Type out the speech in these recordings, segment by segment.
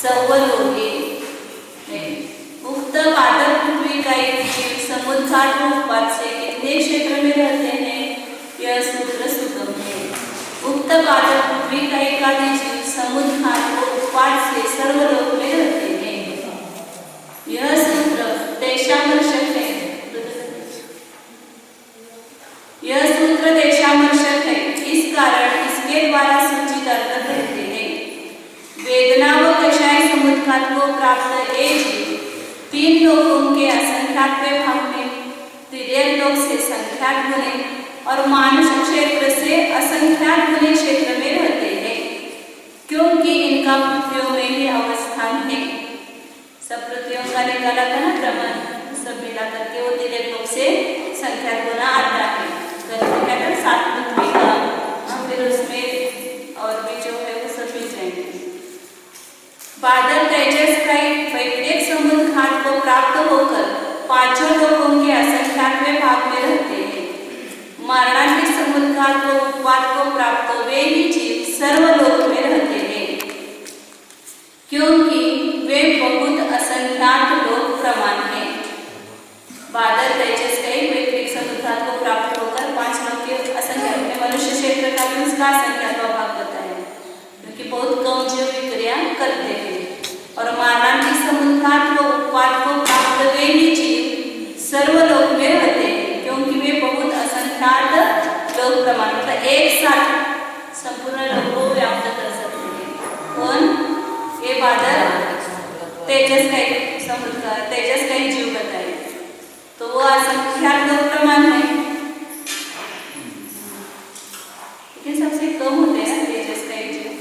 सवलोगे उक्त बादल पृथ्वी का एक जीव समुद्घाट व उपपात से कितने क्षेत्र में रहते हैं, यह सूत्र सुगम है। उक्त बादल पृथ्वी का एक आदि जीव समुद्घाट व उपपात से सर्वलोक में रहते हैं। यह सूत्र देशामर्शक है। यह सूत्र देशामर्शक है, इस कारण इसके द्वारा सूचित अर्थ रहते हैं। वेदना व कषाय समुद्घात को प्राप्त एक जीव तीन लोकों के असंख्यात भाग में, तिर्यक लोक से संख्यात गुने और मानुष क्षेत्र से असंख्यात गुने क्षेत्र में रहते हैं, क्योंकि इनका पृथ्वियों में ही अवस्थान है। सब पृथ्वियों का निकाला था ना क्रमण, सब मिला करके वो तिर्यक लोक से संख्यात गुना आता है। तो सात पृथ्वी का फिर उसमें और भी जो है वो सब मिल जाएंगे। बादल तेजस का वैदिक समुद्घाट को प्राप्त होकर पांचों लोगों के असंख्यात भाग में रहते हैं। मरणांतिक समुद्घाट को उपवाद को प्राप्त वे ही जीव सर्वलोक में रहते हैं, क्योंकि वे बहुत असंख्यात लोक प्रमाण है। बादल तेजस का वैदिक समुद्घाट को प्राप्त होकर पांच लोग के असंख्यात में मनुष्य क्षेत्र का भी उसका असंख्यात भाग बताया, क्योंकि बहुत कम जीव विक्रिया करते हैं। और मानवांतिक समुद्घाट को उपवाद को प्राप्त वे ही जीव सर्वलोक में रहते हैं, क्योंकि वे बहुत असंख्यात लोक प्रमाण मतलब एक साथ संपूर्ण लोक को व्याप्त कर सकते हैं। कौन? ये बादल तेजस का समुद्घाट तेजस का ही जीव बताए, तो वो असंख्यात लोक प्रमाण है, लेकिन सबसे कम होते हैं तेजस का ही जीव।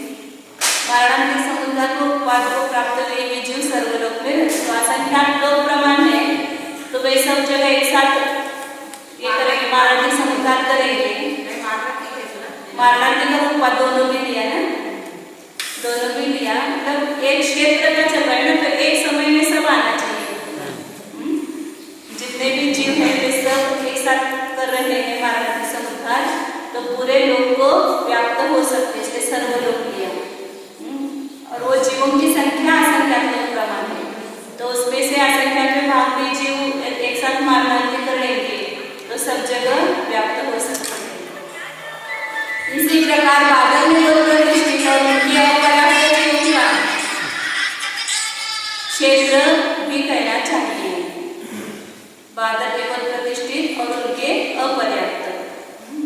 मरणांतिक समुद्घाट को उपवाद को प्राप्त वे ही जीव सर्वलोक में, तो असंख्यात लोक प्रमाण है, तो वे सब जगह एक साथ ये करेंगे, मरणांतिक समुद्घाट करेंगे। मरणांतिक और उपवाद दोनों भी लिया ना, दोनों भी लिया, मतलब एक क्षेत्र का चल रहा है ना, तो एक समय में सब आना चाहिए। जितने भी जीव हैं वे सब एक साथ कर रहे हैं मरणांतिक समुद्घाट, तो पूरे लोक को व्याप्त हो सकते, इसलिए सर्वलोक लिया। और वो जीवों की संख्या असंख्यात लोक प्रमाण है, तो उसमें से असंख्यात में भाग भी जीव एक साथ मरणांतिक करेंगे, तो सब जगह व्याप्त हो सकते हैं। इसी प्रकार बादल में प्रतिष्ठित और उनकी अपर्याप्त जीवों का क्षेत्र भी कहना चाहिए। बादल में प्रतिष्ठित और उनके अपर्याप्त,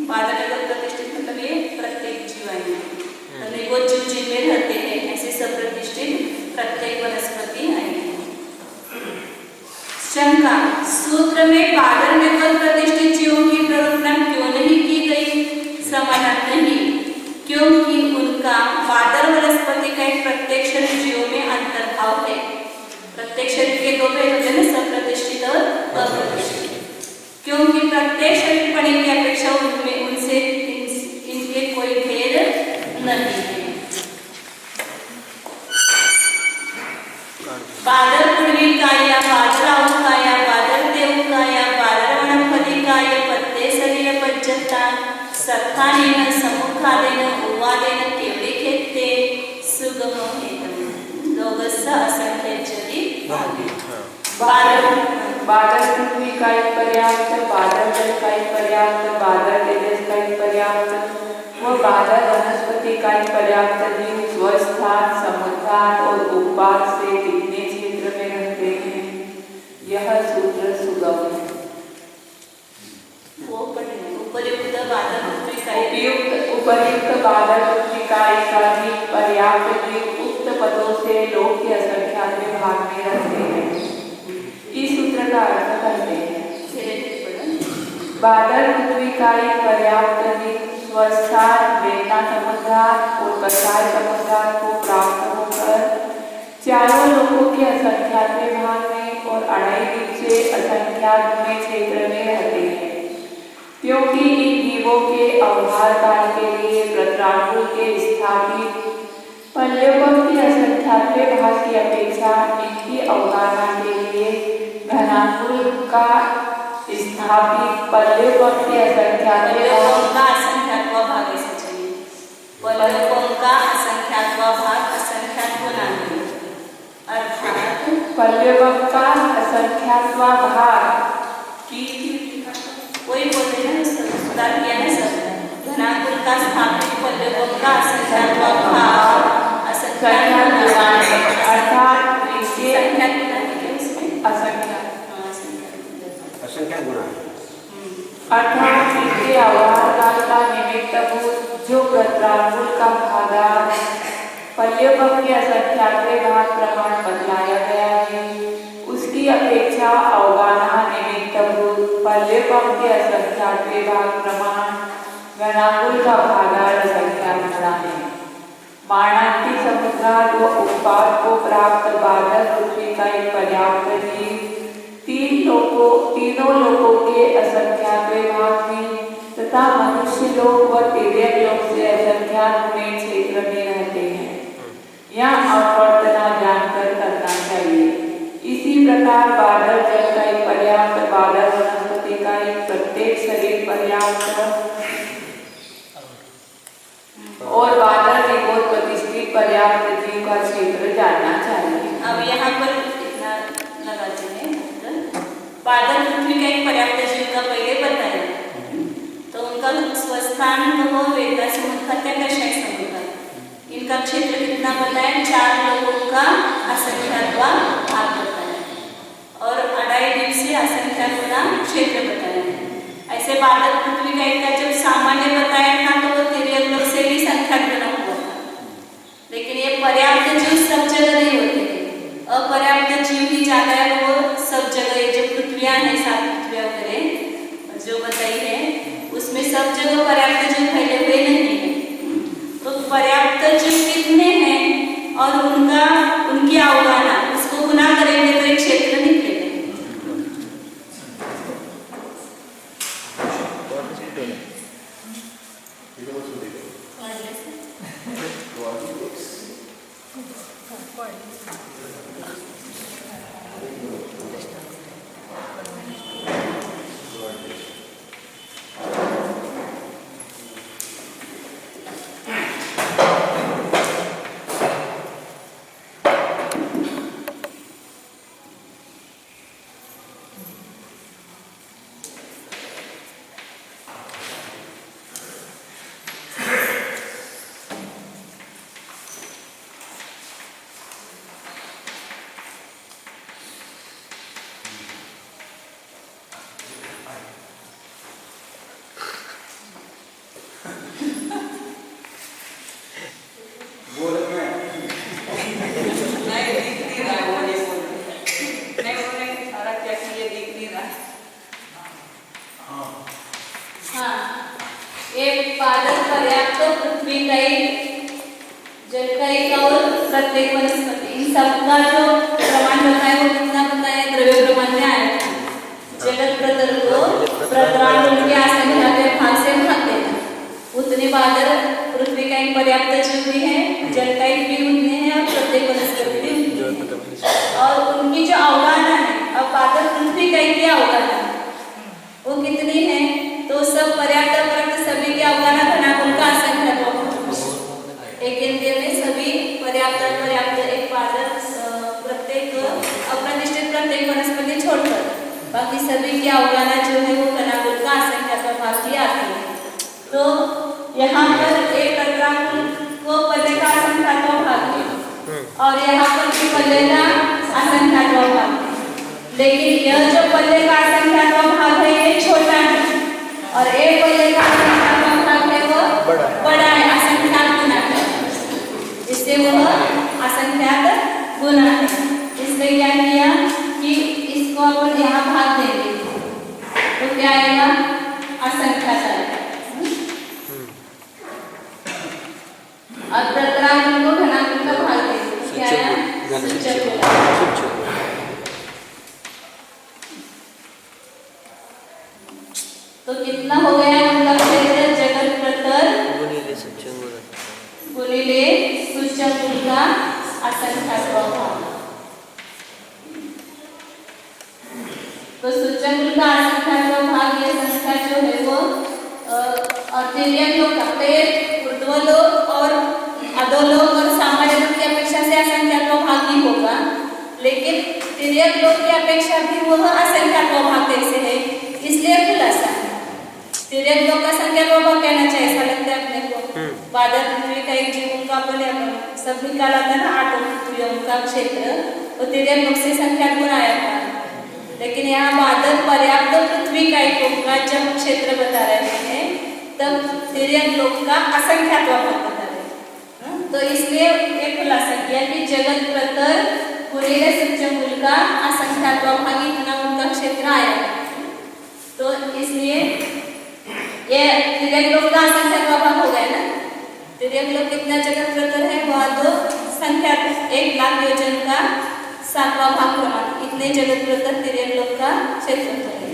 बादल में प्रतिष्ठित मतलब ये प्रत्येक जीव आएंगे, वो जीव जिनमें रहते हैं ऐसे सब प्रतिष्ठित प्रत्येक वनस्पति आएंगे। शंका, सूत्र में बादल में प्रतिष्ठित जीवों की प्ररूपना क्यों नहीं की गई? समाधान नहीं, क्योंकि उनका बादल वनस्पति का एक प्रत्येक शरीर जीवों में अंतर्भाव है। प्रत्येक शरीर के दो भेद होते हैं, सप्रतिष्ठित और अप्रतिष्ठित, क्योंकि प्रत्येक शरीर पड़े की अपेक्षा उनमें उनसे इनके कोई भेद नहीं है। बादल पूर्वी का या बादराव का या बादल देव का या बादल वनस्पति का या पत्ते शरीर पज्जता सत्तानेन समुखादेन उवादेन केवली खेते सुगम हेतु लोगस्य असंख्येति बादल पृथ्वी का ही पर्याप्त, बादल जल का ही पर्याप्त, बादल तेजस का ही पर्याप्त व बादल वनस्पति का ही पर्याप्त जीव स्वस्थान समुद्घाट और उपपात से कितने क्षेत्र में रहते हैं, यह सूत्र सुगम है। उपर्युक्त बादल पृथ्वी का एकाधिक पर्याप्त जीव उक्त पदों से लोक के असंख्यात भाग में रहते हैं। इस सूत्र का अर्थ करते हैं। बादल पृथ्वी का एक पर्याप्त जीव स्वस्थान वेदना समुद्घाट और कषाय समुद्घाट को प्राप्त होकर चारों लोगों के असंख्यात भाग में और अढ़ाई दिन से असंख्यात क्षेत्र में रहते हैं, क्योंकि इन जीवों के अवधार काल के लिए प्रत्रांगुल के स्थापित पल्लवों के असंख्यात भाग की अपेक्षा इनकी अवधारणा के लिए घनांगुल का स्थापित पल्लवों के असंख्यात भाग ऐसा चाहिए, पल्लवों का असंख्यात भाग असंख्यात गुना पल्यवम का असंख्यात्वा भाग की वही बोलते हैं ना, सुधार किया है सब। घनाकुल का स्थापित पल्यवम का असंख्यात्वा भाग संख्या गुणाने अर्थात इसके संख्या गुणाने के उसमें असंख्या असंख्या गुणा अर्थात इसके अवहार काल का निमित्तभूत जो प्रत्रांगुल का भागार पल्यवम के असंख्यात्वे भाग प्रमाण बदलाया गया है, उसकी अपेक्षा अवगाना निमित्तभूत पल्यवम के असंख्यात्वे भाग प्रमाण घनाकुल का भागार असंख्या गुणा है। मानांती समुद्रार व उत्पाद को प्राप्त बादल पृथ्वी का एक पर्याप्त जीव तीनों लोकों के असंख्यात्वे भाग में तथा मनुष्य लोक व तिर्यक लोक से असंख्यात गुणे क्षेत्र में रहते हैं। यह अवर्तना जानकर करना चाहिए। इसी प्रकार बादल जल का एक पर्याप्त, बादल वनस्पति का एक प्रत्येक शरीर पर्याप्त और बादल निगोद प्रतिष्ठित पर्याप्त जीव का क्षेत्र जानना चाहिए। अब यहाँ पर इतना लगाते हैं, बादल पृथ्वी का एक पर्याप्त जीव का पहले बताया, तो उनका स्वस्थान वो वेदा समुद्र कषाय समुद्र, इनका क्षेत्र कितना बताया, 4 लोगों का असंख्यात्वा भाग बताया और 2.5 दिवसीय असंख्या गुना क्षेत्र बताया। ऐसे बादल पृथ्वी का एक जब सामान्य बताया था तो वो तिर्यक लोक से भी संख्या गुना हुआ था, लेकिन ये पर्याप्त जीव सब जगह नहीं होते हैं, अपर्याप्त जीव ही ज्यादा है, वो सब जगह जो पृथ्वियां हैं 7 पृथ्वियां वगैरह जो बताई है उसमें सब जगह पर्याप्त जीव फैले हुए नहीं है। तो पर्याप्त जीव कितने हैं और उनकी अवगाना उसको गुना करेंगे तो एक क्षेत्र निकलेगा। प्रत्येक वनस्पति इन सबका जो प्रमाण बताया वो कितना बताया, द्रव्य प्रमाण में आया था। जगत प्रतर को प्रत्रांगुल के असंख्यात्वे भाग से भाग देना, उतने बादल पृथ्वी का एक पर्याप्त जीव भी है, जल का एक भी उतने हैं और प्रत्येक वनस्पति भी उतने हैं। और उनकी जो अवगाहना है, अब बादल पृथ्वी का एक अवगाहना है वो कितनी है, तो सब पर्याप्त सभी की अवगाहना घनाकुल का असंख्यात्वा एक इंद्रिय में सभी पर्याप्त एक बादल प्रत्येक अप्रतिष्ठित प्रत्येक वनस्पति छोड़कर बाकी सभी की अवगाहना जो है वो घनाकुल का असंख्यात्वा भाग की आती है। तो यहाँ पर एक प्रत्रांगुल को पल्ले का असंख्यात्वा भाग है और यहाँ पर भी पल्ले का असंख्यात्वा भाग है, लेकिन यह जो पल्ले का असंख्यात्वा भाग है ये छोटा है और एक पल्ले का असंख्यात्वा भाग है वो बड़ा है, असंख्यात गुना है, इससे वह असंख्यात गुना है। इसलिए क्या किया कि इसको अपन यहाँ भाग देंगे तो क्या आएगा, असंख्यात आएगा। और प्रत्रांगुल को घनाकुल का भाग देंगे, क्या आया, सूचक गुना। तो कितना हो गया उनका क्षेत्र, जगत प्रतर गुणिले सूचक गुण का असंख्यात्वा भाग। तो सूचक गुण का असंख्यात्वा भाग ये संख्या जो है वो तिर्यक लोक ऊर्ध्वलोक और अधोलोक और सामान्य लोक की अपेक्षा से असंख्यात्वा भाग ही होगा, लेकिन तिर्यक लोक की अपेक्षा भी वह असंख्यात्व भाग कैसे है, इसलिए खुलासा है। तिर्यक लोक का संख्यात्व भाग कहना चाहिए, ऐसा लगता है अपने को। बादल पृथ्वी का एक जीवों का अपन सब निकाला था ना, 8 पृथ्वियों का क्षेत्र, वो तिर्यक लोक से संख्या गुण आया था। लेकिन यहाँ बादल पर्याप्त पृथ्वी का एक लोक का जब क्षेत्र बता रहे हैं, तब तिर्यक लोक का असंख्यात्व भाग बता रहे हैं। तो इसलिए एक खुलासा किया कि जगत प्रतर गुणिले सच्चमूल का असंख्यात्व भाग इतना उनका क्षेत्र आया। तो इसलिए ये तिर्यक लोक का असंख्यात्व भाग हो गया ना। तिर्यक लोक कितना जगत प्रतर है, वह तो संख्या 1 लाख योजन का 7वां भाग क्रमांक, इतने जगत प्रतर तिर्यक लोक का क्षेत्रफल है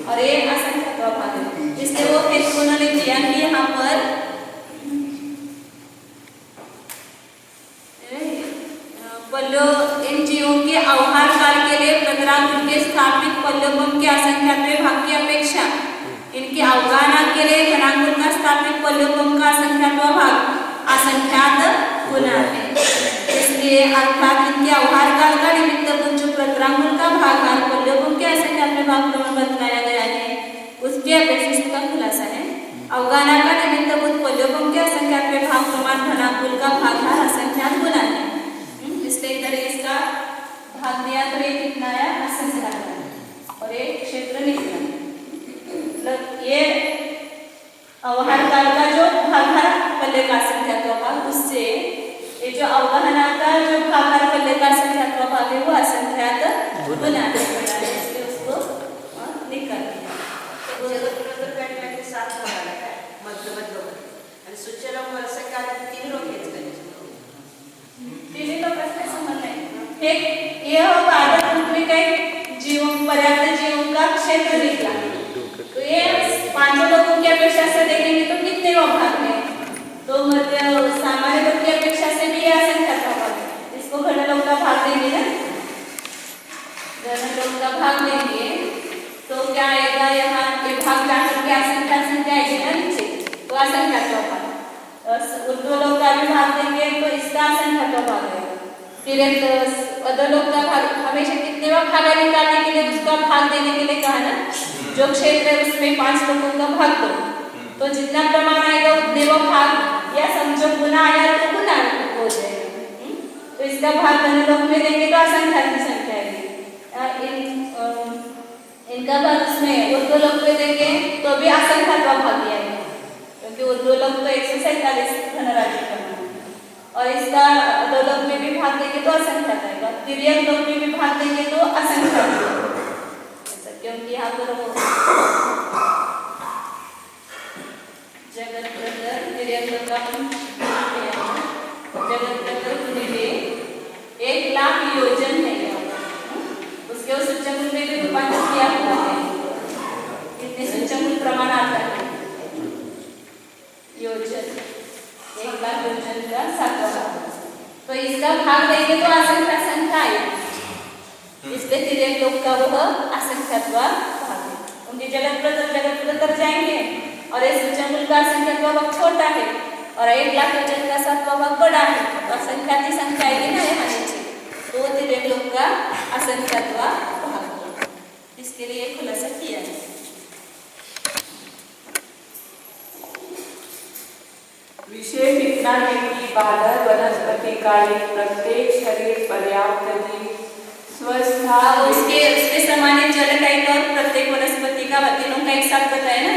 और ये असंख्यात्व भाग है। इसलिए वो फिर उन्होंने दिया कि यहाँ पर इन जीवों के अवहार काल के लिए प्रतरांगुल के स्थापित पल्लवम के असंख्यात्व भाग की अपेक्षा इनके अवगाहना के लिए घनांगुल का स्थापित पल्लवम का असंख्यात्व भाग असंख्यात गुना है। इसलिए अर्थात इनके अवहार काल का निमित्त जो प्रतरांगुल का भाग पल्लवम के असंख्यात्व भाग क्रमबद्ध बनाया गया है, उसकी अपेक्षा इसका खुलासा है। अवगाहना का निमित्त पल्लवम के असंख्यात्व भाग प्रमाण घनांगुल का भाग असंख्यात गुना है। इसलिए इधर इसका भाग दिया तो ये कितना आया, असंख्यात, और ये क्षेत्र निकला। मतलब ये अवहार काल का जो भाग पल्ले का असंख्यात्व भाग, उससे ये जो अवगाहना का जो भाग पल्ले का असंख्यात्व भाग है वो असंख्यात गुना है, इसलिए उसको निकाल दिया। तो जगत प्रतर काढला की 7 भागाला काय मध्य आणि सुचरम असंख्यात 3 लोक येत तिन्ही लोग असं समझ नहीं। एक ये हो बादल पृथ्वी का जीवों पर्याप्त जीवों का क्षेत्र निकला। तो ये 5 लोगों की अपेक्षा से देखेंगे तो कितने वो भाग है, तो मतलब सामान्य लोग की अपेक्षा से भी ये असंख्यात भाग है। इसको घन लोग का भाग देंगे ना, घन लोग का भाग देंगे तो क्या आएगा, यहाँ ये भाग जाकर के असंख्यात संख्या आएगी ना नीचे, तो असंख्यात भाग। उर्दू लोग का भी भाग देंगे तो इसका असंख्यात्व भाग है। फिर अदर लोग का भाग हमेशा कितने भाग निकालने के लिए उसका भाग देने के लिए कहा ना, जो क्षेत्र है उसमें 5 लोगों का भाग दो, तो जितना प्रमाण आएगा उतने वो भाग, या समझो गुना आया तो गुना हो जाएगा। तो इसका भाग धन लोग में देंगे तो असंख्यात की संख्या आएगी। इनका भाग उसमें उर्दू लोग में देंगे तो भी असंख्यात्व भाग दिया है, क्योंकि उर्दू लोग तो 147 धनराशि का, और इसका दो लोग में भी भाग देंगे तो असंख्यात आएगा। तिर्यक लोग में भी भाग देंगे तो असंख्यात, क्योंकि यहाँ पर जगत प्रतर तिर्यक लोग का जगत प्रतर गुणिले 1 लाख योजन है, उसके उस सूचकमूल में भी रूपांतरित किया हुआ है। कितने सूचकमूल प्रमाण आता है, योजन 1 लाख योजन का 7वां भाग, तो इसका भाग देंगे तो असंख्यात संख्या आएगी। इसलिए तिर्यक लोक का वह असंख्यात्व भाग है, उनके जगत प्रतर जाएंगे और इस सूचकमूल का असंख्यात्व भाग छोटा है और 1 लाख योजन का 7वां भाग बड़ा है, तो असंख्यात की संख्या आएगी ना यहाँ नीचे, तो तिर्यक लोक का असंख्यात्व भाग, इसके लिए खुलासा किया है। विशेष इतना है कि बादल वनस्पति का प्रत्येक शरीर पर्याप्त जीव स्वस्थ उसके समान जल टाइप और प्रत्येक वनस्पति का तीनों का एक साथ बताया ना,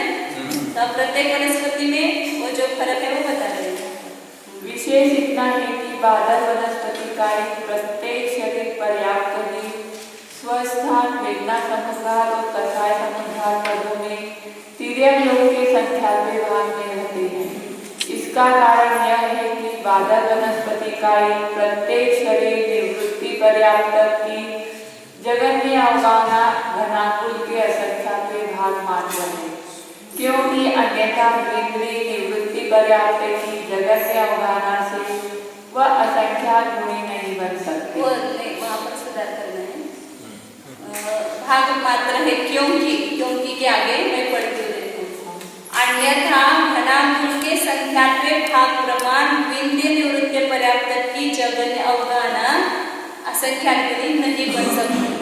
तो प्रत्येक वनस्पति में वो जो फर्क है वो बता रहे हैं। विशेष इतना है कि बादल वनस्पति का प्रत्येक शरीर पर्याप्त जीव स्वस्थान वेदना समुद्धार और कषाय समुद्धार पदों में तिर्यक लोक के संख्यात्व भाग में रहते हैं। इसका कारण यह है कि बादल वनस्पति का प्रत्येक शरीर निवृत्ति पर्याप्त की जगत में अवगाहना घनाकुल के असंख्यात्व भाग मात्र है, क्योंकि अन्यथा इंद्रिय निवृत्ति पर्याप्त की जगत में अवगाहना से वह असंख्यात गुणी नहीं बन सकते। वहाँ पर सुधार करना है, भाग मात्र है क्योंकि के आगे मैं पढ़ती हूँ, अन्यथा घनाकुल के संख्यात्व भाग प्रमाण विंध्य निवृत्ति पर्याप्त की जगत अवगाहना असंख्यात नहीं बन सकती।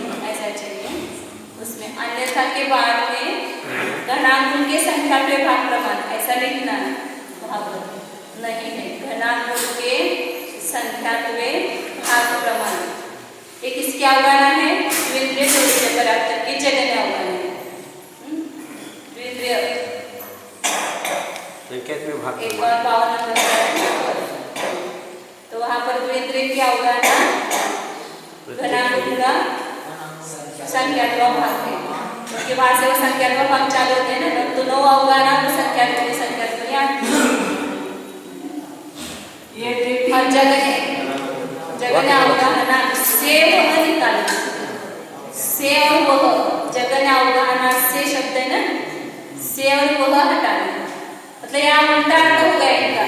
मध्यस्था के बाद में घनांकुल के संख्यात्मक भाग प्रमाण ऐसा लिखना वहाँ पर नहीं है। घनांकुल के संख्यात्मक भाग प्रमाण एक इसके अवगाहना है द्वितीय जोड़ीचे पर्याप्त की जगह अवगाहना है। द्वितीय संख्यात्मक भाग एक और 52 नंबर तो वहाँ पर द्वितीय की अवगाहना घनांकुल का संख्यात्मक भाग है क्योंकि वहाँ से वो संख्यात्मक भाग चालू होते हैं ना तो 9 अवगाहना तो संख्यात्मक और जगह अवगाहना से वह निकालना से और वह जगह अवगाहना से शब्द है ना से और वह हटाना मतलब यहाँ उल्टा अर्थ हो गया इनका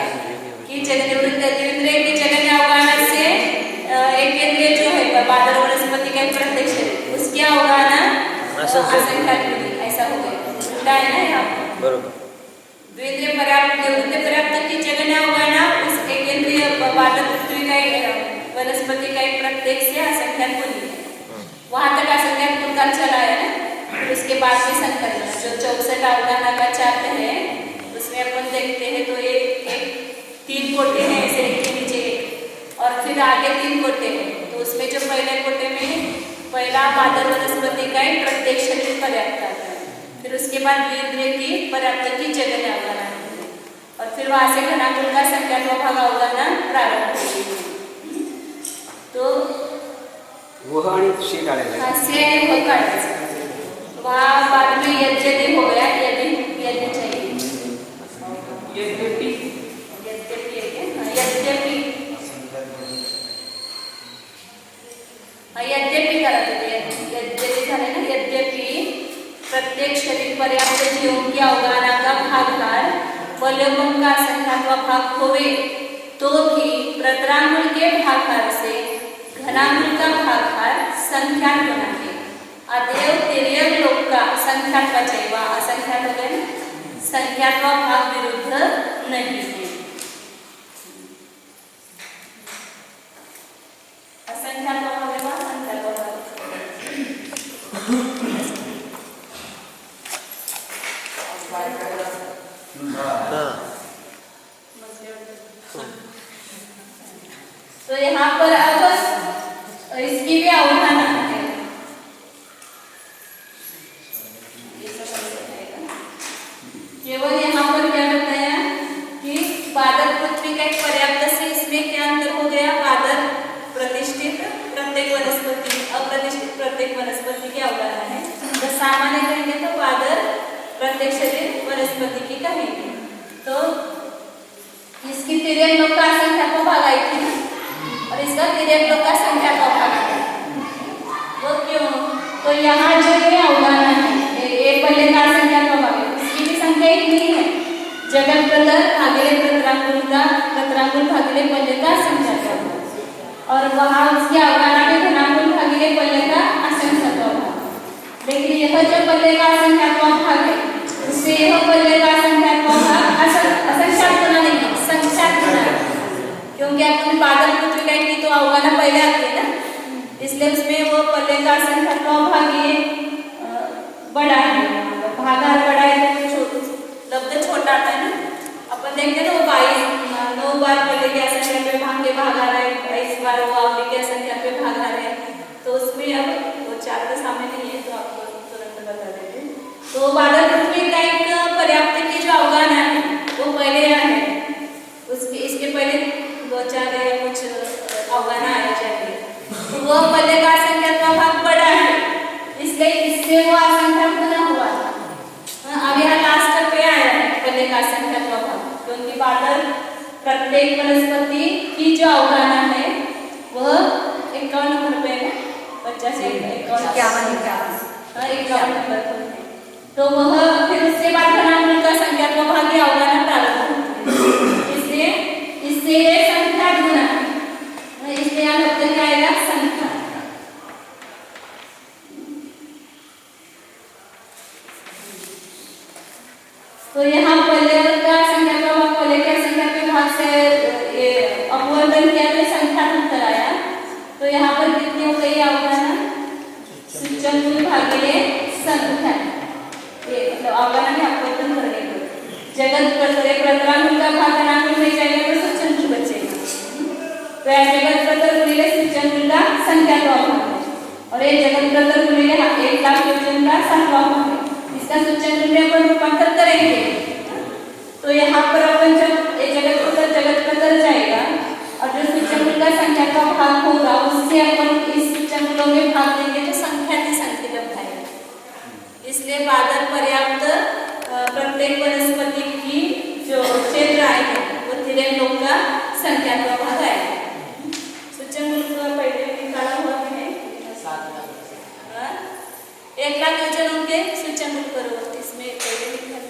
कि द्वितीय की जगह अवगाहना से एक केंद्रीय जो है बादल वनस्पति का एक प्रत्यक्ष है उसकी अवगाहना असंख्यात्मक ऐसा हो गया उल्टा है ना यहाँ बरोबर। द्वितीय पर्याप्त की जगह अवगाहना उस एक केंद्रीय बादल पृथ्वी का वनस्पति का एक प्रत्येक से असंख्यात कुल है वहां तक असंख्यात कुल का चला है ना फिर उसके बाद की संकल्पना जो 64 अवगाहना का चार्ट है उसमें अपन देखते हैं तो एक 3 कोटे हैं ऐसे एक के नीचे एक और फिर आगे 3 कोटे हैं तो उसमें जो पहले कोटे में पहला बादल वनस्पति का एक प्रत्येक शरीर पर्याप्त आता है फिर उसके बाद द्वितीय की पर्याप्त की जगह अवगाहना और फिर वहां से घनाकुल का संख्यात्मक भाग अवगाहना प्रारंभ होगी तो वह आणि से काढायचं से वह काढायचं वहाँ बाद में यद्यपि हो गया यदि चाहिए यद्यपि यद्यपि करत होते यद्यपि झाले ना यद्यपि प्रत्येक शरीर पर्याप्त जीवों की अवगाहना का भागकार वलयकों का संख्यात्मक भाग होवे तो भी प्रतरांगुल के भागकार से घनांकुल का भागकार संख्यात बना है अतएव तिर्यक लोक का संख्यात का चाहिए असंख्यात हो गए संख्यात का भाग विरुद्ध नहीं है असंख्यात का भाग है संख्यात का तो यहाँ पर अब इसकी भी अवधारणा है केवल यहाँ पर क्या बताया कि बादल पृथ्वी का एक पर्याप्त से इसमें क्या अंतर हो गया बादल प्रतिष्ठित प्रत्येक वनस्पति अप्रतिष्ठित प्रत्येक वनस्पति की अवधारणा है तो सामान्य कहेंगे तो बादल प्रत्येक शरीर वनस्पति की कहेंगे तो इसकी तिर्यक लोक का संख्यात्मक भाग आई थी और इसका तिर्यक लोक का संख्यात्मक भाग आता है वो क्यों तो यहाँ जो ये अवधारणा है ये पहले का संख्यात्मक भाग है इसकी भी संख्या एक नहीं है जगत प्रतर भागिले प्रतरांगुल भागिले पहले का संख्यात्मक भाग और वहाँ उसकी अवधारणा में घनांकुल भागिले पहले का असंख्यात्मक भाग लेकिन यह जो पहले का असंख्यात्मक भाग है उससे यह पहले का असंख्यात्मक भाग असंख्यात गुना नहीं है संख्यात गुना है क्योंकि अपन बादल पृथ्वी का की तो अवगाहना पहले आती है ना इसलिए उसमें वो पहले का संख्यात्मक भाग ये बड़ा है भागार बड़ा है तो लब्ध छोटा आता है ना अपन देखते हैं ना वो 9 बार पहले के संख्या पे भाग के भाग आ रहा है इस बार वो अगले के संख्या पे भाग आ रहे हैं तो उसमें अब वो चार तो सामने नहीं है तो आपको तुरंत बता देते हैं तो बादल पृथ्वी का एक पर्याप्त की जो अवगाहना है वो पहले है उसके इसके पहले 2-4 या कुछ अवगाहना आया चाहिए तो वो पहले का संख्यात्मक भाग बड़ा है इसलिए इससे वो असंख्यात गुना हुआ अब यहाँ लास्ट पे आया है पहले का संख्यात्मक भाग क्योंकि बादल प्रत्येक वनस्पति की जो अवगाहना है वह 51 नंबर पे है 50 से 51 नंबर पर तो वह फिर उसके बाद घनांकुल का संख्यात्मक भाग की अवगाहना प्रारंभ होती है इससे ये संख्यात गुना है इसलिए यहाँ लब्ध क्या आएगा संख्या तो यहाँ पहले का संख्यात्मक भाग पहले के संख्यात्मक भाग से ये अपवर्तन किया तो संख्यात उत्तर आया तो यहाँ पर कितनी हो गई अवगाहना सूचकांक भागिले संख्या अवगणना में अपवर्तन करने को जगत प्रतर एक प्रतरानुल का भाग अनानुल में जाएगा तो सूचनांक बचेगा। तो यह जगत प्रतर गुणिले सूचनांक का संख्या का भाग है और ये जगत प्रतर गुणिले 1 लाख योजन का 7वां भाग है। इसका सूचनांक में अपन रूपांतर करेंगे तो यहाँ पर अपन जब ये जगत प्रतर जाएगा और जो सूचनांक का संख्या का भाग होगा उससे अपन इस सूचनांकों में भाग देंगे तो संख्या की संख्या लब्ध आएगी। इसलिए बादल पर्याप्त प्रत्येक वनस्पति की जो क्षेत्र आएगा वो तिरक लोग का संख्या का भाग आएगा। सूचनांक का पहले निकाला हुआ है 1 लाख योजन उनके सूचनांक करो इसमें पहले निकाला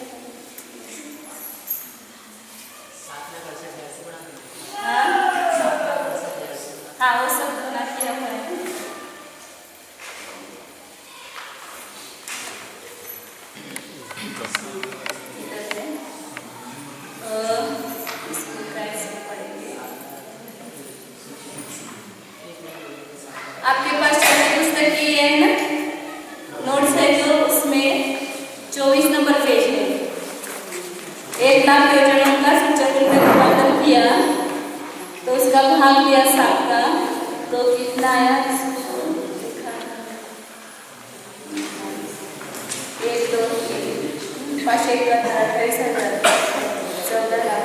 हाँ वो सब बना किया हुआ है। आपके पास पुस्तक की है ना नोट्स है जो उसमें 24 नंबर पेज है। 1 लाख योजनों का सूचनांक में रूपांतरण किया तो उसका भाग लिया 7 का तो कितना आया इसको लिखा 1 2 3 5 1 का 28,000 14 लाख।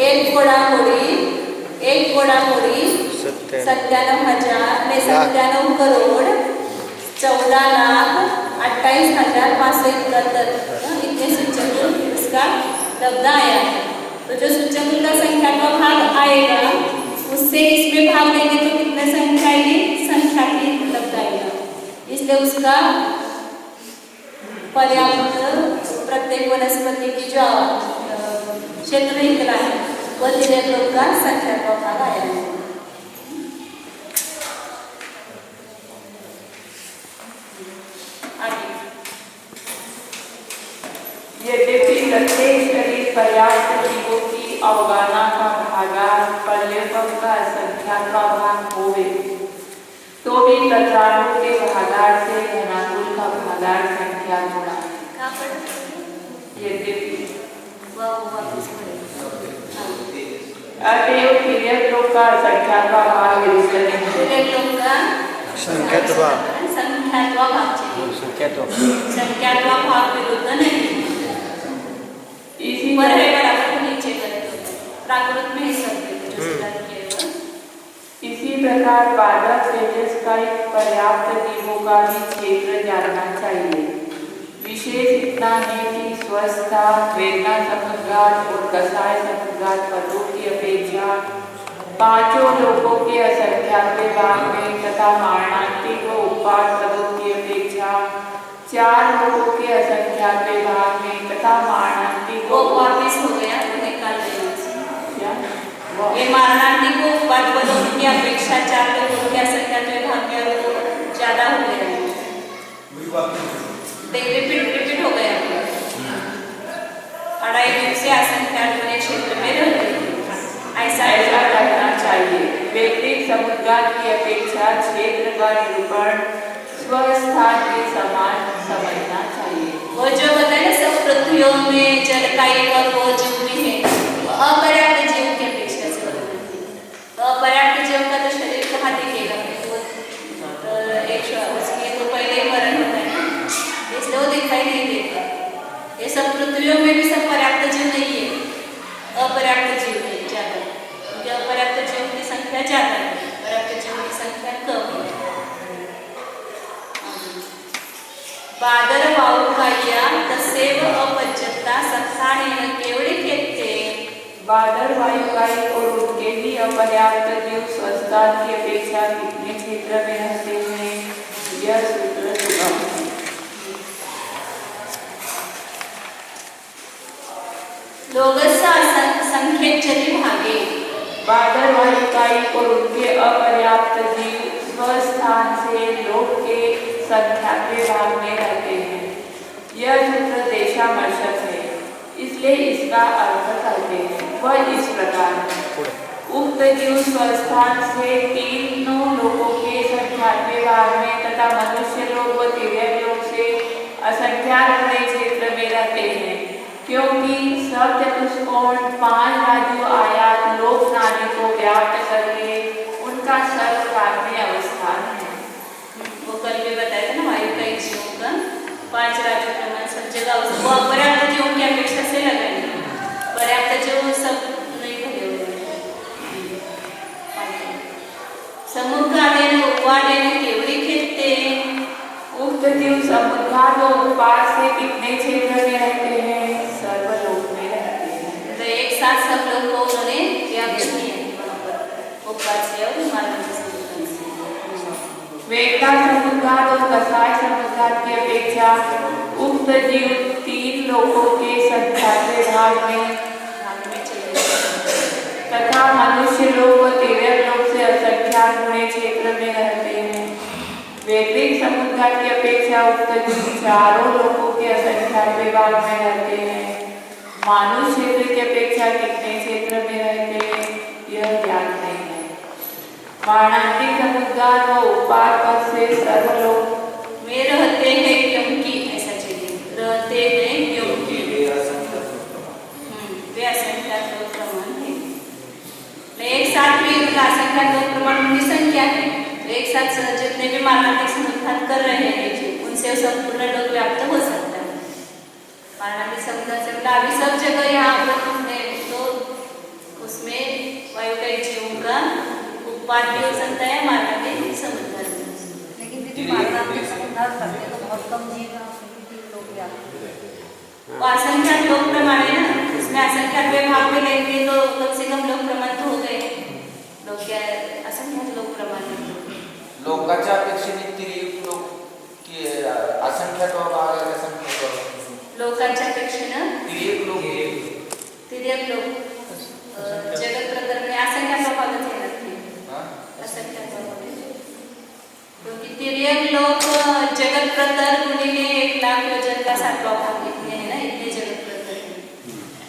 एक घोड़ा घोड़ी 97,000 में 97 करोड़ 14,28,571 इतने सूचकांक इसका लब्ध आया। तो जो सूचकांक का संख्या का भाग आएगा उससे इसमें भाग लेंगे तो कितने संख्या आएगी संख्या की लब्ध आएगा। इसलिए उसका पर्याप्त प्रत्येक वनस्पति की जो क्षेत्र निकला है वह तिरक लोग का संख्या का भाग आया है। यद्यपि प्रत्येक शरीर पर्याप्त जीवों की अवगाहना का भागार पर्यटक का संख्या का भाग होवे तो भी प्रत्राणु के भागार से घनाकुल का भागार संख्या गुणा। यद्यपि अतएव तिरक लोग का संख्या का भाग तिरक लोग का संख्यात्वा भाग विरुद्ध नहीं इसी पर है बराबर नीचे करें प्राकृत में ही सब इसी प्रकार बाधक तेजस का एक पर्याप्त जीवों का भी क्षेत्र जानना चाहिए। विशेष इतना है कि स्वस्थता वेदना समुद्गात और कसाय समुद्गात पदों की अपेक्षा 5 लोगों के असंख्याक भाग में तथा मारणांतिक व उत्पाद पदों की अपेक्षा 4 लोगों के असंख्याक भाग में तथा मारणांतिक वो वापिस हो गया तो निकाल देना। ये मारणांतिक को उत्पाद पदों की अपेक्षा 4 लोगों के असंख्याक भाग में ज्यादा हो गया है। रिपीट हो गया 2.5 दिन से असंख्याक बने क्षेत्र में रहते हैं। ऐसा करना चाहिए। व्यक्तिक समुद्गात की अपेक्षा क्षेत्र का निरूपण स्वस्थान के समान समझना चाहिए। वो जो बताए सब पृथ्वियों में जल का एक और वो जीव भी है अपर्याप्त जीव की अपेक्षा से तो अपर्याप्त जीव का तो शरीर कहाँ दिखेगा उसके तो पहले ही मरण होता है ना इसलिए वो दिखाई नहीं देता। ये सब पृथ्वियों में भी सब पर्याप्त जीव नहीं है अपर्याप्त जीव है ज्यादा क्योंकि अपर्याप्त जीव की संख्या ज्यादा है पर्याप्त जीव की संख्या कम है। बादर वायुकाया तसेव अपज्यता सत्तानेन केवली केते बादर वायुकाई और उनके भी अपर्याप्त जीव स्वस्थान की अपेक्षा कितने क्षेत्र में रहते हैं यह सूत्र सुगम है। लोगस्सा संख्येचरि भागे बादर वायुकाई और उनके अपर्याप्त जीव स्वस्थान से लोक के संख्या के भाग में रहते हैं। यह सूत्र देशामर्शक है इसलिए इसका अर्थ करते हैं वह इस प्रकार उक्त उक्त जीव स्वस्थान से तीनों लोगों के संख्यात्मक भाग में तथा मनुष्य लोग व तिर्यक लोग से असंख्यात बड़े क्षेत्र में रहते हैं, क्योंकि सब चतुष्कोण 5 राज्यों आयात लोक नाली को व्याप्त करके उनका सर्वकाल में अवस्थान है। वो कल भी बताया था ना, वायु का एक जीवों का 5 राज्यों प्रमाण सब जगह वो पर्याप्त जीवों की अपेक्षा से लगाएंगे, पर्याप्त जीव सब नहीं भरे हुए हैं। समुद्राने उपवादेने केवढी खेळते? उक्त जीव समुद्घाट और उपास से कितने क्षेत्र में रहते हैं? सर्वलोक में रहते हैं। तो एक साथ सब लोग को उन्होंने व्याप्त किया उपवास से और मार्ग से। वेदा समुद्घाट और कसाय समुद्घाट की अपेक्षा उक्त जीव 3 लोगों के संख्यात्मक भाग में तथा मनुष्य लोग व तिर्यक लोग से असंख्यात गुणे क्षेत्र में रहते हैं। वैदिक समुद्घाट की अपेक्षा उक्त जीव 4 लोगों के असंख्यात भाग में रहते हैं। मानव क्षेत्र की अपेक्षा कितने क्षेत्र में रहते हैं यह ज्ञात नहीं है। वाणांतिक समुद्घाट व उपात पद से सर्वलोक में रहते हैं क्योंकि ऐसा चाहिए, रहते हैं क्योंकि वे असंख्यात लोग प्रमाण है। एक साथ भी उनका असंख्यात लोग प्रमाण की संख्या है, तो एक साथ जितने भी मारणांतिक समुद्घात कर रहे हैं उनसे संपूर्ण लोग व्याप्त हो सकता है। मारणांतिक समुद्घात से मतलब अभी सब जगह यहाँ पर तो उसमें वायु का जीवों का उत्पाद भी हो सकता है, मारणांतिक समुद्घात। लेकिन दीदी मारणांतिक समुद्घात करते हैं तो बहुत कम जीव लोग आते हैं। असंख्यात लोक प्रमाण है ना, उसमें असंख्यात भाग में लेंगे तो कम से कम लोक प्रमाण तो हो गए। लोग क्या असंख्यात लोक प्रमाण लोकांच्या अपेक्षेने तिर्यक लोक की असंख्यात भाग आहे, असंख्यात लोकांच्या अपेक्षेनं तिर्यक लोक जगत प्रकरण असंख्यात भागच येणार नाही, असंख्यात भाग क्योंकि तिर्यक लोक जगत प्रतर गुणिले 1 लाख योजन का 7वां भाग इतने है ना, इतने जगत प्रतर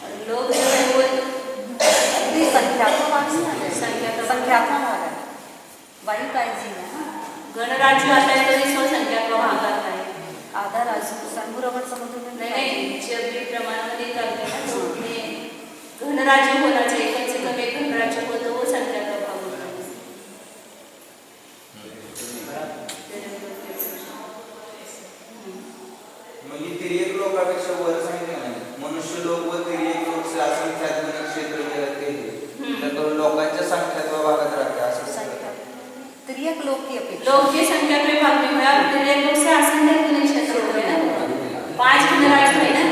और लोग जो है वो संख्यात्मक भाग है। वायु का एक जीव है ना, गणराज्य आता है तो इसमें संख्यात्मक भाग आता है। आधा राज्य संपूर्ण समुद्र में नहीं, जब भी प्रमाण में करते हैं तो उसमें गणराज्य होना चाहिए, कम से कम एक गणराज्य हो तो वो संख्यात्मक भाग होता है। म्हणजे तिर्यक लोकांपेक्षा वर सांगितलं नाही, मनुष्य लोक व तिर्यक लोक से असंख्यात गुणे क्षेत्र में रहते हैं, तर लोकांच्या संख्यात्व भागात राहते असं तिर्यक लोग की अपेक्षा लोग की संख्या पे भाग में हुआ, तिर्यक लोग से असंख्यात गुणे क्षेत्र हो गए ना। 5 गणराज्य है ना,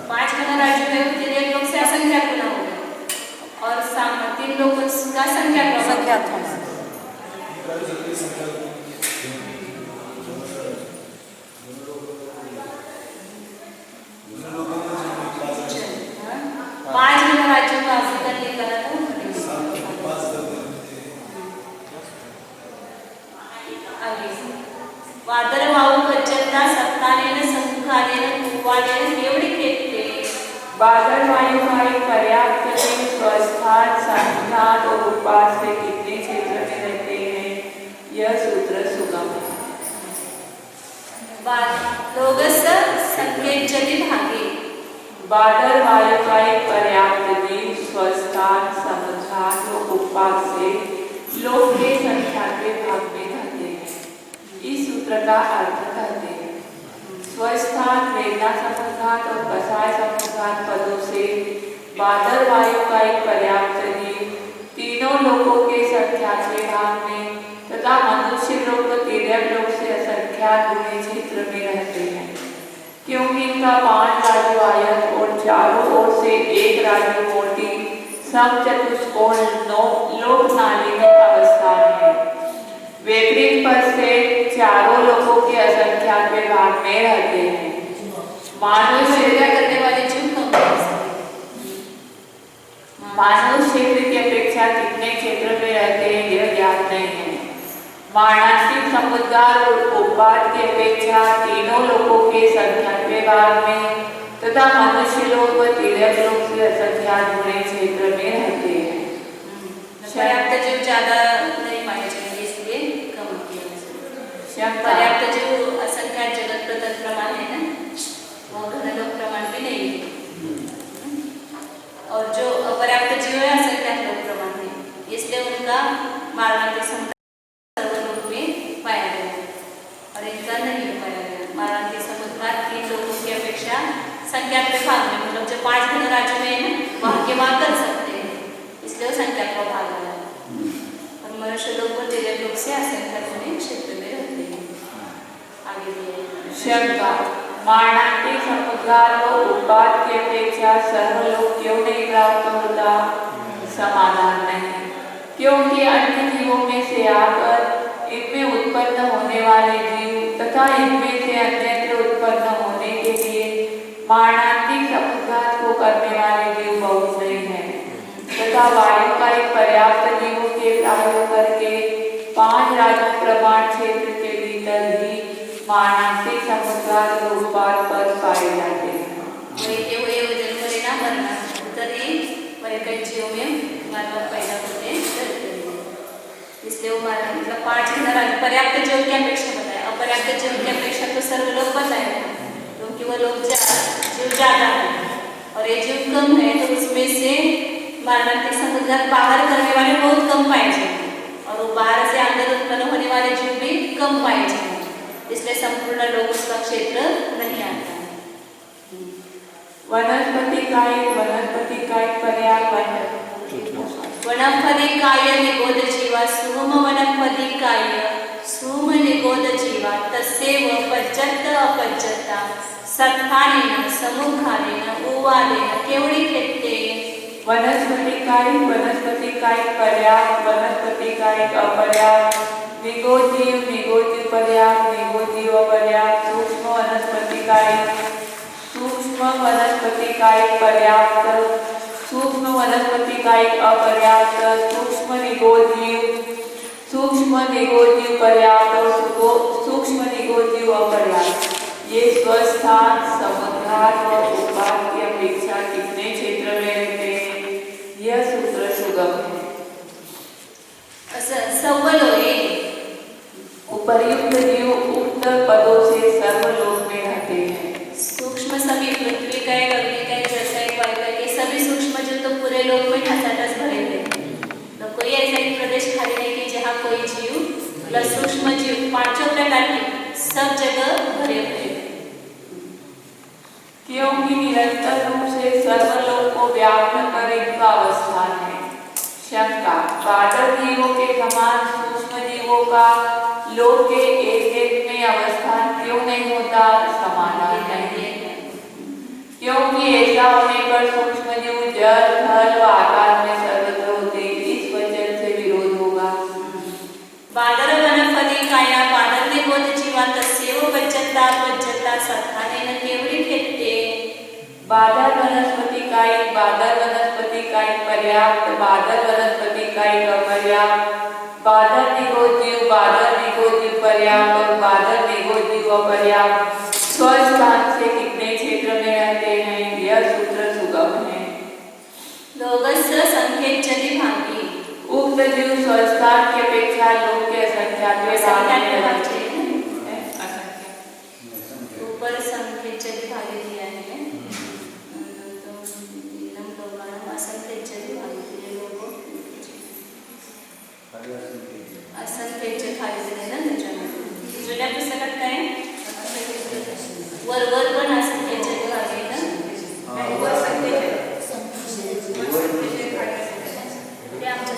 5 गणराज्य है, तिर्यक लोग से असंख्यात गुना हो गया और 3 लोगों का संख्यात होना। पांच गणराज्यों का अवतरण निकाला था वादर वाहू कच्चरता सत्तानेन सम्मुखानेन पूर्वानेन एवढी खेळते। बादल वायु का एक पर्याप्त जीव स्वस्थान संख्यात और उपास से कितने क्षेत्र में रहते हैं यह सूत्र सुगम है। लोगस संकेतजली भागे बादल वायु का एक पर्याप्त जीव स्वस्थान संख्यात और उपास से लोग के संख्यात्मक भाग में रहते हैं। इस सूत्र का अर्थ कहते हैं स्वस्थान वेदना समुद्घात और कसाय समुद्घात पदों से बादल वायु का एक पर्याप्त जीव तीनों लोगों के संख्यात्मक भाग में तथा मनुष्य लोग व तिर्यक लोग से असंख्यात गुणे क्षेत्र में रहते हैं, क्योंकि इनका 5 राज्य आयत और चारों ओर से 1 राज्य मोटी सम चतुष्कोण लोक नाली में अवस्थान है। वैकृत पद से चारों लोगों के असंख्यात भाग में रहते हैं। मानव क्षेत्र करने वाले जीव मानव क्षेत्र की अपेक्षा कितने क्षेत्र में रहते हैं यह ज्ञात नहीं है। मारणांतिक समुद्घात और उपात की अपेक्षा तीनों लोगों के संख्यात्मक भाग में तथा मनुष्य लोग व तिर्यक लोग से असंख्यात गुणे क्षेत्र में रहते हैं। शंका पर्याप्त जीव असंख्यात जगत प्रतत प्रमाण है ना, वो घनलोक प्रमाण भी नहीं है। और जो अपर्याप्त जीव है असंख्यात लोक प्रमाण है, इसलिए उनका मारणांतिक समुद्घात सर्व लोक में पाया गया और इनका नहीं पाया गया। मारणांतिक समुद्घात 3 लोगों की अपेक्षा संख्यात में भाग में, मतलब जो 5 गणराज्य में है ना वहाँ के वहाँ कर सकते हैं, इसलिए वो संख्यात का भाग आया। और मनुष्य लोग को तिर्यक लोक से असंख्यात में क्षेत्र में रहते हैं। आगे भी शंका मारणांतिक समुद्घात व उत्पात की अपेक्षा सर्वलोक क्यों नहीं प्राप्त होता? समाधान नहीं, क्योंकि अन्य जीवों में से आकर इनमें उत्पन्न होने वाले जीव तथा इनमें से अन्यत्र उत्पन्न होने के लिए मारणांतिक समुद्घात को करने वाले जीव बहुत नहीं है, तथा वायु का एक पर्याप्त जीवों के प्रायोग करके 5 राजों प्रमाण क्षेत्र के भीतर ही मारणांतिक समुद्घात और उत्पात पर पाए जाते हैं। वैद्य हुए जन्मले ना मरना, तरी वैकल्प जीव में मानव पैदा होते रहते हैं, इसलिए वो मारना मतलब 5 गणराज्य पर्याप्त जीव की अपेक्षा बताया। अपर्याप्त जीव की अपेक्षा तो सर्व लोग बताए, क्योंकि वो लोग जीव ज्यादा है और ये जीव कम है, तो उसमें से मारणांतिक समुद्घात बाहर करने वाले बहुत कम पाए जाएंगे और वो बाहर से अंदर उत्पन्न होने वाले जीव भी कम पाए जाएंगे, इसलिए संपूर्ण लोक उसका क्षेत्र नहीं आता है। वनस्पति का एक पर्याय वनस्पति काय निगोद जीवा सुम वनस्पति काय सुम निगोद जीवा तस्यैव पच्यत अपच्यता सत्थानेन समुद्घातेन उवादेन केवडी खेत्ते। वनस्पति का एक पर्याप्त, वनस्पति का एक अपर्याप्त, निगोद जीव पर्याप्त, निगोद जीव अपर्याप्त, सूक्ष्म वनस्पति का एक पर्याप्त, सूक्ष्म वनस्पति का एक अपर्याप्त, सूक्ष्म निगोद जीव पर्याप्त और सूक्ष्म निगोद जीव अपर्याप्त। ये स्वस्थान समुद्घात व उत्पात की अपेक्षा कितने क्षेत्र में रहते हैं? यह सूत्र सुगम है। सवलोए उपर्युक्त जीव उक्त पदों से सर्वलोक में रहते हैं। सूक्ष्म सभी पृथ्वी का एक, अग्नि का एक, जल का एक, वायु का एक, सभी सूक्ष्म जीव तो पूरे लोक में ठसाठस भरे हुए हैं। तो कोई ऐसा एक प्रदेश खाली नहीं कि जहाँ कोई जीव प्लस सूक्ष्म जीव 5 प्रकार के सब जगह भरे हुए हैं, क्योंकि निरंतर रूप से सर्वलोक को व्याप्त कर इनका अवस्थान है। शंका बादल जीवों के समान सूक्ष्म जीवों का लोक के एक में अवस्थान क्यों नहीं होता? समाधान नहीं, क्योंकि ऐसा होने पर सूक्ष्म जीव जल थल व आकाश में सर्वत्र होते, इस वचन से विरोध होगा। बादल वनस्पति काया बादल निगोद जीवा तस्यैव पच्यता अपच्यता सत्थानेन केवडी खेत्ते। बादल वनस्पति का एक पर्याप्त, बादल वनस्पति का एक अपर्याप्त, बादल निगोद जीव पर्याप्त और बादल निगोद जीव अपर्याप्त स्वस्थान से कितने क्षेत्र में रहते हैं? यह सूत्र सुगम है। लोकस्य संख्येच्यति भागी उक्त जीव स्वस्थान की अपेक्षा लोक के असंख्यात ऊपर संख्येच्यति भागी दिया है, तो इनम लोकानां असंख्येच्यति भागी दिए लोगों असंख्येच्य भागी दिले ना त्याच्यामध्ये जुन्या पुस्तकात काय वर पण असंख्येच्यति भागी ना वर ते आमच्या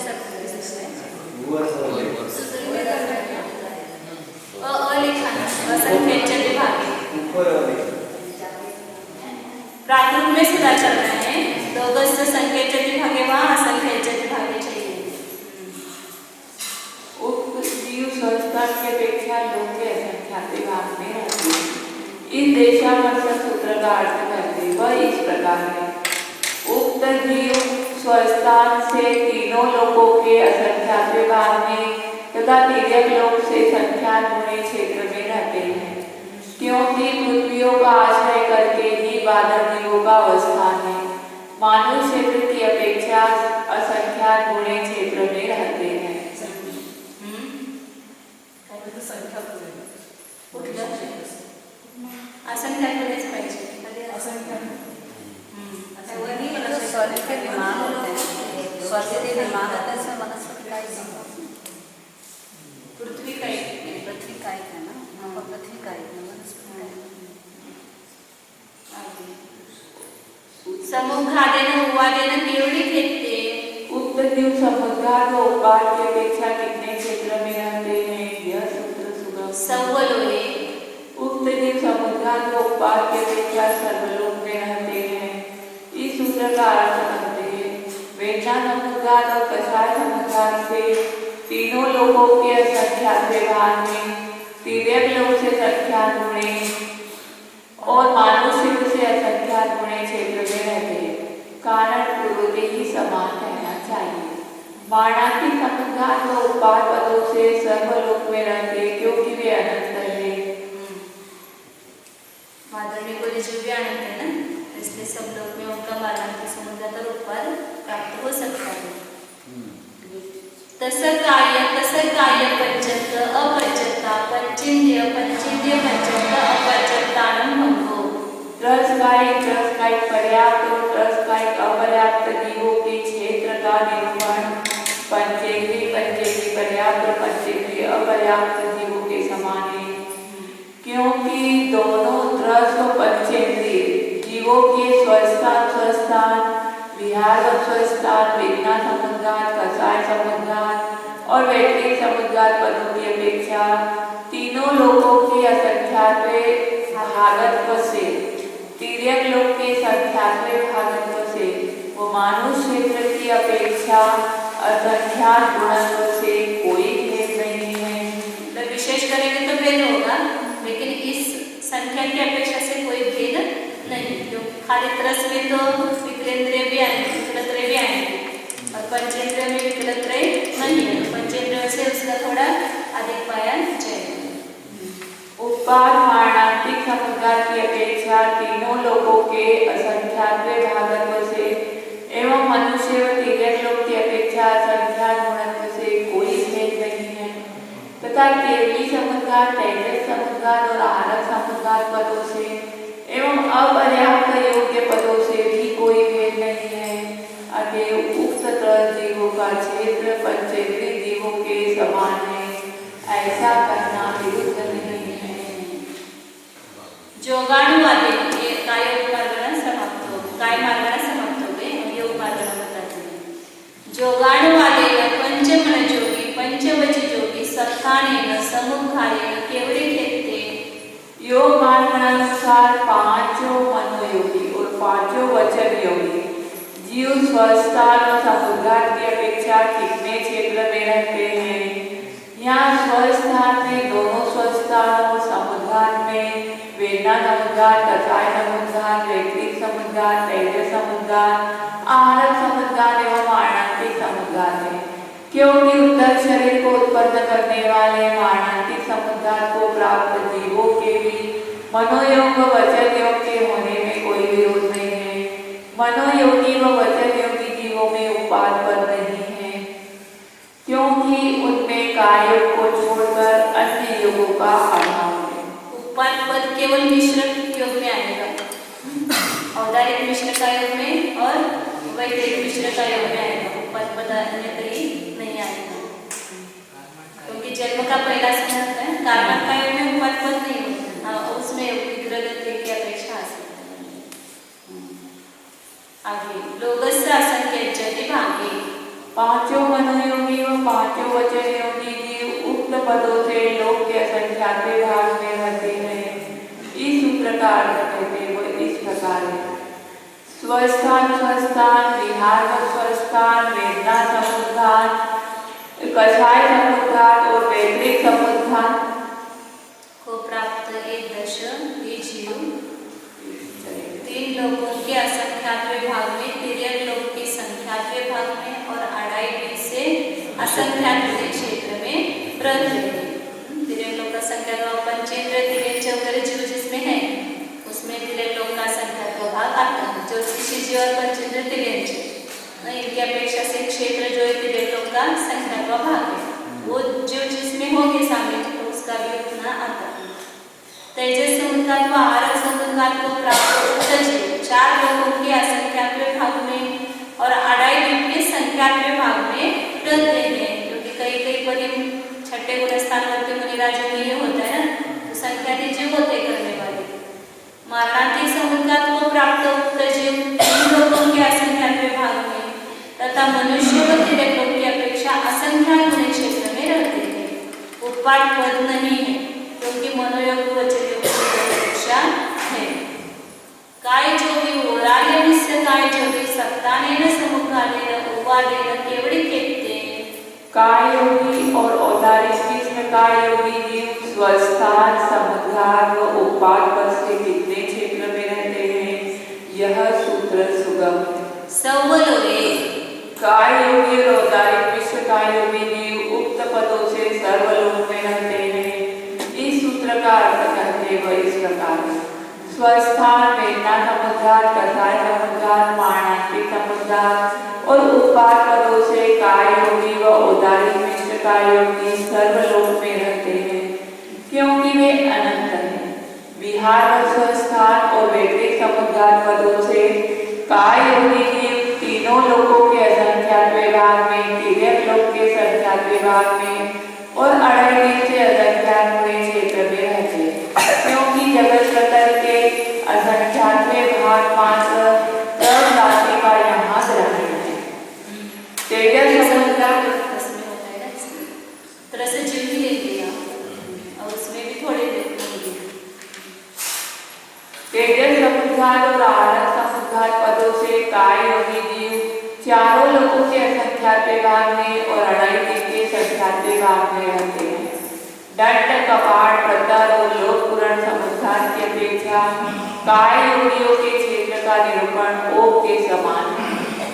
असंख्येच्यति भागी प्राकृत में सुधार करना है। लोकस्य संख्येच्यति भागे वहाँ असंख्येच्यति भागे चाहिए। उक्त जीव स्वस्थान की अपेक्षा लोक के असंख्यात भाग में रहते हैं। इस देशावर्षक सूत्र का अर्थ करते वह इस प्रकार है। उक्त जीव स्वस्थान से तीनों लोकों के असंख्यात भाग में तथा तिर्यक लोक से संख्यात गुणे क्षेत्र में रहते हैं, क्योंकि पृथ्वियों का आश्रय करके ही बादल जीवों का अवस्थान है। मानव क्षेत्र की अपेक्षा असंख्यात गुणे क्षेत्र में रहते हैं। संख्या कुठलं असंख्याकडेच पाहिजे वही जो स्वर्ग के विमान होते हैं, स्वर्ग के विमान होते हैं, इसमें वनस्पति का ही संभव। पृथ्वी काही पृथ्वी का एक है ना, और पृथ्वी का एक है, वनस्पति का एक है। समुद्रादेनं उवादेनं केवढी भेटते उक्त जीव समुद्रात व उपात की अपेक्षा कितने क्षेत्र में रहते हैं, यह सूत्र सुगम। सव्वलोये उक्त जीव समुद्रात व उपात की अपेक्षा सर्वलोक में रहते हैं। इस सूत्र का अर्थ करते हैं वेदना समुद्रात और कषाय समुद्रात से तीनों लोगों के असंख्यात विभाग में तिर्यक लोक से संख्यात गुणे और मानुष्य से असंख्यात गुणे क्षेत्र में रहते हैं। कारण पूर्व ही समान रहना चाहिए। वाणांतिक समुद्रात व उपात पदों से सर्वलोक में रहते क्योंकि वे अनंत है। माधुर्य को जो भी अनंत है ना, इसलिए सब लोग में उनका मानांतिक समुद्रात और उत्पाद प्राप्त हो सकता है। तसं कार्य पंचत्त अपंचत्ता पंचेंद्रिय पंचत्त अपंचत्तानं भंगो। रस का एक पर्याप्त और रस का एक अपर्याप्त जीवों के क्षेत्र का निरूपण पंचेंद्रिय पर्याप्त और पंचेंद्रिय अपर्याप्त जीवों के समान है, क्योंकि दोनों रस और पंचेंद्रिय जीवों के स्वस्थान विहार व स्वस्थान वेदना समुद्रात कषाय समुद्रात और वैक्रिक समुद्रात पदों की अपेक्षा तीनों लोगों के असंख्यात्वे भागत्व से तिर्यक लोक के संख्यात्वे भागत्व से वो मानुष क्षेत्र की अपेक्षा असंख्यात गुणत्व से कोई भेद नहीं है। मतलब विशेष करेंगे तो भेद होगा, लेकिन इस संख्या की अपेक्षा से कोई भेद नहीं, क्योंकि खाली रस में तो विकलेंद्रिय भी आएंगे, विकलत्रय भी आएंगे और पंचेंद्रिय में विकलत्रय नहीं है, तो पंचेंद्रिय से उसका थोड़ा अधिक पाया जाएगा। उत्पाद मारणांतिक समुद्रात की अपेक्षा तीनों लोगों के असंख्यात्वे भागत्व से एवं मनुष्य व तिर्यक लोक की अपेक्षा असंख्यात गुणत्व से कोई भेद नहीं है तथा केवली समुद्रात तेजस समुद्रात और आरक समुद्रात पदों से एवं अपर्याप्त योग्य पदों से भी कोई भेद नहीं है। अतएव उक्त जीवों का क्षेत्र पंचेंद्रिय जीवों के समान है, ऐसा करना विरुद्ध नहीं है। जोगाणुवादी काय मार्गाने समाप्त हो गए, योग मार्गाने बताते हैं। जोगाणुवादी पंचमन जोगी पंचवची जोगी सत्तानेन समुद्धारेण केवढे घेते। योग मार्गानुसार पांचों मनोयोगी और पांचों वचन योगी जीव स्वस्थान और समुद्रात की अपेक्षा कितने क्षेत्र में रहते हैं। यहाँ स्वस्थान में दोनों स्वस्थान और समुद्रात में वेदना समुद्रात कषाय समुद्रात वैक्रिक समुद्रात तेजस समुद्रात आहारक समुद्रात एवं मारणांतिक समुद्रात है, क्योंकि उत्तर शरीर को उत्पन्न करने वाले मारणांतिक समुद्रात को प्राप्त जीवों के भी मनोयोग व वचन योग के होने में कोई विरोध नहीं है। मनोयोगी व वचन योगी जीवों में उपाद पद नहीं है, क्योंकि उनमें कायोग को छोड़कर अन्य योगों का अभाव है। उत्पाद पद केवल मिश्र योग में आएगा, औदारिक मिश्र का योग में और वैदिक मिश्र का योग में आएगा। उत्पाद पद अन्य कहीं नहीं आएगा, क्योंकि जन्म का पहला सिद्धांत है, कारण का योग में उत्पाद पद नहीं होता, उसमें विग्रह की अपेक्षा आ सकती है। आगे लोगस्य असंख्यज्यते भागे। पांचों मनोयोगी व पांचों वचन योगी जीव उक्त पदों से लोक के असंख्यात भाग में रहते हैं। इस प्रकार कहते वो इस प्रकार है। स्वस्थान विहार व स्वस्थान वेदना समुद्धान कषाय समुद्धान और वैक्रिक समुद्धान को प्राप्त एक दश ये जीव तीन लोगों के असंख्यात्वे भाग में तिर्यक लोगों के संख्यात्वे भाग में और 2.5 से असंख्यात्वे क्षेत्र में रहते हैं। तिर्यक लोग का संख्या पंचेंद्र तिर्यक वगैरह जीव जिसमें है उसमें तिर्यक लोग का संख्यात्व भाग आता है, जो शिशु और पंचेंद्र तिर्यक इनकी अपेक्षा से क्षेत्र जो है तिर्यक लोग का संख्यात्व भाग है, वो जो जिसमें होंगे शामिल तो उसका भी उतना आता है। तेजस समुद्रात व आहार समुद्रात को प्राप्त उक्त जीव 4 लोगों के असंख्यात्वे भाग में और 2.5 के संख्यात्वे भाग में रहते हैं, क्योंकि कई पदी छठे गुणस्थानवर्ती मुनिराजों में ये होता है ना, तो संख्याति जीव होते करने वाले। मारणांतिक समुद्रात को प्राप्त उक्त जीव 3 लोगों के असंख्यात्वे भाग में तथा मनुष्य व तिर्यक लोग की अपेक्षा असंख्यात गुण क्षेत्र में रहते हैं। उत्पाद पद नहीं है, क्योंकि मनोयोग वचन योग की अपेक्षा है। काय जोगी ओरार्य मिश्र काय जोगी सत्तानेन समुखानेन उपादेन केवड़ी केते। काय योगी और औदारिक मिश्र काय योगी जीव स्वस्थान समुद्धार व उपाद पद से कितने क्षेत्र में रहते हैं, यह सूत्र सुगम है। सवलोरे काय योगी और औदारिक मिश्र काय योगी जीव उक्त पदों से सर्वलोक में रहते हैं। इस सूत्र का अर्थ कहते वह इस प्रकार है। स्वस्थान वेदना समुद्धार, कसाय समुद्धार, मारणांतिक समुद्धार और उत्पाद पदों से काय योगी व औदारिक मिश्र काय योगी सर्वलोक में रहते हैं, क्योंकि वे अनंत हैं। विहार व स्वस्थान और वैदिक समुद्धार पदों से काय योगी जीव तीनों लोकों के असंख्यात्वे भाग में, तिर्यक लोक के संख्यात्वे भाग में और 2.5 से असंख्यात हुए क्षेत्र में रहते हैं, क्योंकि जगत प्रतर के असंख्यात्वे भाग मात्र तब राशि का यहाँ ग्रहण है। तेजस समुद्रात उसमें होता है ना, इसमें तरह से जीव भी ले लिया और उसमें भी थोड़े देखेंगे। तेजस समुद्धार और आहार समुद्धार पदों से काय योगी जीव चारों लोगों के असंख्यात्वे भाग में और 2.5 के संख्यात्वे भाग में रहते हैं। दंड कपाट प्रतर और लोक पुराण समुद्धार की अपेक्षा काय योगियों के क्षेत्र का निरूपण ओक के समान है।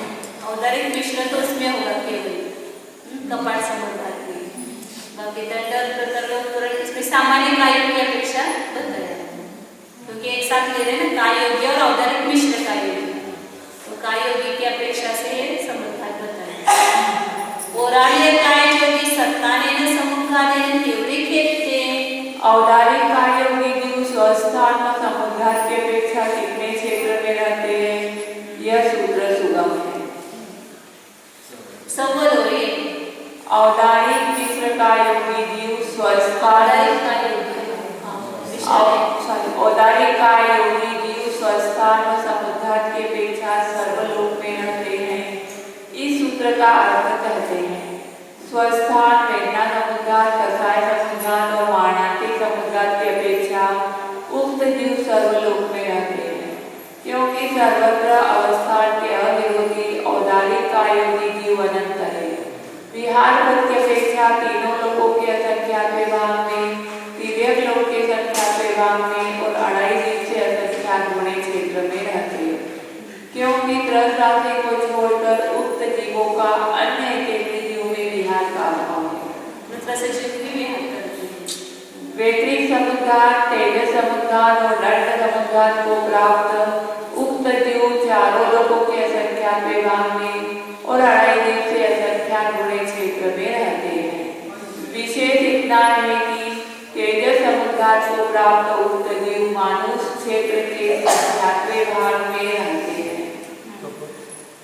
औदारिक मिश्र तो उसमें होगा केवल कपाट समुद्धार की, बाकी दंड और प्रतर लोक पुराण इसमें सामान्य काय की अपेक्षा बताया, क्योंकि एक साथ ले रहे हैं ना काय योगी और औदारिक मिश्र काय योगी, तो काय योगी की अपेक्षा से समुद्धार बताया। ओरार्य काय योगी सत्तानेन समुखानेन केवड़ी केते। औदारिक काय योगी जीव स्वस्थान व समुद्धार की अपेक्षा कितने क्षेत्र में रहते हैं, यह सूत्र सुगम है। सवलोरे औदारिक मिश्र काय योगी जीव स्वस्थान औदारिक काय योगी जीव स्वस्थान व समुद्धार की अपेक्षा सर्वलोक में रहते हैं। इस सूत्र का अर्थ कहते हैं। स्वस्थान वेदना समुद्धार, कसाय समुद्धार और मारणांतिक समुद्धार की अपेक्षा उक्त जीव सर्वलोक में रहते हैं, क्योंकि सर्वत्र अवस्थान के अविरोधी औदारिक काय योगी जीव अनंत है। विहार पद की अपेक्षा तीनों लोकों के असंख्यात्वे भाग में, तिर्यक लोक के संख्यात्वे भाग में और 2.5 से असंख्यात गुणे क्षेत्र में रहते हैं, क्योंकि त्रस राशि को छोड़कर उक्त जीवों का अन्य केंद्रीय जीव में विहार का अभाव है। वैदिक समुद्धार, तेजस समुद्धार और दंड समुद्धार को प्राप्त उक्त जीव चारों लोकों के असंख्यात्वे भाग में और 2.5 से असंख्यात गुणे क्षेत्र में रहते हैं। विशेष इतना है कि तेजस समुद्धार को प्राप्त उक्त जीव मानुष क्षेत्र के संख्यात्वे भाग में रहते हैं।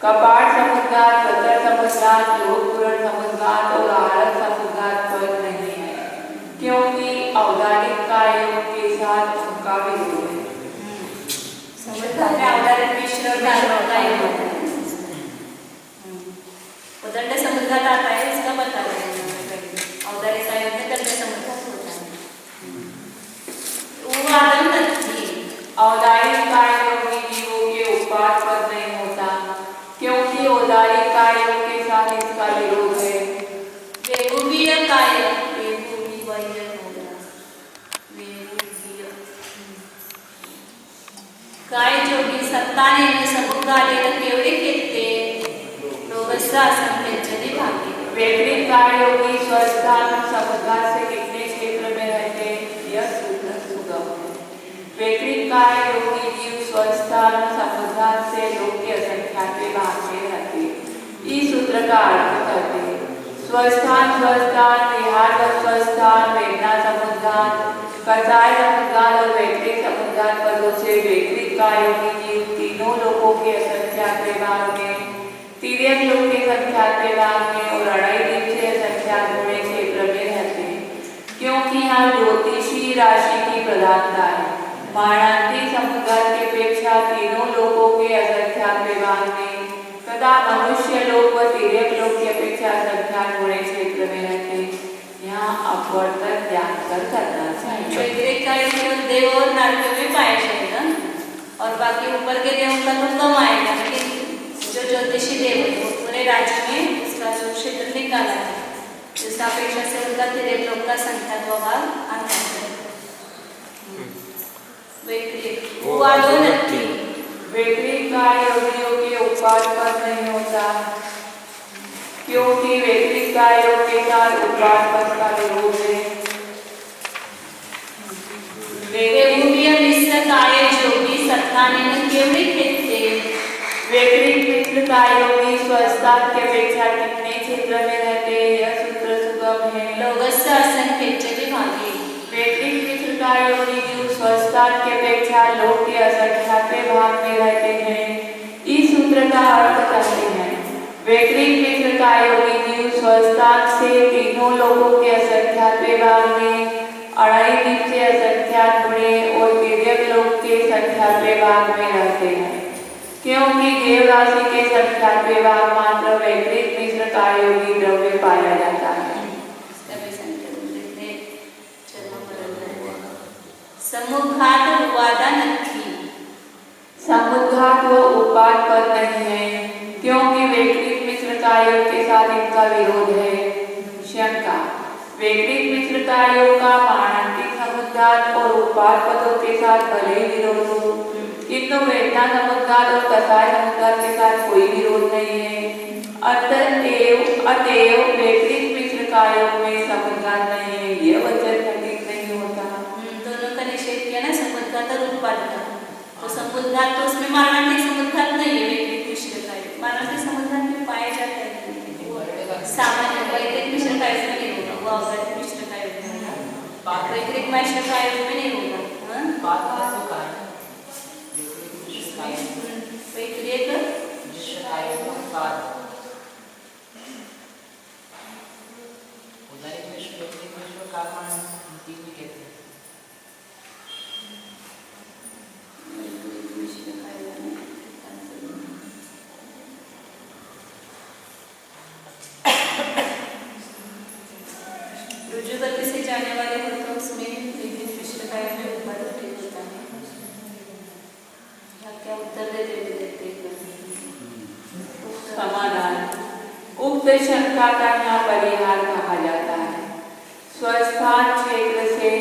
कपाट समुद्धार, प्रतर समुद्धार, लोक पुराण समुद्धार और आहार समुद्धार पद नहीं है, क्योंकि औदारिक काय योग के साथ उनका विरोध है। समुद्धार में औदारिक मिश्र और धार्मिक काय योग होता है। वो दंड समुद्धार आता है, इसका बता रहे हैं। औदारिक काय योग में दंड समुद्धार होता है। वो आदम नहीं, औदारिक काय योगी जीवों के उत्पाद पद नहीं होता, क्योंकि औदारिक काय योग के साथ इसका विरोध है। वेगुबीय काय वेगुबीय होगा, वेगुबीय काय जोगी सत्तानेन समुखानेन केवड़ी केते रोगस्य असंख्यजने भागे। वैदिक काय योगी स्वस्थान समुद्धार से कितने क्षेत्र में रहते हैं, यह सूत्र सुगम है। वैदिक काय योगी जीव स्वस्थान समुद्धार से लोक के असंख्यात्वे भाग में रहते हैं। इस सूत्र का अर्थ करते हैं। स्वस्थान, स्वस्थान, विहार व स्वस्थान, वेदना समुद्धार, कसाय समुद्गात और वैकृत समुद्गात पदों से वैकृत कायोगी जीव तीनों लोगों के असंख्यात विभाग में, तिर्यक लोक के संख्यात विभाग में और अढ़ाई दिन से असंख्यात गुणे क्षेत्र में रहते हैं, क्योंकि यहाँ ज्योतिषी राशि की प्रधानता है। मारणांतिक समुद्गात की अपेक्षा तीनों लोगों के असंख्यात विभाग में तथा मनुष्य लोक व तिर्यक लोक की अपेक्षा असंख्यात गुणे क्षेत्र में रहते हैं। यहाँ अपवर्तन ध्यान कर करना चाहिए। वैकृत का केवल देव और नारकियों में पाया जाएगा और बाकी ऊपर के देवों का तो कम आएगा, लेकिन जो ज्योतिषी देव है वो पूरे राज्य में उसका जो क्षेत्र निकाला है, जिस अपेक्षा से उनका तिर्यक लोक का संख्या भाग आता है। वैकृत उपादोन्नति, वैकृत का योगियों के उपवाद पर नहीं होता, क्योंकि वैकृत का योग के साथ उपवाद पर का विरोध है। वेदूय मिश्र काय योगी सत्तानेन केवली खेते, वैकृत मिश्र का योगी स्वस्थता की अपेक्षा कितने क्षेत्र में रहते हैं, यह सूत्र सुगम है। लोगस्य असंख्येच्य विभागे, वैकृत मिश्र का योगी जीव स्वस्थता की अपेक्षा लोक के असंख्यात भाग में रहते हैं। इस सूत्र का अर्थ करते हैं, वैकृत मिश्र का योगी जीव स्वस्थता से तीनों लोगों के असंख्यात भाग में, अढ़ाई दिन से असंख्यात गुणे और तिर्यक लोक के संख्यात भाग में रहते हैं, क्योंकि देव राशि के संख्यात भाग मात्र वैकृत मिश्र का योगी द्रव्य पाया जाता है। समुद्घात उपादानत्थि, समुद्घात व उपाद पद नहीं है, क्योंकि वैकृत मिश्र का योग के साथ इनका विरोध है। शंका, वैकृत मिश्र का योग का मारणांतिक समुद्घात और उपाद पदों के साथ भले ही विरोध हो, किंतु वेदना समुद्घात और कसाय समुद्घात के साथ कोई विरोध नहीं है। अतएव वैकृत मिश्र का योग में समुद्घात नहीं है, यह वचन खंडित नहीं होता। दोनों का निषेध किया ना, समुद्घात और उत्पाद का। तो समुद्घात तो उसमें मारणांतिक समुद्घात नहीं है, वैकृत मिश्र का योग मारणांतिक समुद्घात में पाया जाता है, सामान्य वैकृत मिश्र का योग में नहीं होगा, वो अवैकृत मिश्र का योग में होगा, वैकृत मिश्र का योग में नहीं होगा। रुजु गति से जाने वाले हो तो उसमें वैकृत मिश्र का योग में उत्पाद ठीक होता है। क्या उत्तर देते हुए देखते समाधान, उक्त शंका का यहाँ परिहार कहा जाता है। स्वस्थान क्षेत्र से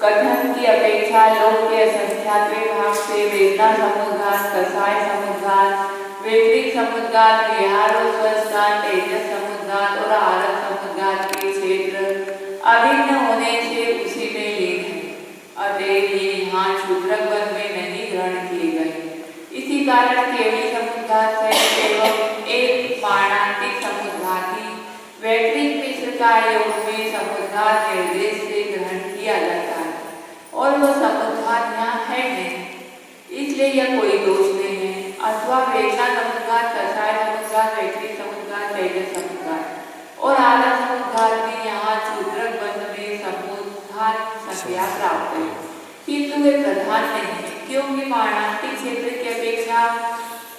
कथन की अपेक्षा लोक के असंख्यात भाग से वेदना समुद्घात, कसाय समुद्घात, वैकृत समुद्घात, विहार और स्वस्थान, तेजस समुद्घात और आरत समुद्घात के क्षेत्र अभिन्न होने से उसी में लीन है। अतएव ये यहाँ शूद्रक वर्ग में नहीं ग्रहण किए गए। इसी कारण केवली समुद्घात सहित एवं एक मारणांतिक समुद्घाती वैकृत मिश्र का योग में समुद्घात निर्देश से ग्रहण किया जाता है और वह समुद्घात यहाँ है नहीं, इसलिए यह कोई दोष नहीं है। अथवा वेदना समुद्घात, कसाय समुद्घात, वैकृत समुद्घात, तेजस समुद्घात और आरत समुद्घात में यहाँ शूद्रक बंध में समुद्घात संज्ञा प्राप्त है, किंतु वे प्रधान नहीं है, क्योंकि मारणांतिक क्षेत्र की अपेक्षा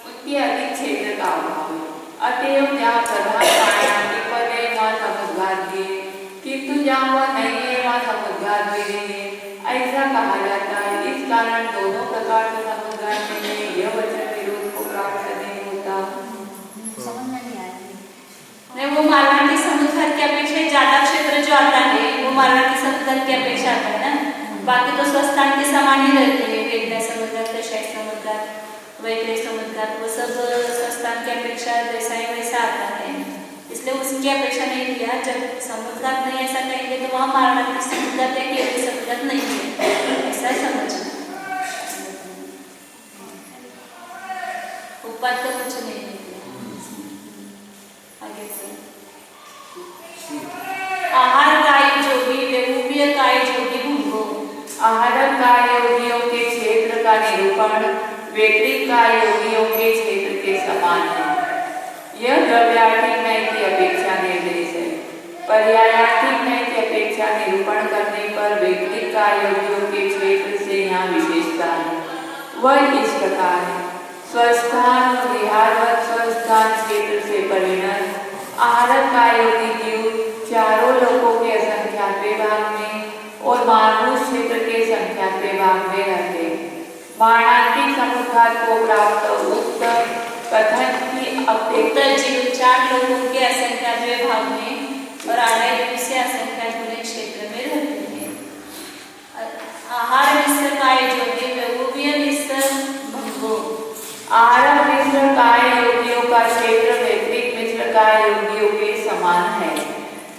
उनके अधिक क्षेत्र का अभाव है। अतएव जहाँ प्रधान मारणांतिक पद है वहाँ समुद्घात भी है, किंतु जहाँ वह नहीं है वहाँ समुद्घात भी नहीं है, ऐसा कहा जाता है। इस कारण दोनों प्रकार के समुद्घात में यह वचन विरोध को प्राप्त नहीं होता। समझ में नहीं आया। नहीं, वो मारणांतिक समुद्घात की अपेक्षा ज्यादा क्षेत्र जो आता है वो मारणांतिक समुद्घात की अपेक्षा आता है ना, बाकी तो स्वस्थान के समान ही रहते हैं। वेदना समुद्घात, कषाय समुद्घात, वैकृत समुद्घात, वो सब स्वस्थान की अपेक्षा जैसा है वैसा आता है, इसलिए उसकी अपेक्षा नहीं किया। जब समुद्घात नहीं ऐसा कहेंगे तो वहाँ मारणांतिक समुद्घात है, केवल समुद्घात नहीं है, ऐसा समझना। उपाद का कुछ नहीं है। आगे आहार काय जोगी, वेहूव्य काय जोगी भुंगो, निरूपण वैकृत का योगियों के क्षेत्र के समान है। यह द्रव्यार्थिक न्याय की अपेक्षा निर्देश है। पर्यायार्थिक न्याय की अपेक्षा निरूपण करने पर वैकृत का योगियों के क्षेत्र से यहाँ विशेषता है। वह इस प्रकार है। स्वस्थान और विहारवत स्वस्थान क्षेत्र से परिणत आहारक का योगी जीव चारों लोगों के असंख्यात भाग में और मानव क्षेत्र के संख्यात भाग में रहते हैं। मारणांतिक समुद्घात को प्राप्त उक्त कथन की अपेक्षा जीव चार लोगों के असंख्यात भाग में और आढ़ाई दिन से असंख्यात बने क्षेत्र में रहते हैं। आहार मिश्र काय योगी में वो भी मिश्र भंगो। आहार मिश्र काय योगियों का क्षेत्र वैकृत मिश्र काय योगियों के समान है।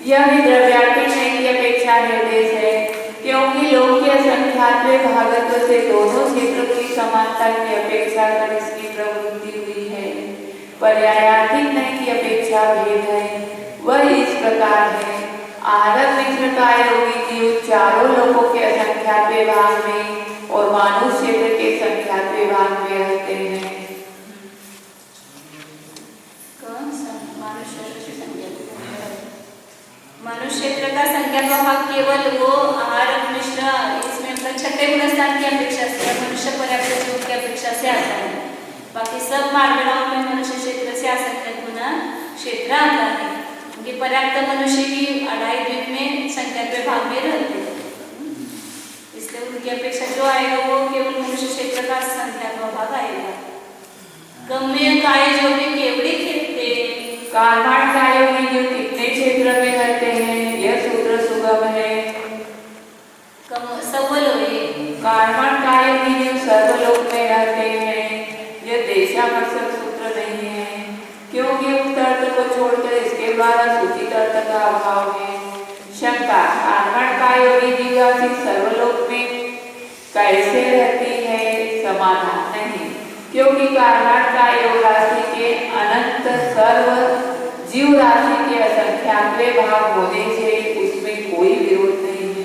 यह भी द्रव्यार्थिक न्याय की अपेक्षा निर्देश है, क्योंकि लोक के असंख्यात भागत्व से दोनों क्षेत्रों की समानता की अपेक्षा कर इसकी प्रवृत्ति हुई है। पर्यायार्थिक न्याय की अपेक्षा भेद है। वह इस प्रकार है। आहारक मिश्र काय योगी जीव चारों लोगों के असंख्यात भाग में और मानव क्षेत्र के संख्यात भाग में रहते हैं। मनुष्य क्षेत्र का संख्यात भाग केवल वो आहारक मिश्र इसमें मतलब छठे गुणस्थान की अपेक्षा से मनुष्य पर्याप्त जीव की अपेक्षा से आता है। बाकी सब मार्गणाओं में मनुष्य क्षेत्र से असंख्यात गुना क्षेत्र आता है। उनकी पर्याप्त मनुष्य की अढ़ाई द्वीप में संख्यात भाग में रहते हैं, इसलिए उनकी अपेक्षा जो आएगा वो केवल मनुष्य क्षेत्र का संख्यात भाग आएगा। गम्य काय जो भी केवड़ी खेलते कार्माण काय योगी जीव कितने क्षेत्र में रहते हैं, यह सूत्र सुगम है। सबल कार्माण काय योगी जीव सर्वलोक में रहते हैं। यह देशावर्षक सूत्र नहीं है, क्योंकि उक्त अर्थ को छोड़कर इसके द्वारा सूचित अर्थ का अभाव है। शंका कार्माण काय योगी जीवासी सर्वलोक में कैसे रहती है? समाधान नहीं, क्योंकि कार्माण काय योग राशि के अनंत सर्व जीव राशि के असंख्यात भाग होने से उसमें कोई विरोध नहीं है।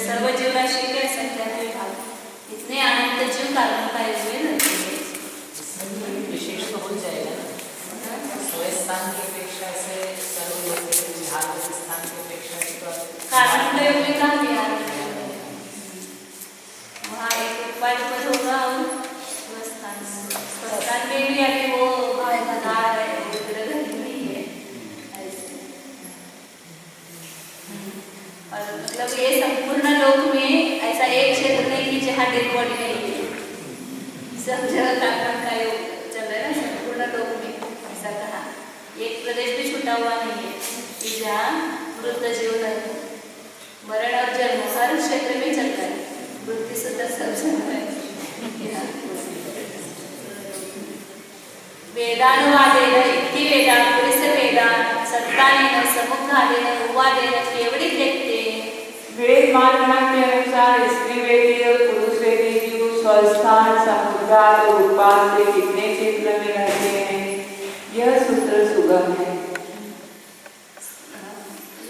सर्व जीव राशि के असंख्यात भाग इतने अनंत जीव कार्माण काय में रहते हैं। विशेष तो हो जाएगा ना, स्वस्थान की अपेक्षा से सर्व लोगों के बिहार स्थान की अपेक्षा से कार्माण काय में कहाँ बिहार वहाँ एक उत्पाद पद होगा और स्वस्थान में भी अभी वो बना रहे नहीं है ऐसे। और मतलब ये संपूर्ण लोक में ऐसा एक क्षेत्र नहीं कि जहाँ डेड बॉडी नहीं है, सब जगह कार्माण काय चल रहा है ना संपूर्ण लोक में। ऐसा कहा एक प्रदेश भी छूटा हुआ नहीं है कि जहाँ मृत जीव नहीं। मरण और जन्म हर क्षेत्र में चलता है, मृत्यु सुद्धा सब चलता है। वेदानुवादेन इति वेदान पुरुष वेदान सत्तानेन समुद्घातेन उवादेन केवड़ी देखते। वेद मानना के अनुसार स्त्री वेदी और पुरुष वेदी जीव स्वस्थान समुद्घात और उपाद से कितने क्षेत्र में रहते हैं, यह सूत्र सुगम है।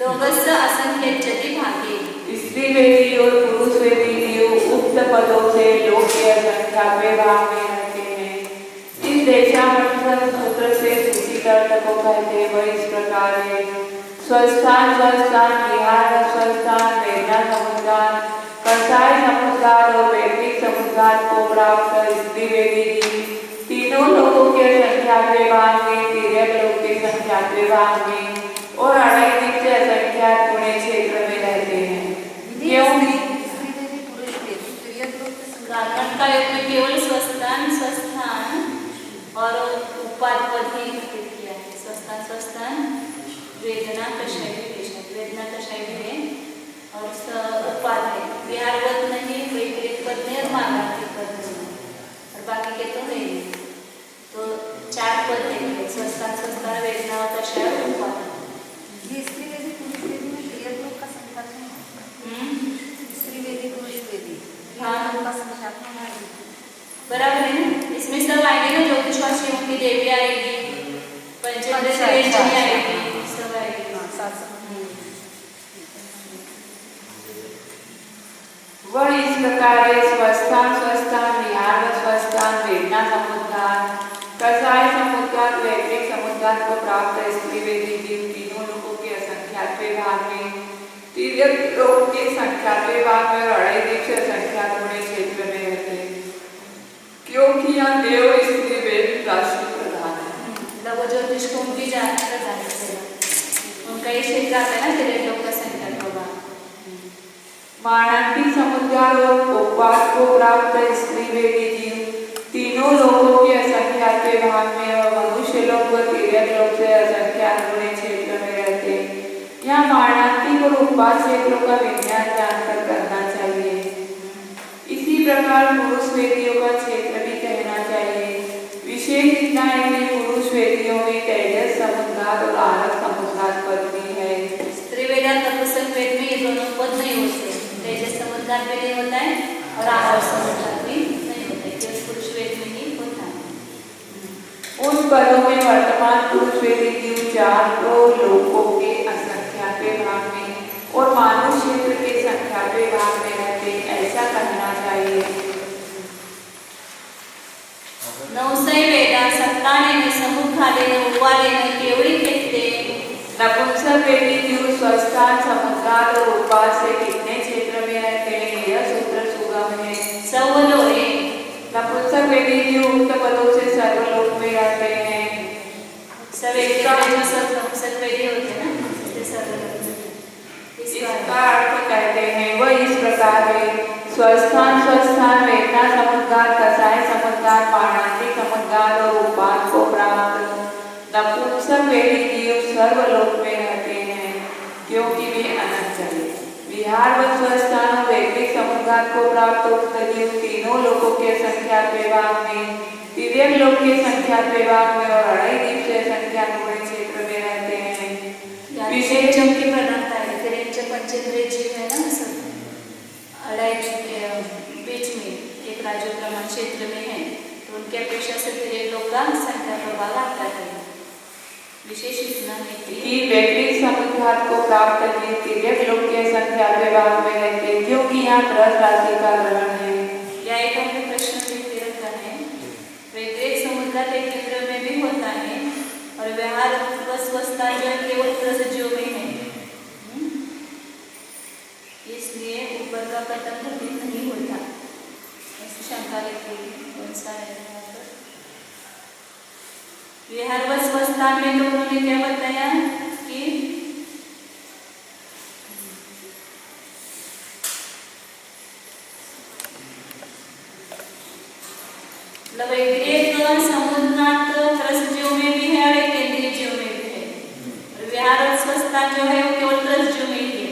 लोकस्य असंख्यज्यति भागे। स्त्री वेदी और पुरुष वेदी जीव उक्त पदों से लोक के असंख्यात भाग में रहते हैं। इस देशावर्षक सूत्र से सूचित अर्थ को कहते वह इस प्रकार है। स्वस्थान स्वस्थान विहार स्वस्थान वेदना समुद्घात कसाय समुद्घात और वैदिक समुद्घात को प्राप्त स्त्री वेदी जीव तीनों लोगों के संख्यात भाग में, तिर्यक लोक के संख्यात भाग में और अढ़ाई दिन से असंख्यात गुणे क्षेत्र में रहते हैं। क्यों कार्माण काय में केवल स्वस्थान और उपाद पद ही घटित किया है। स्वस्थान वेदना कषाय वेदना कषाय है और उपाद है। विहारवत नहीं, वैकृत पद नहीं और मार्गांतिक पद नहीं और बाकी के तो नहीं। तो चार पद है स्वस्थान वेदना कषाय और उपाद। स्त्री वेदी पुरुष वेदी में तिर्यक लोक का संख्यात नहीं। स्त्री वेदी पुरुष वेदी का संख्यात नहीं बराबर है ना। इसमें सब आएंगे ना, ज्योतिषवासियों की देवी आएगी, पंचेंद्र आएगी, सब आएगी। वह इस प्रकार स्वस्थान स्वस्थान, विहार व स्वस्थान, वेदना समुद्गार, कसाय समुद्गार, वैदिक समुद्गार को प्राप्त स्त्री वेदी जीव तीनों लोगों के असंख्यातवें भाग में, तिर्यक लोगों के संख्यातवें भाग में और अढ़ाई दीप से असंख्यात गुणे क्षेत्र में रहते हैं, क्योंकि यहाँ देव स्त्री वेद राशि प्रधान है। लघु ज्योतिष को उनकी जान प्रदान करेगा, उनका ये क्षेत्र आता है ना तेरे लोग का संख्या होगा। मानंती समुद्गार और उपवास को प्राप्त स्त्री वेदी जीव तीनों लोगों के असंख्यात भाग में और मनुष्य लोग व तिर्यक लोग से असंख्यात गुणे क्षेत्र में रहते हैं। यहाँ मानंती और उपवास क्षेत्रों का विज्ञान जानकर करना चाहिए। इसी प्रकार पुरुष वेदियों का क्षेत्र भी कहना चाहिए। विशेष इतना है कि पुरुष वेदियों में तेजस समुद्गार और आरस समुद्गार पद भी है। स्त्री वेद और नपुंसक वेद में ये दोनों पद नहीं होते, तेजस समुद्गार भी नहीं होता है और आरस समुद्गार भी नहीं होता है, केवल पुरुष वेद में ही होता है। उन पदों में वर्तमान पुरुष वेदी जीव चारों लोगों के असंख्यातवें भाग में और मानव क्षेत्र के संख्यातवें भाग में रहते, ऐसा कहना चाहिए। नवसै वेदा सत्ताने समुखालेन उपालेन केवढी घेतले। नपुंसक वेदी जीव स्वस्थान, समुद्गार और उपवास से कितने क्षेत्र में रहते हैं, यह सूत्र सुगम है। सवलोए नपुंसक वेदी जीव उक्त पदों से सर्वलोक में रहते हैं। सवेदी नपुंसक वेदी होते हैं ना, इसलिए सर्वलोक में। इसका अर्थ कहते हैं वह इस प्रकार है। स्वस्थान स्वस्थान, वेदना समुद्गार, कसाय समुद्गार, मानंती समुद्गार और उपवास को प्राप्त नपुंसक वेदी जीव सर्वलोक में रहते हैं, क्योंकि वे अनंत है। विहार व स्वस्थान और वैदिक समुद्गार को प्राप्त उक्त जीव तीनों लोगों के संख्यातवें भाग में, तिर्यक लोक के संख्यातवें भाग में और अढ़ाई दीप से संख्यात गुणे क्षेत्र में रहते हैं। विशेष जम की प्रधानता है, फिर इनचे पंचेंद्रिय जीव है ना, सब अढ़ाई बीच में एक राज्य प्रमाण क्षेत्र में है, तो उनकी अपेक्षा से तिर्यक लोक का संख्या प्रभाव आता है। विशेष इतना है कि वैदिक समुद्गार को प्राप्त जीव तिर्यक लोक के संख्यातवें भाग में रहते, क्योंकि यहाँ बृहद राशि का ग्रहण है। या एक हमने प्रश्न भी रखा है, वैदिक समुद्गार के केंद्र में भी होता है और व्यवहार स्वस्थान जो है केवल प्रसज्यों में है, इसलिए ऊपर का कथन घटित नहीं होता। ऐसी शंका रहती है, कौन सा है यहाँ पर? विहार व स्वस्थान में तो उन्होंने क्या बताया कि एक समुद्रनाथ त्रसजीव में भी है और एक केंद्रीय जीव में भी है। और विहार व स्वस्थान जो है वो केवल त्रसजीव में ही है।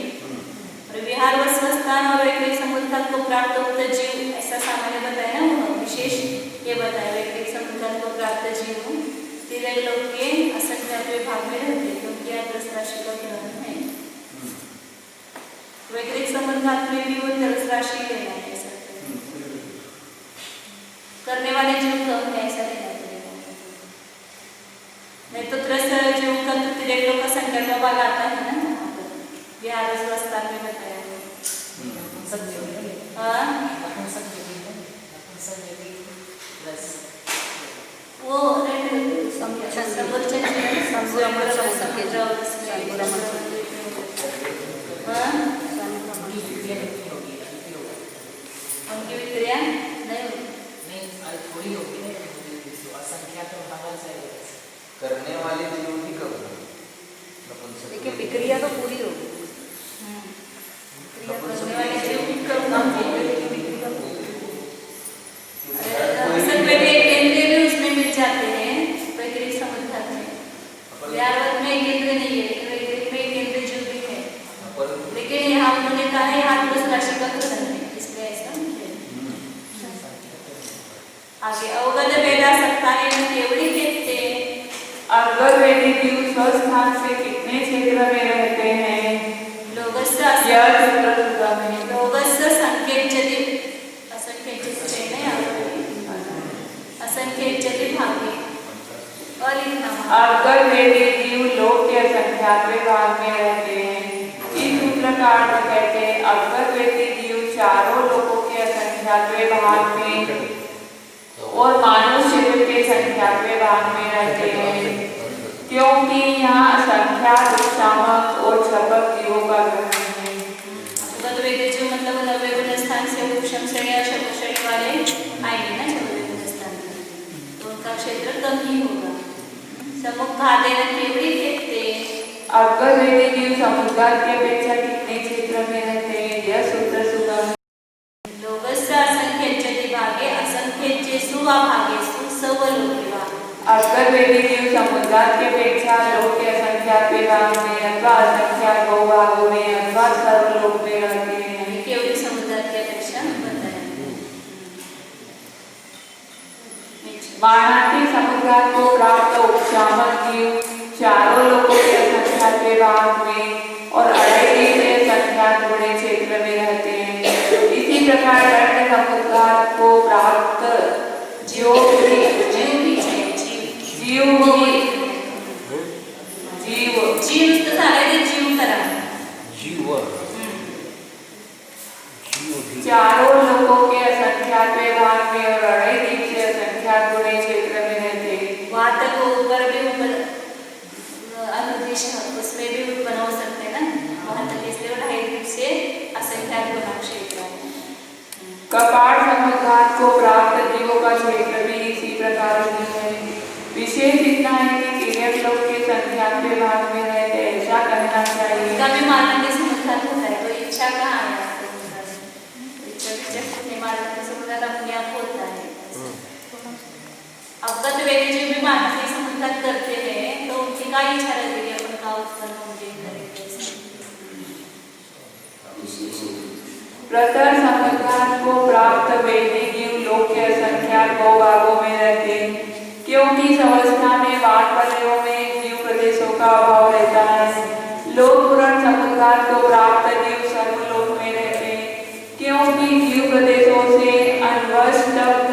और विहार व स्वस्थान और एक समुद्रनाथ को प्राप्त उक्त जीव, ऐसा सामान्य बताया ना, वो विशेष ये बताया वैदिक समुद्रनाथ को प्राप्त जीव तिर्यक लोक के असंख्यातवें भाग में रहते, क्योंकि यह 10 राशि का ग्रहण है। वैदिक समुद्रनाथ में भी वो 10 राशि लेना है, ऐसा करने वाले जीव कम है, ऐसा लेना पड़ेगा। नहीं तो 10 जीव का तो तिर्यक लोक का संख्या का भाग आता है ना, विहार व स्वस्थान में बताया है। वो उनकी विक्रिया नहीं होती, थोड़ी होगी, असंख्या तो भागा चाहिए करने वाले जीव ही कब देखिए विक्रिया तो पूरी होगी। करने वाले जीव भी कम उसमें मिल जाते हैं। वैदिक समुद्रनाथ में विहारवत में केंद्र नहीं है, वैदिक में केंद्र जीव भी है, लेकिन यहाँ उन्होंने कहा है यहाँ 10 राशि का ग्रहण है, इसलिए ऐसा आगे अवगत वेदा सत्ताने केवढी घेतले। अवगत वेदी जीव स्वस्थान से कितने क्षेत्र में रहते हैं, लोगस्य संख्येच्यति असंख्येच्यति भागे अलिखना। अवगत वेदी जीव लोक के संख्यातवें भाग में रहते हैं। इस सूत्र का अर्थ कहते हैं अवगत वेदी जीव चारों लोगों के असंख्यात संख्यात्वे भाग में और मानव क्षेत्र के संख्यात्वे भाग में रहते हैं, क्योंकि यहाँ असंख्यात शामक और छपक जीवों का ग्रहण है। जो मतलब नवे गुण स्थान से उपशम श्रेणी या शब्द श्रेणी वाले आएंगे ना नवे गुण स्थान में, तो उनका क्षेत्र कम ही होगा। समुख भादेन केवड़ी देखते अगर वेदी जीव समुद्र की अपेक्षा कितने क्षेत्र में रहते हैं, यह सूत्र सुगम लोकस्य असंख्येच्यते भागे असंख्येच्येषु वा भागेषु सर्वलोकेवा। अगर वेदी जीव समुद्र की अपेक्षा लोक के असंख्यात विभाग में अथवा असंख्यात बहुभागों में अथवा सर्वलोक में रहते हैं। केवड़ी समुद्र की अपेक्षा बताया। वाराणसी समुद्र को प्राप्त उपशामक जीव चारों लोगों के असंख्यात विभाग में और अड़ेरी से असंख्यात बड़े क्षेत्र में रहते हैं। इसी प्रकार दंड समुद्र को प्राप्त जीव तो झाले ते जीव करा जीव चारों लोगों के असंख्यात विभाग में और अड़ेरी से असंख्यात बड़े क्षेत्र में रहते हैं। वहाँ तक ऊपर भी अनुदेश उसमें भी उत्पन्न हो सकते हैं ना, वहाँ तक इसलिए ढाई से असंख्यात गुना क्षेत्र है। कपाट समुद्र को प्राप्त जीवों का क्षेत्र भी इसी प्रकार है। विशेष इतना है कि तिर्यक लोक के संख्यात विभाग में रहते ऐसा कहना चाहिए। कभी मानव के समुद्र होता है तो इच्छा कहाँ है? मानव के समुद्र अपने आप होता है। अवगत वेदी जो भी मानव के समुद्र करते हैं तो उनकी क्या इच्छा रहती है अपन का उत्पन्न होने करेंगे। प्रतर समुद्र को प्राप्त वेदी जीव लोक के असंख्यात बहुभागों में रहते हैं, क्योंकि इस अवस्था में वाट प्रलयों में जीव प्रदेशों का अभाव रहता है। लोक पुराण समुद्र को प्राप्त जीव सर्वलोक में रहते हैं, क्योंकि जीव प्रदेशों से अनवस्तब्ध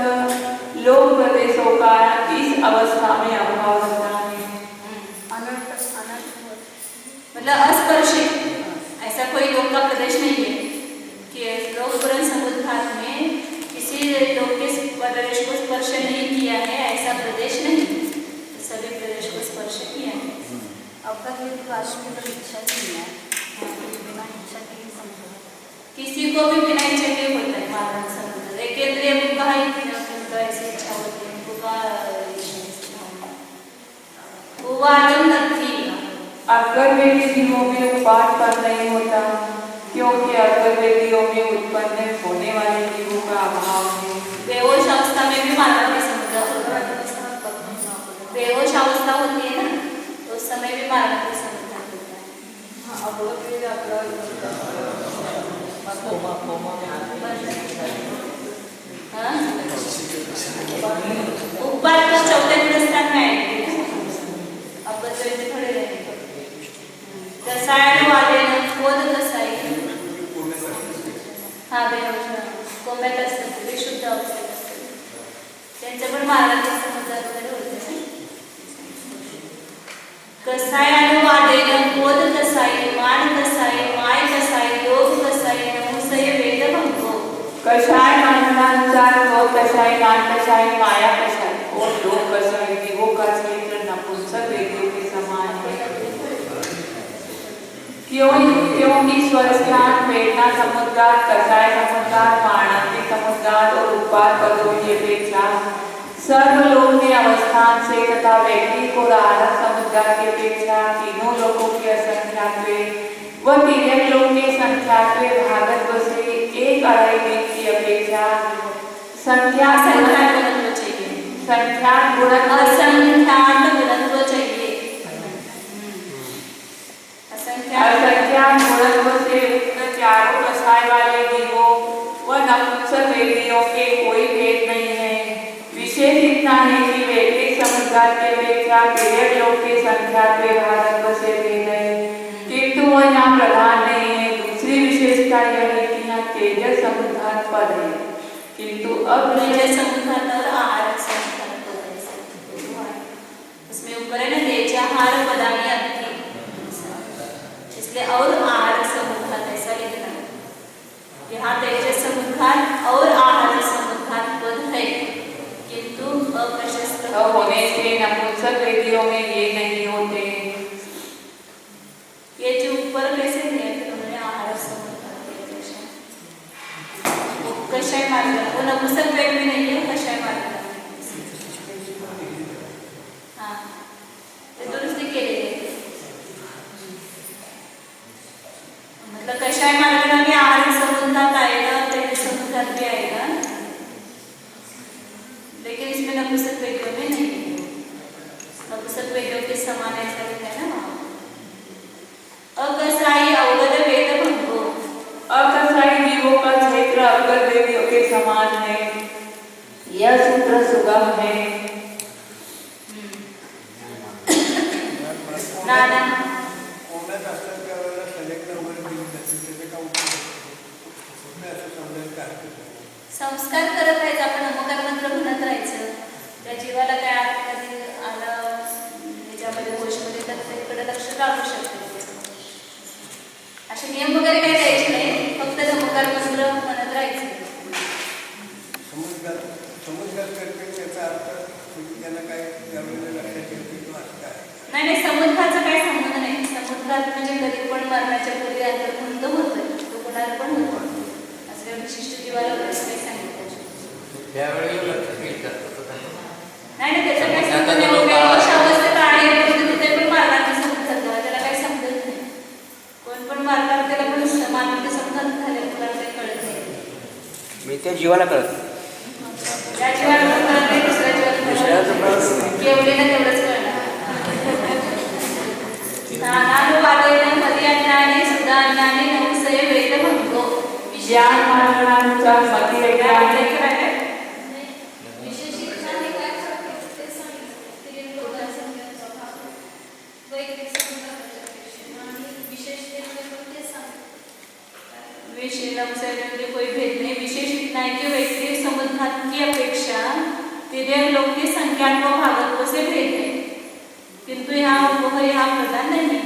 लोक प्रदेशों का इस अवस्था में अभाव रहता है। मतलब अस्पर्शित ऐसा कोई लोक का प्रदेश नहीं है कि लोक पुराण समुद्र में किसी लोक के प्रदेश को स्पर्श नहीं किया है, ऐसा प्रदेश नहीं, सभी प्रदेश को स्पर्श किया है। अवगत वेदी वास्तव में इच्छा नहीं है, बिना इच्छा के ही समुद्र किसी को भी बिना इच्छा के होता है मानव समुद्र। एक केंद्रीय उनका ही उनका ऐसी इच्छा होती है, उनका वो आनंद थी। अगर वेदी जीवों में उत्पाद पर नहीं होता, क्योंकि अगर वेदियों में उत्पन्न होने वाले जीवों का अभाव है। बेहोश अवस्था में भी मानव के समुद्र होता है। बेहोश अवस्था होती है ना, तो उस समय भी मानव के समुद्र होता है। उपपाद तो चौथे गुणस्थान में आएंगे, अब बच्चे थोड़े रहेंगे। रसायन वाले खोद कसाई हाँ बेहोश कोमॅट असतात विशुद्ध अवस्थेत असतात त्यांचं पण महाराज समुद्रात वगैरे होते। कसाई आणि वादेन खोद कसाई मान कसाई माय कसाई योग कसाई नमुसय वेद भंगो। कसाई मानवानुसार वो कसाई मान कसाई माया कसाई और लोक कसाई जीवों का क्षेत्र नपुंसक वेदियों के समान है। क्योंकि स्वस्थान प्रेरणा समुद्र कसाय समुद्र मानवी समुद्र और उत्पाद पदों की अपेक्षा सर्वलोक में अवस्थान से तथा वैदिक और आरत समुद्र की अपेक्षा तीनों लोकों के असंख्यात्वे व तिर्यक लोक के संख्यात्वे भागत बसे एक अढ़ाई दिन की अपेक्षा संख्यात गुणत्व चाहिए। संख्यात गुणत्व चाहिए। असंख्यात गुणत्व से युक्त चारों कसाय वाले जीवों व नपुंसक वेदियों के कोई भेद नहीं है। विशेष इतना है कि वैदिक समुद्र के अपेक्षा तिर्यक लोक के संख्यात्वे भागत्व से भेद है, किंतु वह यहाँ प्रधान नहीं है। दूसरी विशेषता यह है कि यहाँ तेजस समुद्र पद है, किंतु अब तेजस समुद्र और आहार समुद्र उसमें ऊपर है ना तेजाहार पदानी अति, इसलिए और आहार समुद्र ऐसा लिखना। यहाँ तेजस समुद्र और आहार होने से नपुंसक वेदियों में ये नहीं होते। ये जो ऊपर कैसे दिया है उन्होंने आहार वो कषाय मार्ग वो नपुंसक वेद में नहीं है, वो कषाय मार्ग में। हाँ ते दुरुस्ती केलेली आहे। मतलब कषाय मार्ग में आहार समुद्रात आएगा, तेज समुद्रात भी आएगा, लेकिन इसमें नपुंसक वेदियों में नहीं है। नपुंसक वेदियों के समान ऐसा लिखा है ना वहाँ। अकसाई अवगत वेद भंगो, अकसाई जीवों का क्षेत्र अवगत वेदियों के समान है। यह सूत्र सुगम है। नाना संस्कार करत राहायचं, आपण नमोकार मंत्र म्हणत राहायचं. त्या जीवाला काय कधी आलं त्याच्यामध्ये गोष्टीमध्ये तर त्याकडे लक्ष लागू शकते. असे नियम वगैरे काही द्यायचे नाही, फक्त नमोकार मंत्र म्हणत राहायचं. नाही नाही, समुद्राचा काही संबंध नाही. समुद्रात म्हणजे कधी पण मरणाच्या पूर्वी अंतर्मुक्त होतं, तो कोणाला पण होतो. असं विशिष्ट जीवाला काही सांगितलं त्यावेळी लक्ष केलं जातं. नाही नाही, त्याचं काही संबंध नाही. अवस्थेत प्राणी तिथे पण मारणार समुद्रात, त्याला काही समजत नाही. कोण पण मारणार त्याला पण मानवी समजत झाले, तुला काही कळत नाही. मी त्या जीवाला कळत त्या जीवाला पण कळत नाही, दुसऱ्या जीवाला केवढेला तेवढंच कळणार. नानानुवादेन मर्यादाने सुदानाने नवसय वेद भंगो. ज्ञान माननानुसार मती काय कोई भेद नहीं. विशेष इतना है कि वैक्तिक समुद्घात की अपेक्षा तिर्यक लोक की संख्या व भागत्व से भेद है, किंतु यहाँ प्रधान नहीं है.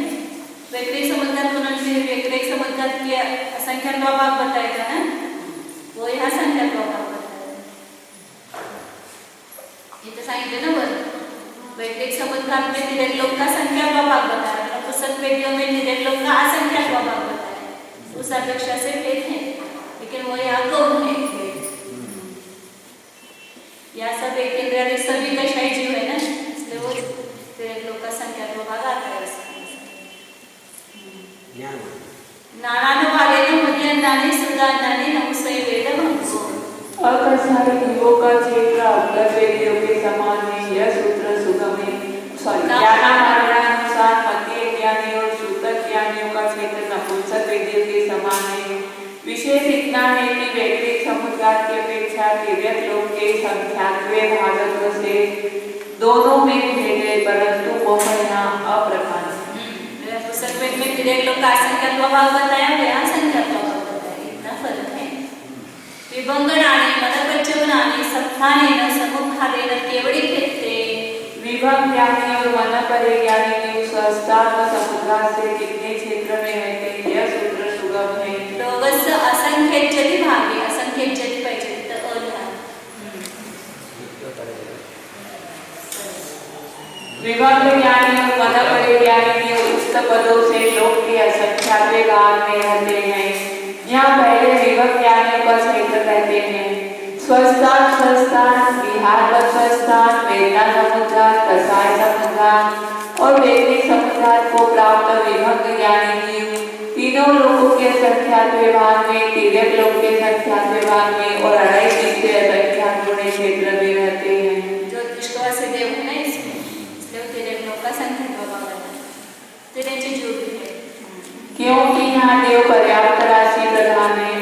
वैक्तिक समुद्घात वैक्तिक समुद्घात की असंख्यात्व भाग बताएगा ना, वो यहाँ संख्यात्व भाग बताएगा. ये तो सांगितलं ना वर. वैक्तिक समुद्घात में तिर्यक लोक का संख्यात्व भाग बताया, नपुंसक वेदियों में तिर्यक लोक का असंख्यात्व भाग बताया. उस अपेक्षा से भेद है, लेकिन वो यहाँ गौण है. यह सब एक इंद्रियादि सभी कषाय जीव है ना, इसलिए वो लोक का संख्यात्व भाग आता है. नानानुवादेन मध्यन्ताने सुदानाने नपुंसक वेद भंगो. अकसाई जीवों का क्षेत्र अवगत वेदियों के समान है. यह सूत्र सुगम है. ज्ञानानुसार मध्य ज्ञानी और सूतक ज्ञानियों का क्षेत्र नपुंसक वेदियों के समान है. विशेष इतना है कि वैक्तिक समुद्घात की अपेक्षा तिर्यक लोक के संख्यात्व भागत्व से दोनों में भेद है, परंतु वह यहाँ अप्रधान है. नपुंसक वेद में तिर्यक लोक का असंख्यात्व भाग बताया, यहाँ संख्यात्व भाग बताया. इतना फर्क है. विभंगनाने मनपंचमनाने सप्तानेन समुद्घातेन केवड़ी क्षेत्रे. विभंग ज्ञानी और मन परे ज्ञानी के स्वस्थान व समुद्घात से कितने क्षेत्र में रहते हैं, यह सूत्र सुगम है. लोगस्य असंख्येच्यति भागे. असंख्येच्यति पाहिजे तर अलिहा. विभंग ज्ञानी और मन परे ज्ञानी के उच्च पदों से लोक के असंख्यात भाग में रहते हैं. यहाँ पहले विभंग ज्ञानियों का क्षेत्र कहते हैं. स्वस्थान, विहार व स्वस्थान, वेदना समुद्घात, कषाय समुद्घात और वैदिक समुद्घात को प्राप्त विभंग ज्ञानी जीव तीनों लोगों के संख्यात भाग में, तिर्यक लोक के संख्यात भाग में और 2.5 से असंख्यात गुणे क्षेत्र में रहते हैं. जो दृष्टवासी देव है ना इसमें, इसलिए तिर्यक लोक का संख्यात्व भाग है. तिर्यकचे जीव भी है, क्योंकि यहाँ देव पर्याप्त राशि प्रधान है.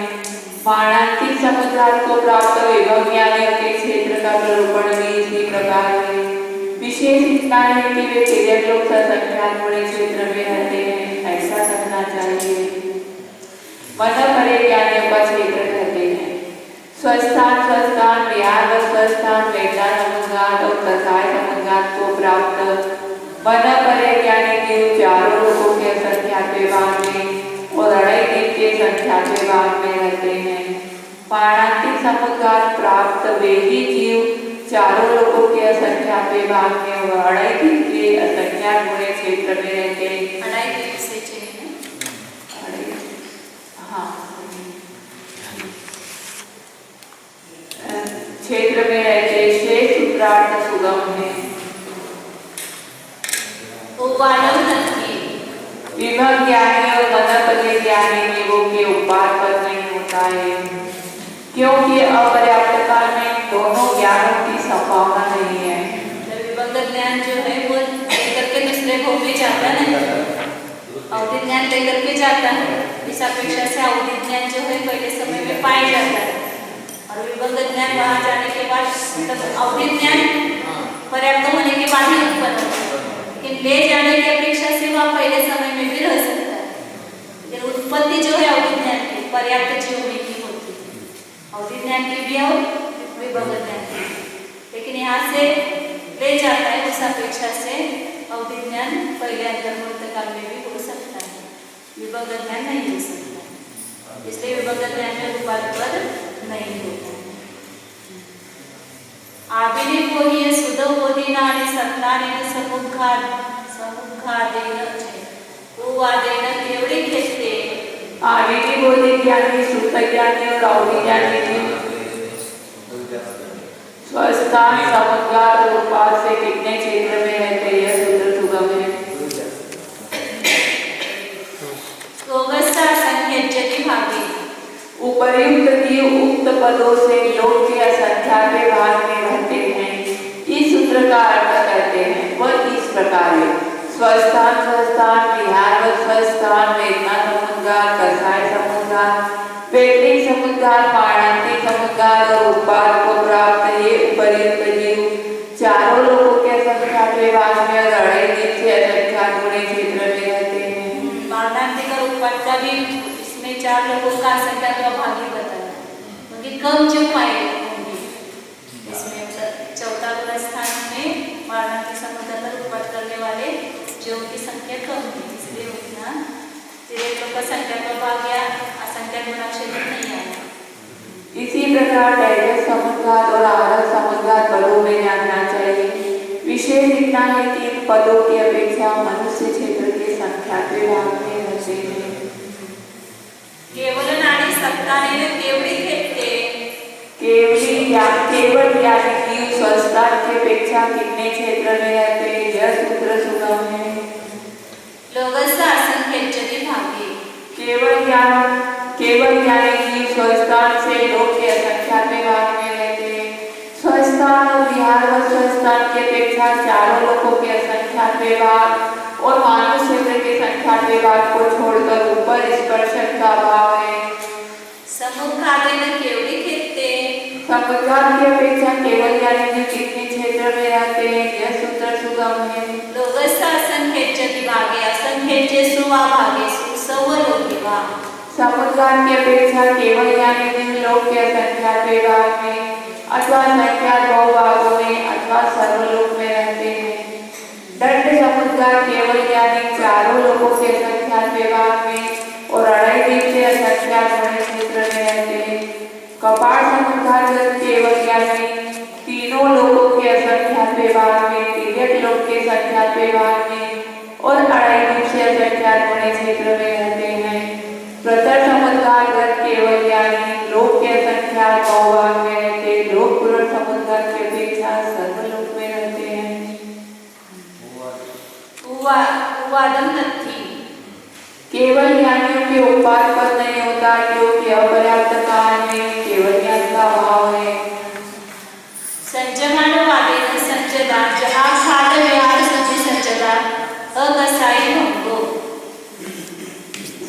मानसिक समुद्घात को प्राप्त विभंग ज्ञानियों के क्षेत्र का निरूपण भी इसी प्रकार है. विशेष इतना है कि वे तिर्यक लोक संख्यात गुणे क्षेत्र में रहते हैं, ऐसा करना चाहिए. मन परे ज्ञानियों का क्षेत्र कहते हैं. स्वस्थान, विहार व स्वस्थान, वेदना समुद्घात और कषाय समुद्घात को प्राप्त मन परे ज्ञानी जीव चारों लोगों के संख्यात भाग में और 2.5 के संख्यात भाग में रहते हैं. पाणांतिक समुद्घात प्राप्त वे ही जीव चारों लोगों के संख्यात असंख्यातवे भाग में और 2.5 दिन के असंख्यात गुणे क्षेत्र में रहते हैं। 2.5 दिवसाचे आहे ना? हाँ, क्षेत्र में रहते शेष सूत्रार्थ सुगम है। उपाडम नक्की विभव ज्ञानी और मनपदे ज्ञानी जीवों के उपाद पर नहीं होता है, क्योंकि अपर्याप्त काल में दोनों ज्ञानों की संभावना नहीं है। विभंग ज्ञान जो है वो लेकर के दूसरे भोग में जाता नहीं, अवधि ज्ञान लेकर के जाता है। इस अपेक्षा से अवधि ज्ञान जो है पहले समय में पाया जाता है और विभंग ज्ञान वहां जाने के बाद मतलब अवधि ज्ञान पर्याप्त होने के बाद ही उत्पन्न होता है, लेकिन ले जाने की अपेक्षा से वह पहले समय में भी रह सकता है। लेकिन उत्पत्ति जो है अवधि ज्ञान की पर्याप्त जीव में की होती है, अवधि ज्ञान की भी और विभंग ज्ञान की, लेकिन यहाँ से ले जाता है उस अपेक्षा से अवधि ज्ञान पहले अंतर्मुक्त काल में भी हो सकता है, विभंग ज्ञान नहीं हो सकता, इसलिए विभंग ज्ञान में उपाद पद नहीं होता है। आबिनी कोही सुध बोधिना आणि सत्तानेन समुखादेन उवादेन केवढी घेतले आविधि बोधि ज्ञानी सुत ज्ञानी और अवधि ज्ञानी स्वस्थान समुद्गार और उपाद से कितने क्षेत्र में रहते यह सूत्र सुगम है। रोगस्था संख्येच्यति भागे उपर्युक्त जीव उक्त पदों से लोक के असंख्यातवे भाग में रहते हैं। इस सूत्र का अर्थ करते हैं वह इस प्रकार है। स्वस्थान स्वस्थान विहार व स्वस्थान वेदना समुद्गार कसाय समुद्गार वेदिक समुद्गार पाणांतिक समुद्गार और उपाद को प्राप्त ये उपर्युक्त जीव चारों लोगों के असंख्यातवे भाग में और 2.5 दिन से असंख्यात गुणे क्षेत्र में रहते हैं। पारणांतिक और उपाद का भी इसमें 4 लोगों का असंख्यात भाग ही बताया, क्योंकि कम जो पाए होंगे इसमें चौथा स्थान में पारणांतिक समुद्र पर उपाद करने वाले जीवों की संख्या कम है, इसलिए उतना तेरे लोग का संख्या का भाग या असंख्यात गुणा क्षेत्र नहीं आया। इसी प्रकार डाइजेस्ट समुद्गार और आहार समुद्गार पदों में जानना चाहिए। विशेष इतना है कि इन पदों की अपेक्षा मनुष्य क्षेत्र के संख्यातवे भाग में रहते हैं। केवल आणि सत्ताने केवढी घेतले केवल ज्ञानी जीव स्वस्थान की अपेक्षा कितने क्षेत्र में रहते हैं यह सूत्र सुगम है। लोगस्य असंख्येच्यति भागे केवल ज्ञानी जीव स्वस्थान से लोक के असंख्यातवे भाग में रहते हैं। स्वस्थान और विहार व स्वस्थान की अपेक्षा चारों लोगों के असंख्यातवे भाग और मानव क्षेत्र के संख्यातवे भाग को छोड़कर ऊपर स्पर्शन का अभाव है। समुखादेन केवढी घेतले समुद्गार की अपेक्षा केवल ज्ञानी जीव कितने क्षेत्र में रहते हैं यह सूत्र सुगम है। लोगस्य असंख्येच्यति भागे असंख्येच्येषु वा भागेषु सर्व लोके वा समुद्गार की अपेक्षा केवल ज्ञानी जीव लोक के असंख्यातवे भाग में अथवा संख्यात बहुभागों में अथवा सर्वलोक में रहते हैं। दंड समुद्गार केवल ज्ञानी चारों लोगों के असंख्यातवे भाग में और 2.5 दिन से असंख्यात गुणे क्षेत्र में रहते हैं। कपाट समुद्गार केवल ज्ञानी तीनों लोगों के असंख्यातवे भाग में तिर्यक लोक के संख्यातवे भाग में और 2.5 दिन से असंख्यात गुणे क्षेत्र में रहते हैं। प्रतर समुद्गार केवल ज्ञानी लोक के असंख्यात बहुभाग में रहते लोक पुरुष समुद्गार की अपेक्षा सर्वलोक में रहते हैं। उवादम नत्थी केवल ज्ञानियों के उपाद पर नहीं होता क्योंकि अपर्याप्त काल में केवल ज्ञान का अभाव है। संजमान वादेन संजदा जहाँ खाद विहार सति संजदा अकसाई भंगो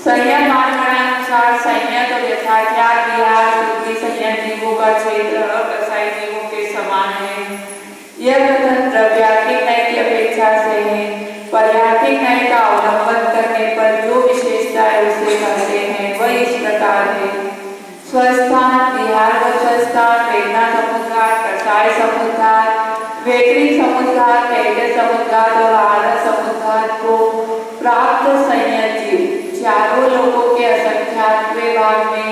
संयम मानगणानुसार संयत और यथाचार विहार शुद्धि संयम जीवों का क्षेत्र अकसाई जीवों के समान है। यह कथन द्रव्यार्थिक न्याय की अपेक्षा से है। पर्यार्थिक न्याय का अवलंबन करने पर जो विशेषता है उसे कहते हैं वह इस प्रकार है। स्वस्थान विहार व स्वस्थान वेदना समुद्गार कसाय समुद्गार वेदिक समुद्गार तेजस समुद्गार और आहार समुद्गार को प्राप्त संयत जीव चारों लोगों के असंख्यातवे भाग में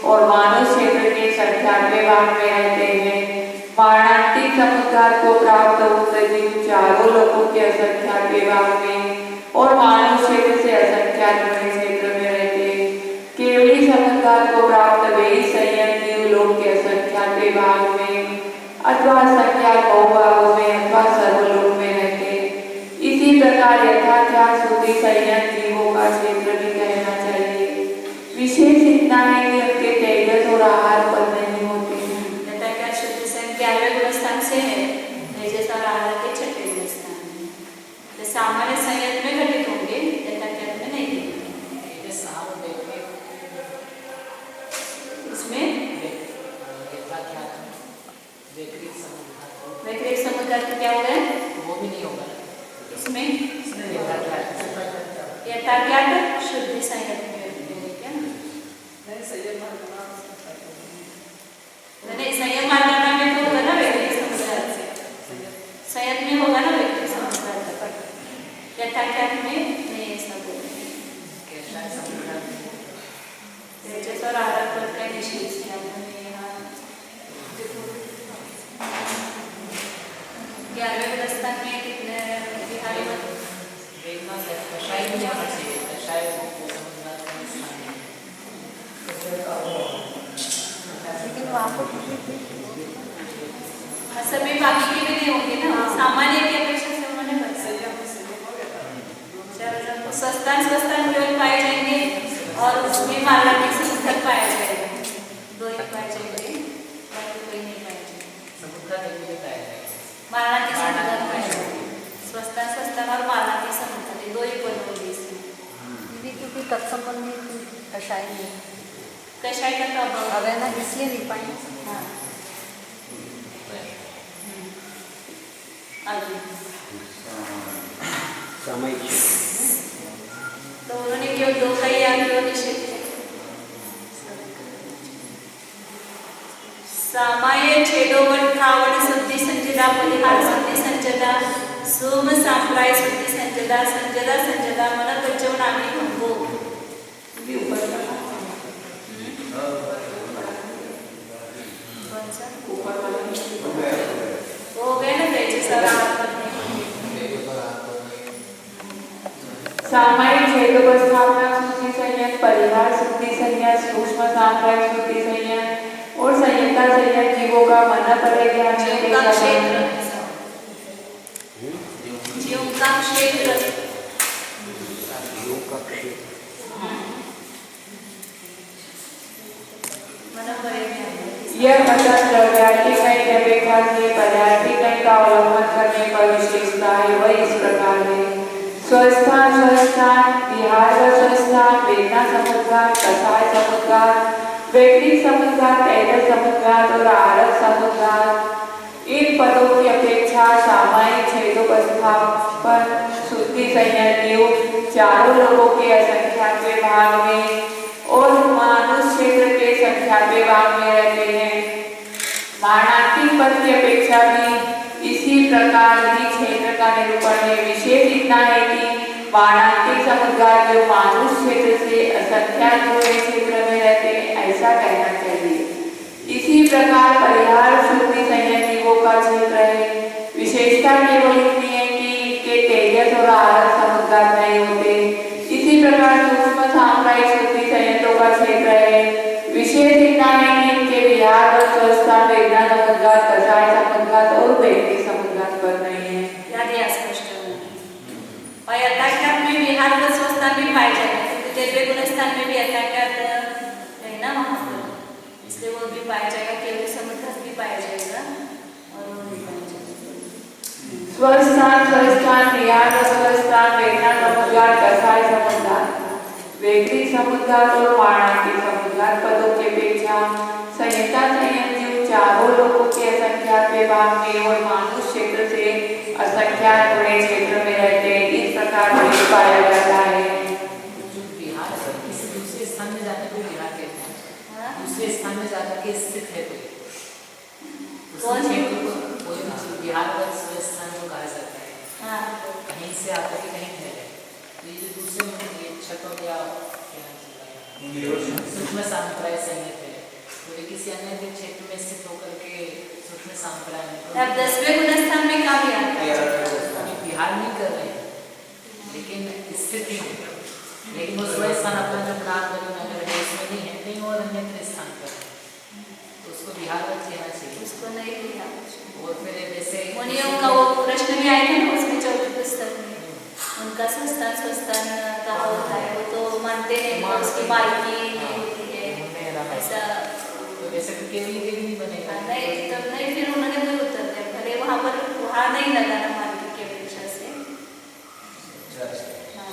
और मानव क्षेत्र के संख्यातवे भाग में रहते हैं। पारणांतिक समुद्र को प्राप्त उत्तर जीव चारों लोगों के असंख्यात विभाग में और मानव क्षेत्र से असंख्यात बड़े क्षेत्र में रहते। केवली समुद्र को प्राप्त वे ही संयम जीव लोक के असंख्यात विभाग में अथवा असंख्यात बहुभागों में अथवा सर्वलोक में रहते। इसी प्रकार यथाख्यात शुद्धि संयम जीवों का क्षेत्र भी कहना चाहिए। विशेष इतना है कि उनके तेजस और आहार पर नहीं होते हैं। यथाख्यात शुद्धि संयम 11वें गुणस्थान से है, तेजस और आहार के 6ठे गुणस्थान में। तो सामान्य संयम में घटित होंगे, यथाख्यात में नहीं होंगे। ये साम देखिए इसमें यथाख्यात वैकृत समुद्र वैकृत समुद्र का क्या होगा? वो भी नहीं होगा। इसमें यथाख्यात यथाख्यात शुद्धि संयम में क्या? नहीं, संयम मार्गना में तो होगा ना वैकृत समुद्र से, संयम में होगा ना वैकृत समुद्र, यथाख्यात में नहीं ऐसा बोलेंगे। कैसा समुद्र तेजस और आहार पर का निषेध किया हमने यहाँ 11वें गुणस्थान में कितने बिहारी मत देखना कषाय नहीं होना चाहिए। कषाय समुद्र का स्थान है। लेकिन वहाँ पर सभी बाकी के भी नहीं होंगे ना, सामान्य की अपेक्षा से उन्होंने स्वस्थान केवल पाए जाएंगे और उसमें मार्गाटिक समुद्र पाया जाएगा, 2 ही पाए जाएंगे, बाकी कोई नहीं पाए जाएंगे। समुद्र देखिए पाया जाएगा। मार्गाटिक समुद्र पाए जाएंगे, स्वस्थान और मार्गाटिक समुद्र 2 ही पद होंगे इसमें। दीदी क्योंकि तत्संबंधी कषाय नहीं कषाय का तो अभाव अब है ना, इसलिए नहीं पाए। हाँ आगे सामायिक तो उन्होंने क्यों 2 का ही आगे क्यों निषेध किया? सामाय छेदोवट ठावण शुद्धि संजदा परिहार शुद्धि संजदा सोम सांप्राय शुद्धि संजदा संजदा मन बच्चों नामी भंगो भी ऊपर का कौन सा ऊपर वाला वो हो गया ना तेजस और आहार पर नहीं। सामायिक छेदोपस्थापना शुद्धि संयम परिवार शुद्धि संयम सूक्ष्म सांप्रायिक शुद्धि संयम और संयमता संयम जीवों का मन पड़े ज्ञान जीव का क्षेत्र जीव का क्षेत्र योग का क्षेत्र मन पड़े यह मतलब द्रव्यार्थिक कई अपेक्षा से पदार्थिक कई का अवलंबन करने पर विशेषता है। वह इस प्रकार है। स्वस्थान विहार व स्वस्थान वेदना समुद्र कषाय समुद्र वैदिक समुद्र तेजस समुद्र और आरक समुद्र इन पदों की अपेक्षा सामायिक छेदोपस्थापन शुद्धि संयम चारों लोगों के असंख्यात भाग में और मानुष क्षेत्र के संख्यात भाग में रहते हैं। मारणार्थिक पद की अपेक्षा भी इसी प्रकार ही क्षेत्र का निरूपण है। विशेष इतना है कि मारणार्थिक समुद्र जो मानुष क्षेत्र से असंख्यात हुए क्षेत्र में रहते हैं, ऐसा कहना चाहिए। इसी प्रकार परिहार शुद्धि संयम जीवों का क्षेत्र है। विशेषता केवल इतनी है कि इनके तेजस और आहार समुद्र नहीं होते। इसी प्रकार सूक्ष्म सांप्रायिक शुद्धि संयमों का क्षेत्र है। विशेष इतना है कि इनके विहार और स्वस्था वेदना समुद्र कषाय समुद्र और वैदिक समुद्र पर नहीं है। याद या स्पष्ट और यथाख्यात में विहार व स्वस्थान भी पाए जाएंगे, क्योंकि 13वें गुणस्थान में भी यथाख्यात है ना वहाँ पर, इसलिए वो भी पाया जाएगा, केवल समुद्र भी पाया जाएगा और वो भी पाया जाएगा। स्वस्थान विहार और स्वस्थान वेदना समुद्र कषाय समुद्र वैदिक समुद्र और मारणार्थिक समुद्र पदों की अपेक्षा संहिता संयम जीव चारों लोगों के असंख्यात विभाग में और मानुष क्षेत्र से असंख्यात बड़े क्षेत्र में रहते हैं। इस प्रकार भेद पाया जाता है। बिहार किसी दूसरे स्थान में जाने को बिहार कहते हैं। दूसरे स्थान में जाकर के स्थित है कौन है? कोई बिहार का स्थान को कहा जाता है। हाँ कहीं से आकर के कहीं ठहरे, ये जो दूसरे में ये छत हो गया सूक्ष्म सांप्राय संयत है, तो किसी अन्य क्षेत्र में स्थित होकर के सूक्ष्म संप्रदाय में अब 10वें गुणस्थान में क्या भी आता है? अभी बिहार नहीं कर रहे हैं, लेकिन स्थिति में, लेकिन वो स्वयं स्थान अपना जो प्राण नगर है उसमें नहीं है, नहीं और अन्यत्र स्थान पर है, तो उसको बिहार में कहना चाहिए। उसको नहीं लिया। और फिर जैसे मुनियों का वो प्रश्न भी आया था ना उसमें, चौथी पुस्तक में उनका स्वस्थान कहाँ होता है, वो तो मानते हैं कि उसकी मालकी नहीं होती है, ऐसा तो वैसे तो केवल देवी नहीं बनेगा। नहीं, तब नहीं, फिर उन्होंने वही उत्तर दिया, भले वहाँ नहीं लगाना मालकी की अपेक्षा से। हाँ,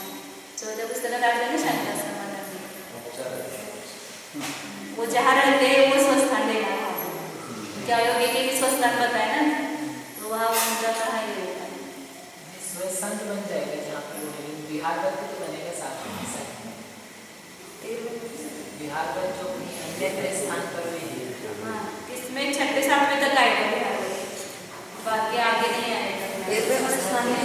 चौथी पुस्तक आता है ना शांता समाधान में, वो जहाँ रहते हैं वो स्वस्थान लेना है, क्या योगी के भी स्वस्थान बताए ना, तो वहाँ उनका कहाँ ही रहता है। स्वयं बन जाएगा जहाँ पर वो, लेकिन बिहार पर तो बनेगा साथ में बिहार पर जो अन्य स्थान पर भी है। हाँ, इसमें 6ठे 7वें तक आएगा बिहार में, बाकी आगे नहीं आएगा। 13वें गुणस्थान में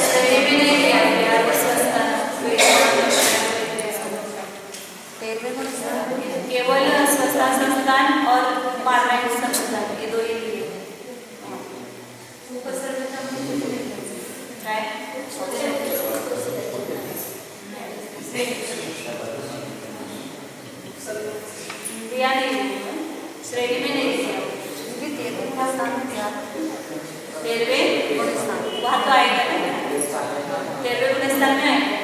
श्रेणी में नहीं लिया है बिहार में स्वस्थान, 13वें गुणस्थान केवल स्वस्थान संस्थान और पार्लामेंट संस्थान, ये दो ही लिए हैं। दिया नहीं है, श्रेणी में नहीं दिया। 13वें गुणस्थान में क्या? 13वें गुणस्थान वहाँ तो आएगा ना, 13वें गुणस्थान में आएगा।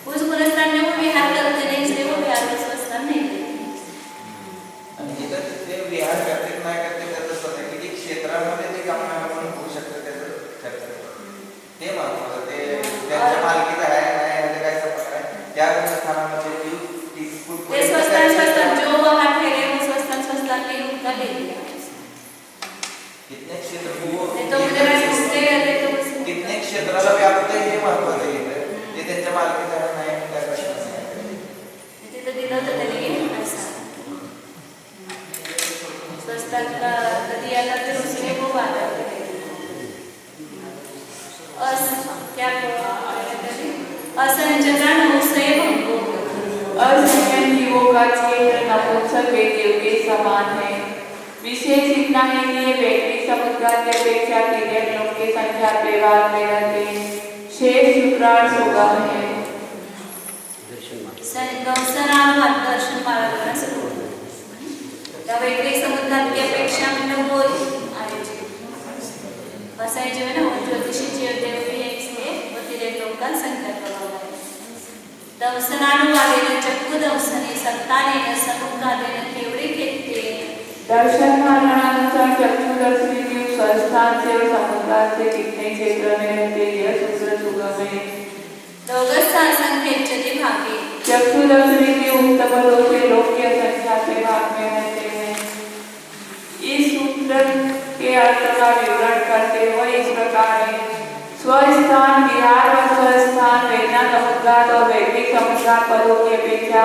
उस गुणस्थान में वो विहार करते नहीं, इसलिए वो विहार का स्वस्थान नहीं लेते। आणि जिथं ते विहार करते नाही करते त्याचं स्वतः किती क्षेत्रामध्ये ते काम आपण होऊ शकतं त्याचं ठरतं. ते महत्त्वाचं, ते त्यांच्या मालकीचं आहे नाही याचं काय संबंध आहे, त्या स्थानामध्ये ती ये स्वस्थान जो वहाँ ठहरे वो स्वस्थान में उनका ले लिया। कितने क्षेत्र वो नहीं तो मुझे मैं घूमते रहते तो उसमें कितने क्षेत्राला व्यापते हे महत्त्वाचं आहे, ते त्यांच्या मालकीचं आहे नाही काय प्रश्न नाही. तिथे दिलं तर त्यांनी ऐसा स्वस्थान का कधी आला तर उसमें वो वादा करेगा। क्या असंचरण नवोत्सव भंगो, असंयम जीवों का क्षेत्र नपुंसक वेदियों के समान है। विशेष इतना ही कि ये व्यक्ति समुद्र की अपेक्षा तिर्यक लोक के संख्या विभाग में रहते हैं, शेष शुक्रार्थ सुगम है। दंसनानुवाद दर्शन मार्गाला सुरू त्या वैदिक समुद्रात की अपेक्षा म्हणजे वो आयोजित बसायचे ना, ज्योतिषीचे देव भी है, इसलिए वो तिर्यक लोक का संख्या प्रभाव है। दंसनानुवादेन चक्कु दंसने संतानेन समुद्रादेन केवढे घेते। दर्शन मारणानुसार चक्षुदर्शी जीव संस्थान से और समुद्र से कितने क्षेत्र में रहते, यह सूत्र सुगम है। दोघस्थ असंख्येच्यते भागे, चक्षुदर्शी जीव उक्त पदों से लोक की असंख्या के भाग में रहते हैं। इस सूत्र के अर्थ का विवरण करते हुए इस प्रकार है, स्वस्थान विहार व स्वस्थान वेदना समुद्रात और वैदिक समुद्रात पदों की अपेक्षा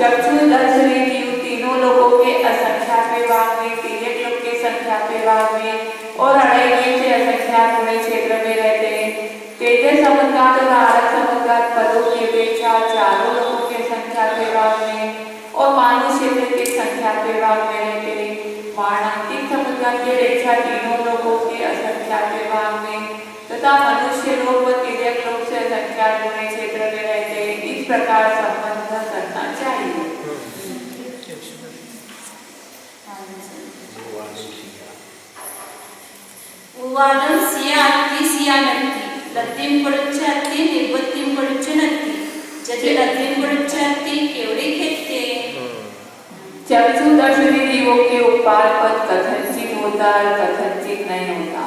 चक्षुदर्शी जीव तीनों लोगों के असंख्या के भाग में, तिर्यक लोक के संख्या के भाग में और अढ़ाई से असंख्या गुणे क्षेत्र में रहते हैं। तेजस समुद्रात और आरक समुद्रात पदों की अपेक्षा चारों लोगों के संख्या के भाग में और मानव क्षेत्र की संख्या के भाग में रहते हैं। मारणांतिक समुद्र की अपेक्षा तीनों लोगों के असंख्या के भाग में तथा मनुष्य लोग व तिर्यक लोग से असंख्या गुणे क्षेत्र में रहते हैं। इस प्रकार संबंध करना चाहिए। उवादम सिया अत्ति सिया नत्ति, लत्तीम पडुच्चे अत्ति निवत्तीम पडुच्चे नत्ति, जति लत्तीम पडुच्चे अत्ति केवढे घेते। चक्षुदर्शी जीवों के उपाय पद कथनचित होता है, कथनचित नहीं होता।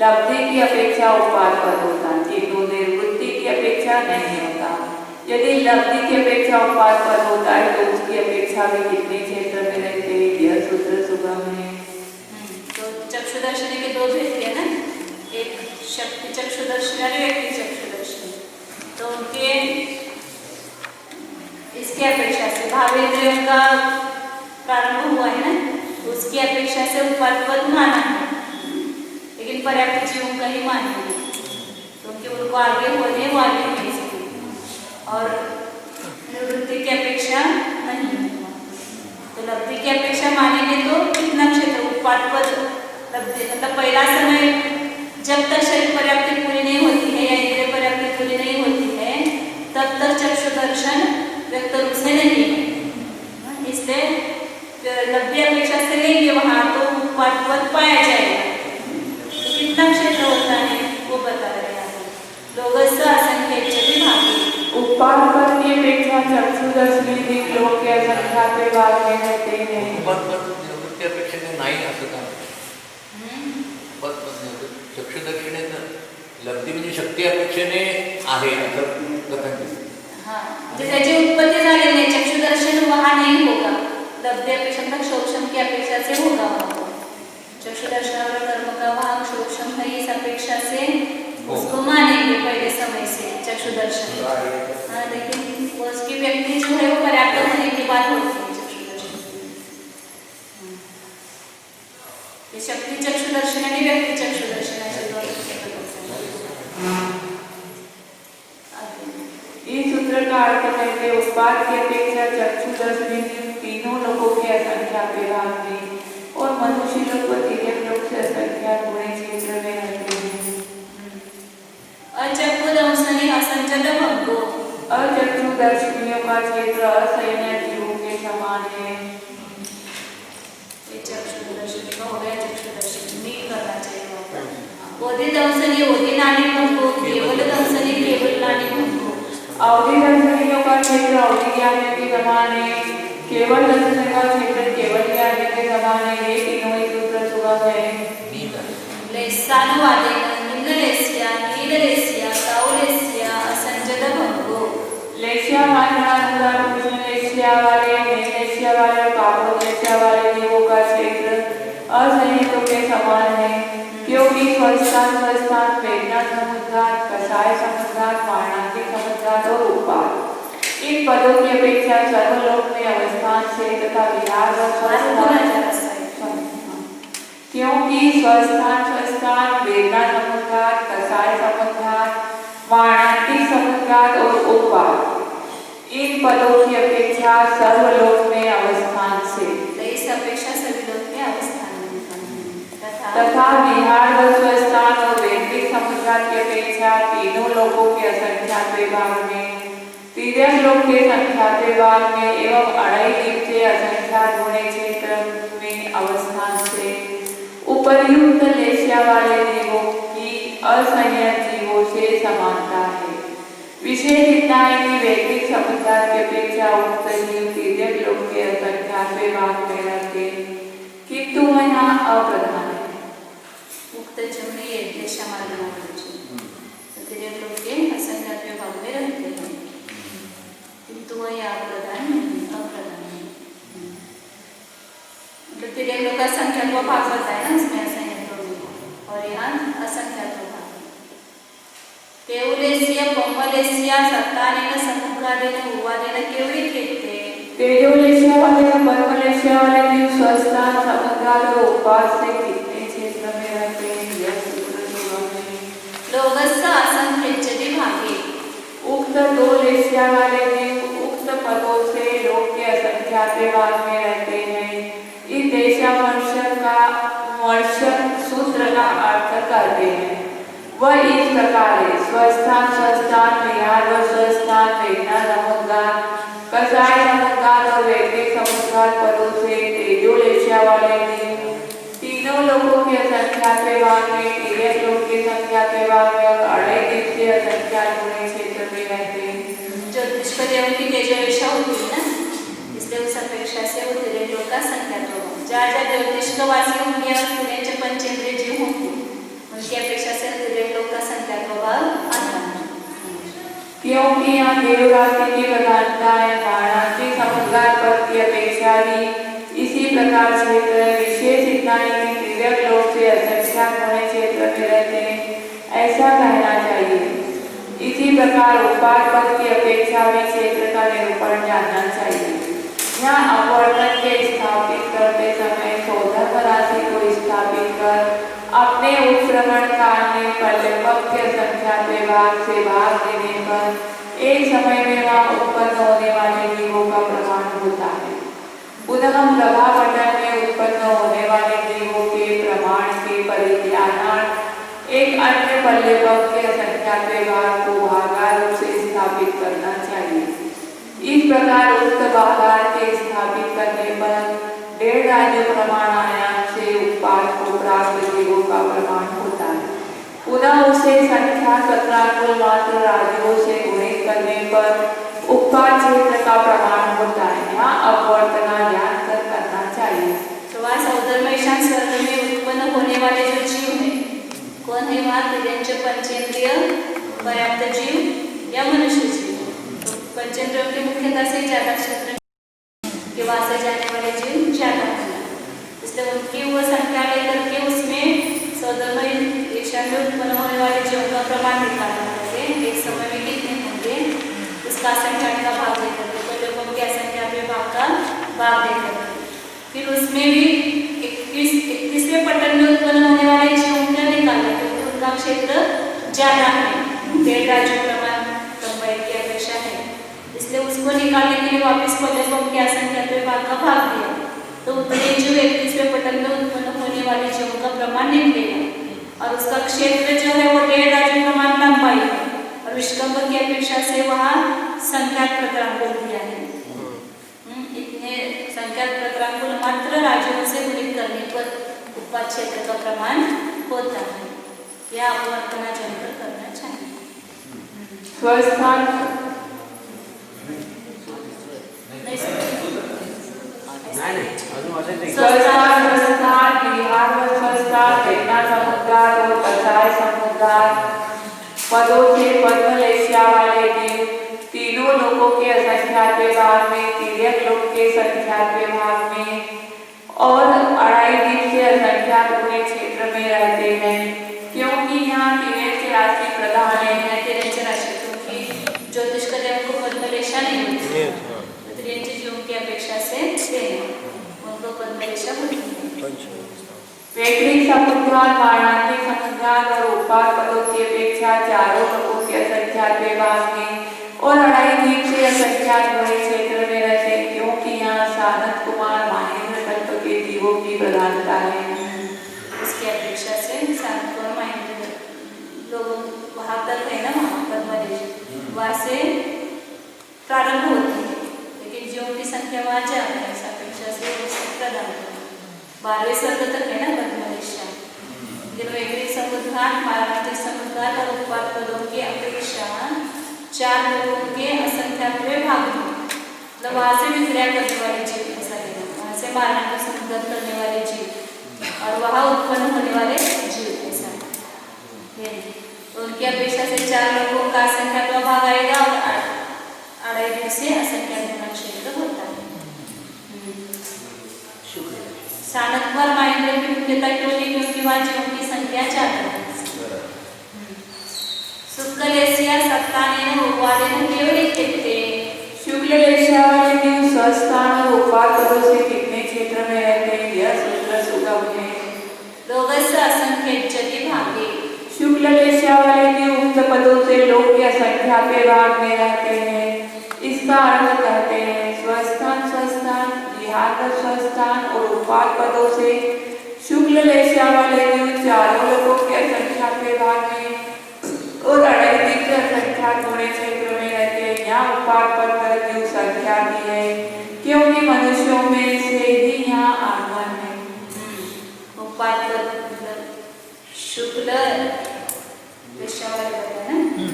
लब्धि की अपेक्षा उपाय पद होता है, किंतु निर्वृत्ति की अपेक्षा नहीं होता। यदि लब्धि की अपेक्षा उपाय पद होता है तो उसकी अपेक्षा भी कितने क्षेत्र में रहते हैं, यह सूत्र सुगम है। तो चक्षुदर्शनी के दो भेद है ना, एक शक्ति चक्षुदर्शनी और व्यक्ति चक्षुदर्शनी, तो उनके इसके अपेक्षा से भावेंद्रियों का प्रारंभ हुआ है ना, उसकी अपेक्षा से उत्पाद माना है, लेकिन पर्याप्त जीवों का ही माना है, क्योंकि उनको आगे होने वाले हैं। और निवृत्ति की अपेक्षा नहीं। तो लब्धि की अपेक्षा मानेंगे तो कितना क्षेत्र उत्पाद पद लब्धि, मतलब पहला समय जब तक शरीर पर्याप्ति पूरी नहीं होती है या इंद्रिय पर्याप्ति पूरी नहीं होती है तब तक चक्षु दर्शन व्यक्त रूप से नहीं है। इसलिए लब्धि अपेक्षा से लेंगे वहाँ तो उत्पाद पद पाया जाएगा। तो कितना क्षेत्र होता है वो बता रहे हैं लोगस्य असंख्य विभागी। उत्पाद पद की अपेक्षा चक्षुदर्शनी लोग के असंख्यात विभाग में रहते हैं। निवृत्ती अपेक्षेने नाही असं का चक्षुदर्शनेचं लब्धी म्हणजे शक्ती अपेक्षेने आहे असं कथन दिसतं। हाँ, जैसे उत्पत्ति झाली नहीं चक्षुदर्शन वहाँ नहीं होगा, लब्धि अपेक्षा तक शोक्षम की अपेक्षा से होगा वहाँ। चक्षुदर्शन और कर्म का वहाँ शोक्षम है इस अपेक्षा से उसको मानेंगे पहले समय से चक्षुदर्शन। हाँ, लेकिन उसकी व्यक्ति जो है वो पर्याप्त होने की बात होती है चक्षुदर्शन। ये शक्ति चक्षुदर्शन आणि व्यक्ति चक्षुदर्शन असे दोन इस सूत्र का अर्थ कहते उत्पाद की अपेक्षा चक्षुदर्शनी तीनों लोगों के असंख्यात विभाग में और मनुष्य लोग व तिर्यक लोग से असंख्यात गुणे क्षेत्र में रहते हैं। अचक्षुदर्शनी असंचल भंगो, अचक्षुदर्शनियों का क्षेत्र असंख्य जीवों के समान है। ये चक्षुदर्शनी का हो गया चक्षुदर्शनी नहीं करना चाहिए। ओदी दंशनी ओदी नानी भंगो, केवल दंशनी केवल नानी भंगो। अवधि दर्शनियों का क्षेत्र अवधि ज्ञान के समान है, केवल दर्शन का क्षेत्र केवल ज्ञान के समान है। ये तीनों ही सूत्र सुगम है। लेसानुवादेन निम्नलेस्या नीललेस्या ताउलेस्या असंजल भंगो। लेस्या मात्रानुसार कृष्ण लेस्या वाले नीलेस्या वाले और काबोलेस्या वाले जीवों का क्षेत्र असंहितों के समान है, क्योंकि स्वस्थान वेदना समुद्घात कषाय समुद्घात मारणांतिक समुद्घात और उत्पाद इन पदों की अपेक्षा सर्वलोक में अवस्थान से तथा विहार व स्वस्थान, क्योंकि स्वस्थान वेदना समुद्घात कषाय समुद्घात मारणांतिक समुद्घात और उत्पाद इन पदों की अपेक्षा सर्वलोक में अवस्थान से इस अपेक्षा सभी लोग के अवस्थान तथा विहार व स्वस्थान और वैदिक समुद्घात की अपेक्षा तीनों लोगों के असंख्यात विभाग में तिर्यक लोक के संख्यात विभाग में एवं अढ़ाई दीप से असंख्यात होने क्षेत्र में अवस्थान से उपर्युक्त लेस्या वाले जीवों की असंयत जीवों से समानता है। विशेष इतना है कि वैदिक समुद्घात की अपेक्षा उक्त जीव तिर्यक लोक के असंख्यात विभाग में रहते किंतु वह यहाँ अप्रधान है। उक्त जमने ये देशा मार्ग तिर्यक लोग के असंख्यात विभाग में रहते हैं किंतु वह यहाँ प्रधान नहीं अप्रधान है। मतलब तिर्यक लोग का संख्यात भाग होता है ना इसमें असंख्यात लोग और यहाँ असंख्यात भाग। तेवलेस्या पंवलेस्या सत्तानेन समुद्घातेन उवादेन केवली खेते। तेजोलेस्या वाले और परमलेस्या वाले जीव स्वस्थान समुद्घात और उपवास से कितने क्षेत्र में रहते हैं यह सूत्र सुगम है। लोगस्य असंख्य विभागे, उक्त दो लेस्या वाले जीव उक्त पदों से लोक के असंख्यात विभाग में रहते हैं। इस देशा मर्षक सूत्र का अर्थ करते हैं वह इस प्रकार है स्वस्थान विहार व स्वस्थान वेदना समुद्घात कषाय समुद्घात और वैदिक समुद्घात पदों से तेजोलेस्या वाले जीव तीनों लोगों के असंख्यात विभाग में तिर्यक लोक के संख्यात विभाग में और अढ़ाई दीप से असंख्यात होने क्षेत्र में रहते हैं। ज्योतिष पर देवों की तेजोलेस्या होती है ना, इसलिए उस अपेक्षा से वो तिर्यक लोक का संख्यात होगा। जहाँ जहाँ ज्योतिष का वासी होंगे और तिर्यक पंचेंद्रिय जीव होंगे उनकी अपेक्षा से तिर्यक लोक का संख्यात होगा आता है। क्योंकि यहाँ देव राशि की प्रधानता है मारणांतिक समुद्घात पद की अपेक्षा भी इसी प्रकार क्षेत्र है। विशेष इतना है कि तिर्यक लोक से असंख्यात होने क्षेत्र में रहते हैं ऐसा कहना चाहिए। इसी प्रकार उत्पाद पद की अपेक्षा भी क्षेत्र का निरूपण जानना चाहिए। यहाँ अपवर्तन के स्थापित करते समय सौधर्म राशि को स्थापित कर अपने उत्क्रमण काल में पर्यपक के संख्यात विभाग से भाग देने पर एक समय में वहाँ उत्पन्न होने वाले जीवों का प्रमाण होता है। पुनः प्रभापटल में उत्पन्न होने वाले जीवों के प्रमाण के परिज्ञानार्थ एक अन्य पल्लेपक के असंख्यात व्यवहार को भागार रूप से स्थापित करना चाहिए। इस प्रकार उक्त भागार के स्थापित करने पर 1.5 राज्य प्रमाणायाम से उत्पाद को प्राप्त जीवों का प्रमाण होता है। पुनः उसे संख्या सत्राकुल मात्र राज्यों से गुणित करने पर उत्पाद क्षेत्र का प्रमाण होता है। यहाँ अपवर्तना ज्ञान कर करना चाहिए। तो वहाँ सौदर्मैशान स्वर्ग में उत्पन्न होने वाले जो जीव है कौन है? वहाँ तिर्यंच पंचेंद्रिय पर्याप्त जीव या मनुष्य जीव। तो पंचेंद्रियों के मुख्यतः से ज्यादा क्षेत्र के वहाँ से जाने वाले जीव ज्यादा है, इसलिए उनकी वो संख्या लेकर के उसमें सौदर्मैशान में उत्पन्न होने वाले जीवों का प्रमाण निकालना होंगे। एक समय में कितने होंगे उसका संख्या का भाग देकर के, तो लोगों की असंख्या के भाग का भाग देकर के फिर उसमें भी 31वें पटल में उत्पन्न होने वाले जीवों का निकालना, क्योंकि उनका क्षेत्र ज्यादा है, 1.5 राज्य प्रमाण कंबाई की अपेक्षा है, इसलिए उसको निकालने के लिए वापस पल्लेपक की असंख्या के भाग का भाग दिया। तो उतने जीव 31वें पटल में उत्पन्न होने वाले जीवों का प्रमाण निकलेगा और उसका क्षेत्र जो है वो 1.5 राज्य प्रमाण लंबाई है और विष्कंभ की अपेक्षा से वहाँ संख्यात प्रतरांकुल दिया है। इतने संख्यात प्रतरांकुल मात्र राज्यों से गुणित करने पर उत्पाद क्षेत्र का प्रमाण होता है। यह अपवर्तना जानकर करना चाहिए। स्वस्थान स्वस्थान बिहार व स्वस्थान देखना समुद्रार और कसाय समुद्रार पदों से पद्मलेशिया वाले जीव तीनों लोगों के असंख्यात भाग में, तिर्यक लोक के संख्यात भाग में और 2.5 दिन से असंख्यात गुणे क्षेत्र में रहते हैं, क्योंकि यहाँ तिर्यक राशि प्रधान है। तिर्यक राशि क्योंकि ज्योतिष का देव को पद्मलेशा नहीं होती, तिर्यक जीवों की अपेक्षा से उनको पद्मलेशा होती है। वैक्रिक समुद्रार, वाराणसी समुद्रार और उत्पाद पदों की अपेक्षा चारों लोगों के असंख्यात भाग में और 2.5 दिन से असंख्यात गुणे क्षेत्र में रहते हैं, क्योंकि यहाँ सानत कुमार महेंद्र कल्प के जीवों की प्रधानता है। उसकी अपेक्षा से सानत कुमार महेंद्र लोग वहाँ तक है ना, वहाँ पद्मलेश वहाँ से प्रारंभ होती है, लेकिन जीवों की संख्या वहाँ ज्यादा है, इस अपेक्षा से उसकी प्रधानता 12वें स्वर्ग तक है ना पद्मलेशा। लेकिन वैक्रिक समुद्रार, वाराणसी समुद्रार और उत्पाद पदों की अपेक्षा 4 लोगों के असंख्यात भाग में, मतलब वहाँ से विक्रिया करने वाले जीव ऐसा है, वहाँ से मारना का समुद्र करने वाले जीव और वहाँ उत्पन्न होने वाले जीव ऐसा है। तो उनकी अपेक्षा से 4 लोगों का असंख्यात भाग आएगा और 2.5 दिन से असंख्यात गुना क्षेत्र होता है। सानत कुमार महेंद्र की मुख्यता क्यों नहीं? क्योंकि वहाँ जीवों की संख्या ज्यादा है। शुक्लेशिया सत्तानेन उपवादेन केवल इत्युक्ते, शुक्लेशिया वाले जीव स्वस्थान और उत्पाद पदों से कितने क्षेत्र में रहते हैं यह सूत्र सुगम है। लोकस्य असंख्येच्छति भागे, शुक्लेशिया वाले जीव उक्त पदों से लोक के असंख्यात भाग में रहते हैं। इसका अर्थ कहते हैं स्वस्थान स्वस्थान, बिहार स्वस्थान और उत्पाद पदों से शुक्लेशिया वाले जीव चारों लोगों के असंख्यात भाग में और 2.5 दिन से असंख्यात गुणे क्षेत्र में रहते हैं। यहाँ उत्पाद पद का जीव संख्या भी है, क्योंकि मनुष्यों में से ही यहाँ आगमन है। उत्पाद पद मतलब शुक्ल लेशिया वाले होते हैं ना,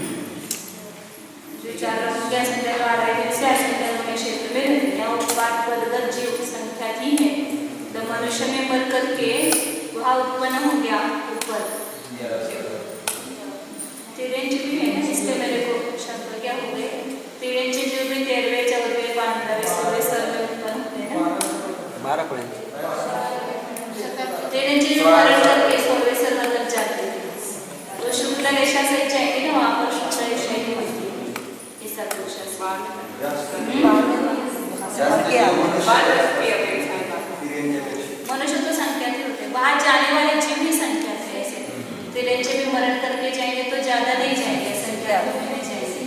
जो 4 लोगों के असंख्यात 2.5 दिन से असंख्यात गुणे क्षेत्र में रहते हैं। यहाँ उत्पाद पद जीव की संख्या ही है, तो मनुष्य में बढ़ करके वहाँ उत्पन्न हो गया ऊपर तिर्यंच भी है ना, इसलिए मेरे को शब्द क्या हो गए, तिर्यंच जो भी 13वें 14वें 15वें 16वें स्वर में उत्पन्न होते हैं ना, 12 पर्यंत तिर्यंच जो मरण करके 16वें स्वर तक जाते हैं, तो शुक्ल रेशा से जाएंगे ना, वहाँ पर शुक्ल रेशा ही होती है इस अपेक्षा से। मनुष्य तो संख्या ही होते हैं, वहाँ जाने वाले जीव भी संख्या से ऐसे तिर्यंच भी मरण करके जाएंगे तो ज्यादा नहीं जाएंगे, संख्या में जाएंगे,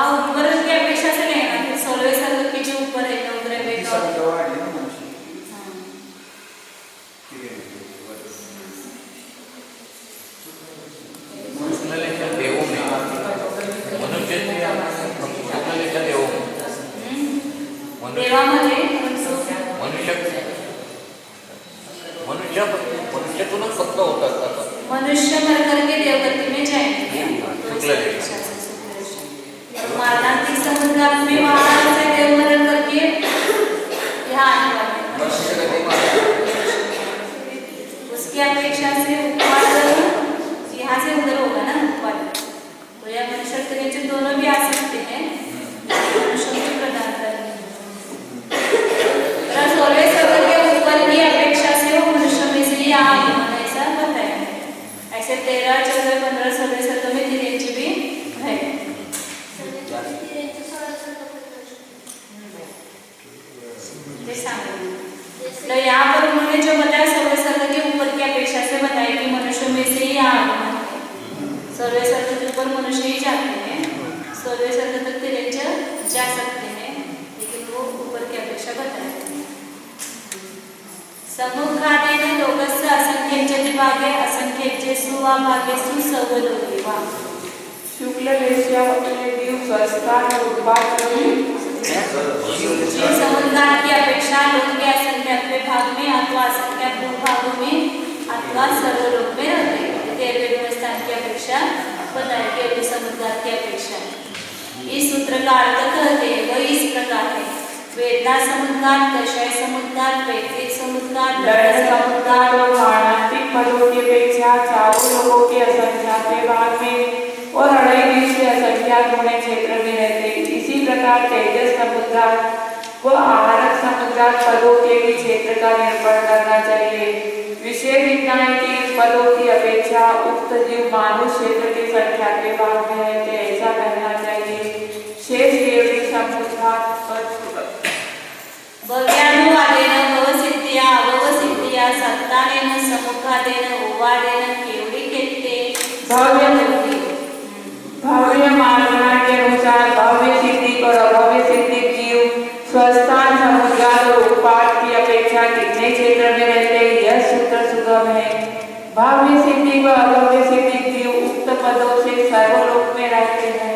वहाँ ऊपर की अपेक्षा से नहीं है, सोलवे सर्कल के जो ऊपर है तो उधर है तो शुक्ललेखा देवों में मनुष्य शुक्ललेखा देवों देवामध्ये मनुष्यातूनच फक्त होतात आता. मनुष्य मर करके देवगति में जाएंगे और मारणांतिक समुद्र में वहां से देव मरण करके यहाँ आने वाले उसकी अपेक्षा से ऊपर यहाँ से उधर होगा ना ऊपर, तो यह मनुष्य के नीचे दोनों भी आ सकते हैं, मनुष्य भी प्रदान करेंगे। सोलवे सर्कल के ऊपर की अपेक्षा से वो मनुष्य में से ही आगमन ऐसा बताया है। ऐसे 13, 14, 15, 16 सर्कल में तिरेंच भी है। तो यहाँ पर उन्होंने जो बताया सोलवे सर्कल के ऊपर की अपेक्षा से बताया कि मनुष्य में से ही आगमन है। सोलवे सर्कल के ऊपर मनुष्य ही जाते हैं, सोलवे सर्कल तक तिरेंच जा सकते हैं, लेकिन वो ऊपर की अपेक्षा बताया। समुखादेन लोकस्य असंख्येन विभागे असंख्येषु वा भागेषु सर्वलोके वा शुक्ललेशामध्ये जीव स्वस्थान उत्पाद समुद्र की अपेक्षा लोक के असंख्यात भाग में अथवा असंख्यात भूभागों में अथवा सर्वलोक में रहते हैं। 13वें स्थान की अपेक्षा बताया कि समुद्र की अपेक्षा इस सूत्र का अर्थ कहते हैं वह इस प्रकार है। वेदना समुद्र, दशाय समुद्र, वैदिक समुद्र, दंड समुद्र और मानसिक पदों की अपेक्षा चारों लोगों के असंख्यात भाग में और 2.5 दिन से असंख्यात होने क्षेत्र में रहते। इसी प्रकार तेजस समुद्र व आहारक समुद्र पदों के भी क्षेत्र का निर्माण करना चाहिए। विशेष इतना है कि इन पदों की अपेक्षा उक्त जीव मानव क्षेत्र के संख्यात भाग में रहते, ऐसा कहना चाहिए। शेष केवल समुद्र पद भव्यानुवादेन भवसिद्धिया अभवसिद्धिया सत्तानेन समुखादेन उवादेन केवली केते भव्य मानना के अनुसार भव्य सिद्धि और अभव्य सिद्धि जीव स्वस्थान समुद्र और उपाट की अपेक्षा कितने क्षेत्र में रहते हैं, यह सूत्र सुगम है। भव्य सिद्धि व अभव्य सिद्धि जीव उक्त पदों से सर्वलोक में रहते हैं।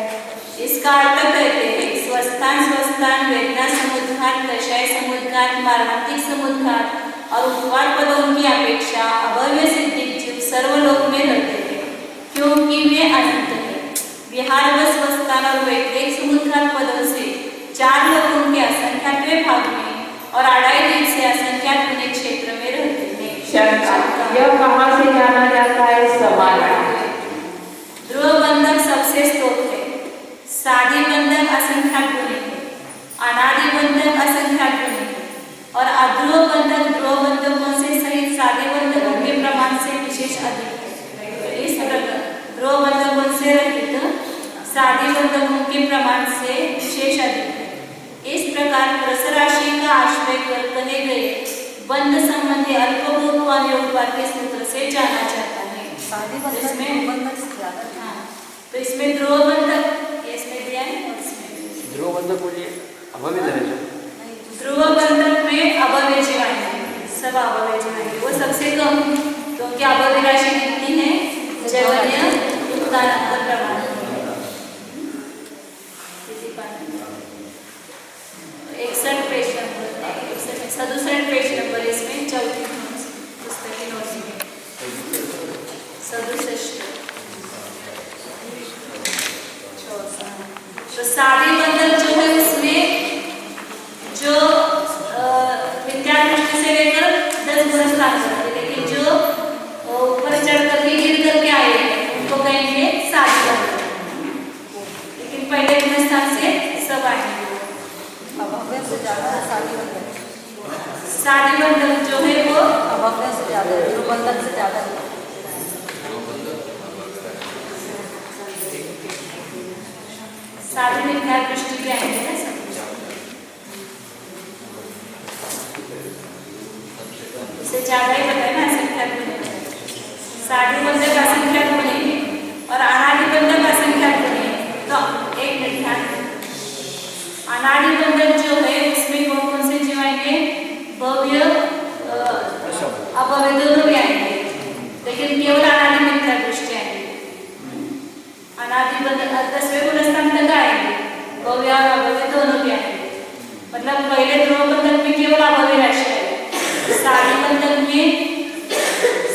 इसका अर्थ कहते हैं स्वस्थान वेदना समुद्घात, दशाय समुद्घात, मारणांतिक समुद्घात और उपवाद पदों की अपेक्षा अभव्य सिद्धि जीव सर्वलोक में रहते हैं, क्योंकि वे अनंत है। विहार व स्वस्थान और वैदिक समुद्घात पदों से 4 लोगों के असंख्यात भाग में और 2.5 दिन से असंख्यात होने क्षेत्र में रहते हैं। यह कहाँ से जाना जाता है? समाधान ध्रुव बंधक सबसे स्तोत्र है। साधी बंधक असंख्यात गुणे है, अनादि बंधक असंख्यात गुणे है और अध्रुव बंधकों से सहित साधे बंधकों के प्रमाण से विशेष अधिक है। इस प्रकार ध्रुव बंधकों से रहित साधी बंधकों के प्रमाण से विशेष अधिक है। इस प्रकार रस राशि का आश्रय कर कहे गए बंध संबंधी अल्पभूत व योगवाद के सूत्र से जाना जाता है। तो इसमें ध्रुव बंधक दिया है और इसमें ध्रुव बंधक बोलिए अभव्य धरेगा। ध्रुव बंधक में अभव्य जीवाएं सब अभव्य जीवाएं वो सबसे कम, क्योंकि अभव्य राशि कितनी है? जगन्य उत्तानांतर प्रमाण 61 पेज नंबर 67 पेज नंबर इसमें 4थी पुस्तक की नोट्स में 67। तो साधी बंधक जो है उसमें जो विद्यार्थी से लेकर 10 गुण स्थान करते, लेकिन जो ऊपर चढ़ करके गिर करके आए उनको कहेंगे साधी बंधक, लेकिन पहले गुण स्थान से सब आएंगे। अभव्य से ज्यादा साधी बंधक, साधी बंधक जो है वो अभव्य से ज्यादा, ध्रुव बंधक से ज्यादा है। साधी विज्ञान दृष्टि के आएंगे ना सब, इससे ज्यादा ही बताए ना असंख्यात गुणे। साधी बंधक असंख्यात गुणे और अनादि बंधक असंख्यात गुणे। तो एक मिनट ध्यान अनादि बंधन जो है उसमें कौन कौन से जीव आएंगे? भव्य अभव्य दोनों भी आएंगे, लेकिन केवल अनादि मिथ्या दृष्टि आएंगे। अनादि बंधन 10वें गुणस्थान तक आएंगे, भव्य और अभव्य दोनों भी आएंगे। मतलब पहले ध्रुव बंधन में केवल अभव्य राशि है, सादी बंधन में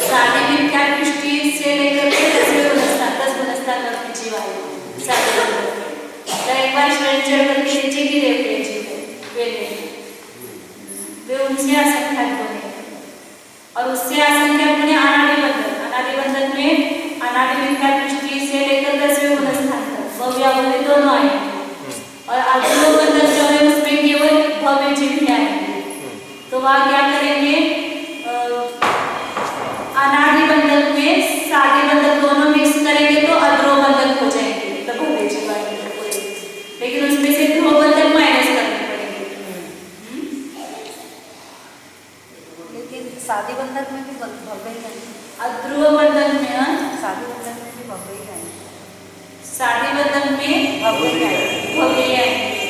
सादी मिथ्या दृष्टि से लेकर के 10वें गुणस्थान 10 गुणस्थान तक के जीव आएंगे सादी बंधन में। तो एक बार शरीर जड़ करके नीचे गिरे हुए जीव वे उनसे असंख्यात बने और उससे असंख्यात बने अनादि बंधन। अनादि बंधन में अनादि मिथ्या दृष्टि से लेकर 10वें गुणस्थान तक भव्य अभव्य दोनों आएंगे। और अध्रुव बंधन जो है उसमें केवल भव्य जीव ही आएंगे। तो वह क्या करेंगे? अनादि बंधन में सादी बंधन दोनों मिक्स करेंगे तो अध्रुव बंधन हो जाएंगे, तो भव्य जीव आएंगे। लेकिन उसमें से ध्रुव बंधन माइनस करने पड़ेंगे। लेकिन शादी बंधन में भी भव्य ही है, अध्रुव बंधन में शादी बंधन में भी भव्य ही है, शादी बंधन में भव्य ही है, भव्य है।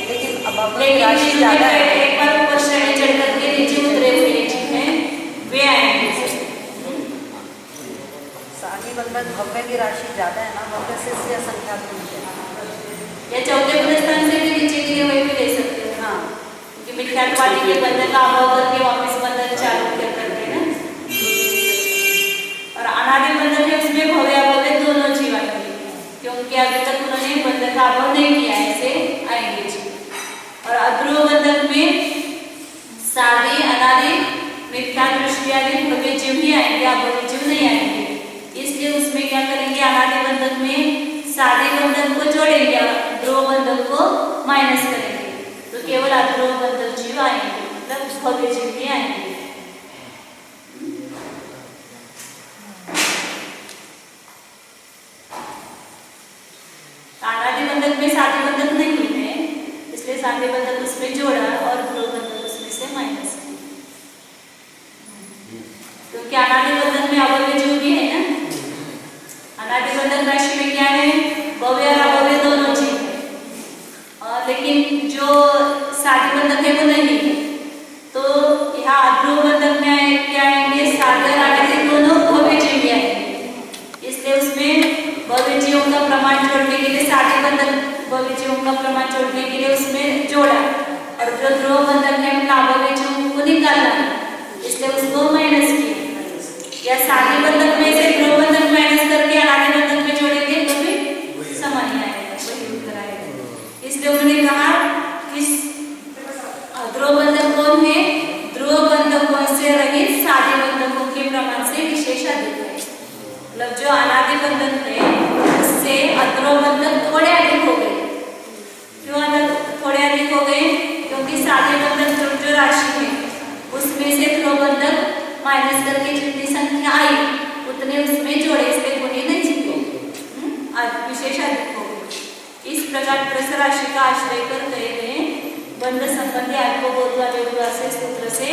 लेकिन अब लेकिन राशि जिनमें ज्यादा है। एक बार ऊपर श्रेणी चढ़ करके नीचे उतरे हुए हैं वे आएंगे। शादी बंधन भव्य की राशि ज्यादा है ना, भव्य से असंख्यात होते हैं। या चौथे गुणस्थान से भी नीचे गिरे हुए भी ले सकते हो। हाँ, क्योंकि मिथ्यात्वादी के बंधन का अभाव करके वापस बंधन चालू कर करते हैं ना। और अनादि बंधन है उसमें भव्य अभव्य दोनों जीव आएंगे, क्योंकि अभी तक उन्होंने बंधन का अभाव नहीं किया है, ऐसे आएंगे जीव। और अध्रुव बंधन में सादी अनादि मिथ्या दृष्टि आदि भव्य जीव ही आएंगे, अभव्य जीव नहीं आएंगे। इसलिए उसमें क्या करेंगे? अनादि बंधन में सादी बंधन को जोड़ेंगे और ध्रुव बंधन को माइनस करेंगे, तो केवल अध्रुव बंधन जीव आएंगे, मतलब भव्य जीव ही आएंगे। अनादि बंधन में सादी बंधन नहीं है, इसलिए सादी बंधन उसमें जोड़ा और ध्रुव बंधन उसमें से माइनस, क्योंकि अनादि बंधन में अभव्य जीव भी है ना। अनादि बंधन राशि में क्या है? भव्य और अभव्य दोनों जीव है, और लेकिन जो सादी बंधन है वो नहीं है। तो यहाँ अध्रुव बंधन में क्या आएंगे? सादी और अनादि दोनों भव्य जीव आएंगे, इसलिए उसमें भव्य जीवों का प्रमाण जोड़ने के लिए सादी बंधन भव्य जीवों का प्रमाण जोड़ने के लिए उसमें जोड़ा, और जो ध्रुव बंधन है अपना अभव्य जीवों को निकालना, इसलिए उसको माइनस किया। या सादी बंधन में से ध्रुव बंधन माइनस करके अनादि बंधन में जोड़ेंगे तो भी समान ही आएगा, वही उत्तर आएगा। इसलिए उन्होंने कहा कि ध्रुव बंधन कौन है? ध्रुव बंधकों से रहित सादी बंधकों के प्रमाण से विशेष अधिक है। मतलब जो अनादि बंधन है उससे अध्रुव बंधन थोड़े अधिक हो गए। क्यों थोड़े अधिक हो गए? क्योंकि सादी बंधन जो राशि है उसमें से ध्रुव बंधन माइनस करके जितनी संख्या आई उतने उसमें जोड़े, इसलिए गुणे नहीं जीते, विशेष अधिक हो गए। इस प्रकार त्रस राशि का आश्रय करते हुए बंध संबंधी अल्पबोध वाले से सूत्र से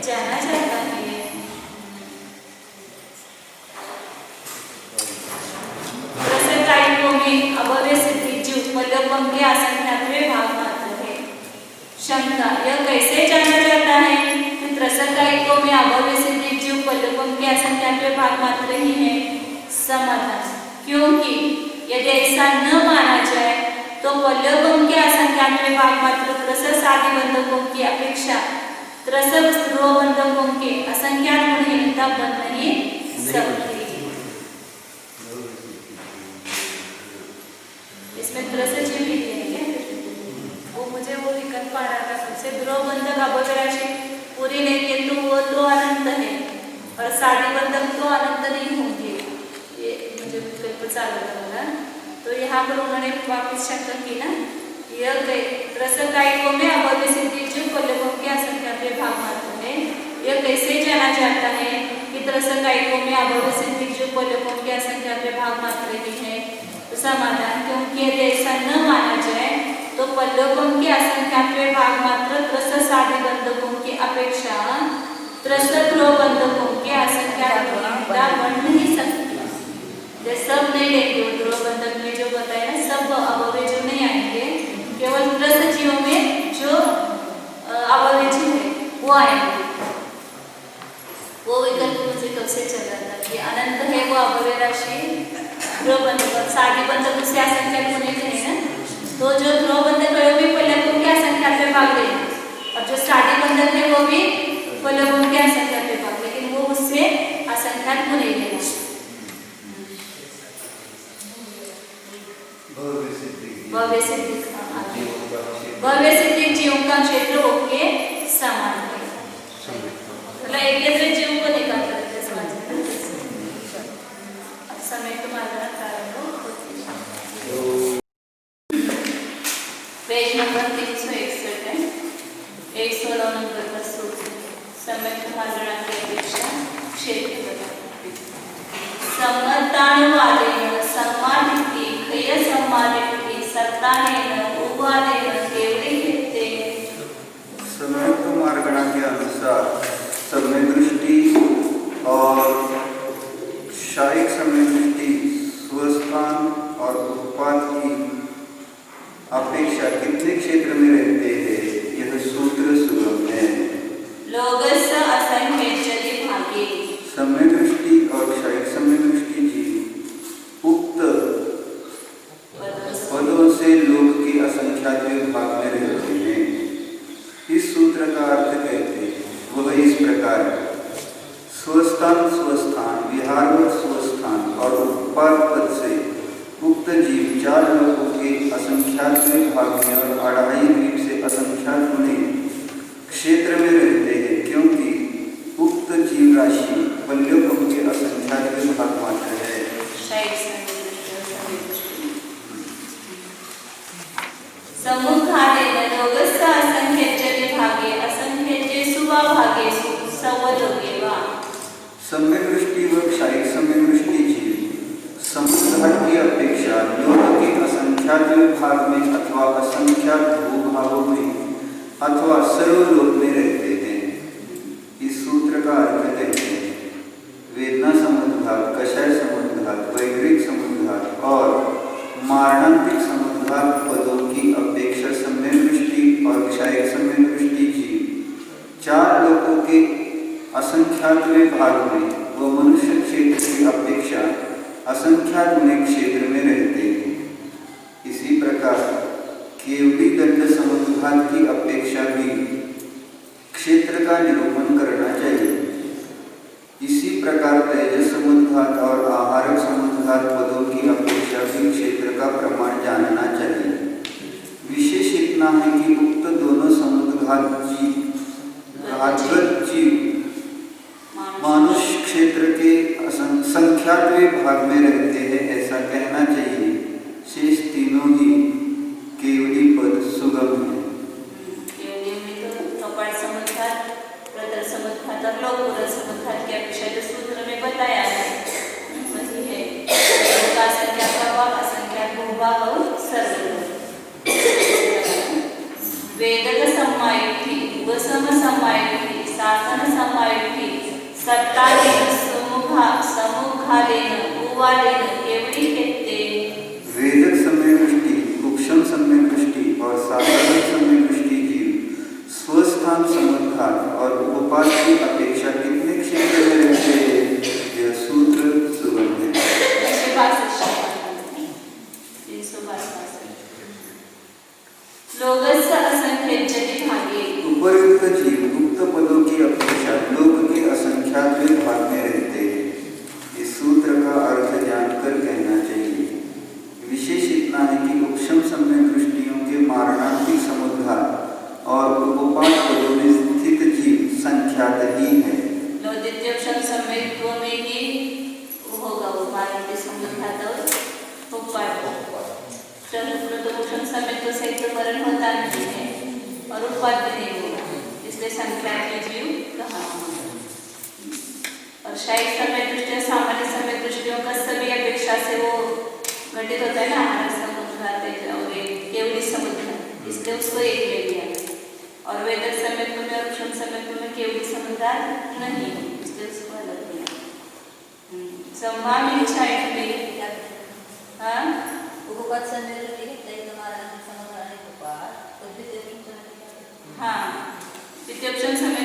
जाना जाता है। त्रसकायिकों में अभव्य सिद्धि जीव मल्लोपम के असंख्यातवें भाग मात्र है। शंका, यह कैसे जाना जाता है कि त्रसकायिकों में अभव्य सिद्धि जीव मल्लोपम के असंख्यातवें भाग मात्र ही है? समाधान, क्योंकि यदि ऐसा न माना जाए तो पल्लवों के असंख्यातवें भाग मात्र त्रस सादी बंधकों की अपेक्षा त्रस ध्रुव बंधकों के असंख्यात गुणहीनता बन नहीं सकती। इसमें त्रस जीव ही है, वो मुझे वो विकल्प पा रहा था सबसे। ध्रुव बंधक अभव्य राशि पूरी नहीं है तो वो तो अनंत है, और सादी बंधक तो अनंत नहीं होंगे, ये मुझे विकल्प चालू लगा। तो यहाँ पर उन्होंने वापिस शंका की ना, यह त्रसकायिकों में अभव्य सिद्धि जीव पल्लवों के असंख्यातवें भाग मात्र है। यह कैसे जाना जाता है कि त्रसकायिकों में अभव्य सिद्धि जीव पल्लवों के असंख्यातवें भाग मात्र ही है? तो समाधान, क्योंकि यदि ऐसा न माना जाए तो पल्लवों के असंख्यातवें भाग मात्र त्रस सादी बंधकों की अपेक्षा त्रस ध्रुव बंधकों के असंख्यात गुणहीनता बन नहीं सकती। सब नहीं लेंगे ध्रुव बंधक में जो बताया, सब अभव्य जीव नहीं आएंगे, केवल त्रस जीवों में ध्रुवबंध साधीबंध दूसरे असंख्यात होने के लिए ना, तो जो ध्रुवबंध है वो भी फलकों के असंख्यात में भाग लेंगे और जो साधीबंध है वो भी फलकों के असंख्यात में भाग, लेकिन वो उससे असंख्यात होने देगा। भव्य सिद्धि जीव का क्षेत्र ओके समान है, मतलब एक जीव को निकाल करके समझ समय तुम्हारा प्रारंभ होती है। पेज नंबर 361 है, 116 नंबर पर सूत्र समय तुम्हारा की अपेक्षा क्षेत्र बता सम्मतानुवादेन सम्मानिति खय सम्मानिति सत्तानेन उवादेन केवली हिते। समय मार्गणा के अनुसार समय दृष्टि और शारीरिक समय दृष्टि स्वस्थान और उत्पाद की अपेक्षा कितने क्षेत्र में रहते हैं, यह सूत्र सुगम है। लोगस्य असंख्येचति भागे। समय दृष्टि और शारीरिक समय दृष्टि जी उक्त पदों से लोग के असंख्यात भाग में रहते हैं। इस सूत्र का अर्थ कहते हैं वह इस प्रकार है, स्वस्थान स्वस्थान विहारवत स्वस्थान और उत्पाद पद से उक्त जीव चार लोगों के असंख्यात भाग में और अढ़ाई द्वीप से असंख्यात होने क्षेत्र में रहते हैं, क्योंकि उक्त जीव राशि वल्यों के असंख्यात भाग मात्र है। सम्मुखादेन लोगस्य असंख्येचति भागे असंख्येचेषु वा भागेषु सवलोके वा। समय दृष्टि व शारीरिक समय दृष्टि जीव समुद्घाट की अपेक्षा लोक के असंख्यात भाग में अथवा असंख्यात भूभागों में अथवा सर्वलोक में रहते हैं। इस सूत्र का अर्थ कहते हैं वेदना समुद्घात, कषाय समुद्घात, वैगरिक समुद्घात और मारणांतिक समुद्घात पदों की अपेक्षा समय दृष्टि और क्षायिक समय दृष्टि जीव चार लोगों के असंख्यात भाग में व मनुष्य क्षेत्र की अपेक्षा असंख्यात होने क्षेत्र में रहते हैं। इसी प्रकार केवली दंड समुद्घात की अपेक्षा भी क्षेत्र का निरूपण करना चाहिए। इसी प्रकार तेजस समुद्घात और आहारक समुद्घात पदों की अपेक्षा भी क्षेत्र का प्रमाण जानना चाहिए। विशेष इतना है कि उक्त दोनों समुद्घात जीव मानुष क्षेत्र के संख्यात भाग में रहते हैं, ऐसा कहना चाहिए। शेष तीनों ही केवली पद सुगम है। केवली में तो कपाट समुद्घात, प्रदर समुद्घात और लोकपुर समुद्घात की अपेक्षा जो सूत्र में बताया है वही है। असंख्यात प्रभाव, असंख्यात भूभाग और सर्वलोक। वेदक सम्मायुक्ति, उपसम सम्मायुक्ति, शासन सम्मायुक्ति, सत्तादेन समुखादेन उवादेन केवली हिते। वेदक समय दृष्टि, उपशम समय दृष्टि और साधारण समय दृष्टि जीव स्वस्थान समुद्घात और उपाद की अपेक्षा कितने क्षेत्र में रहते हैं, यह सूत्र सुगम है। लोगस्य असंख्येचति भागे। उपर्युक्त जीव उक्त पदों की अपेक्षा लोक के असंख्यात भाग में रहते हैं। इस सूत्र का अर्थ जानकर कहना चाहिए। विशेष इतना है कि उपशम समय दृष्टियों के मारणांतिक समुद्घात और उपाद पदों में स्थित जीव संख्यात ही है। द्वितीय उपशम समय में ही होगा वो मारणांतिक समुद्घात और उपाद। प्रथम समय तो सहित मरण होता नहीं है और उत्पाद भी नहीं होगा, इसलिए संख्या के जीव कहा। और शायद समय दृष्टियों सामान्य समय दृष्टियों का सभी अपेक्षा से वो घटित होता है ना, हमारा समुद्घात और केवली समुद्घात, इसलिए उसको एक ले लिया। और वेदक समय में और क्षम समय में केवली समुद्घात नहीं, इसलिए उसको अलग लिया। सम्मान इच्छा है हाँ उपपाद समय हाँ द्वितीय ऑप्शन समय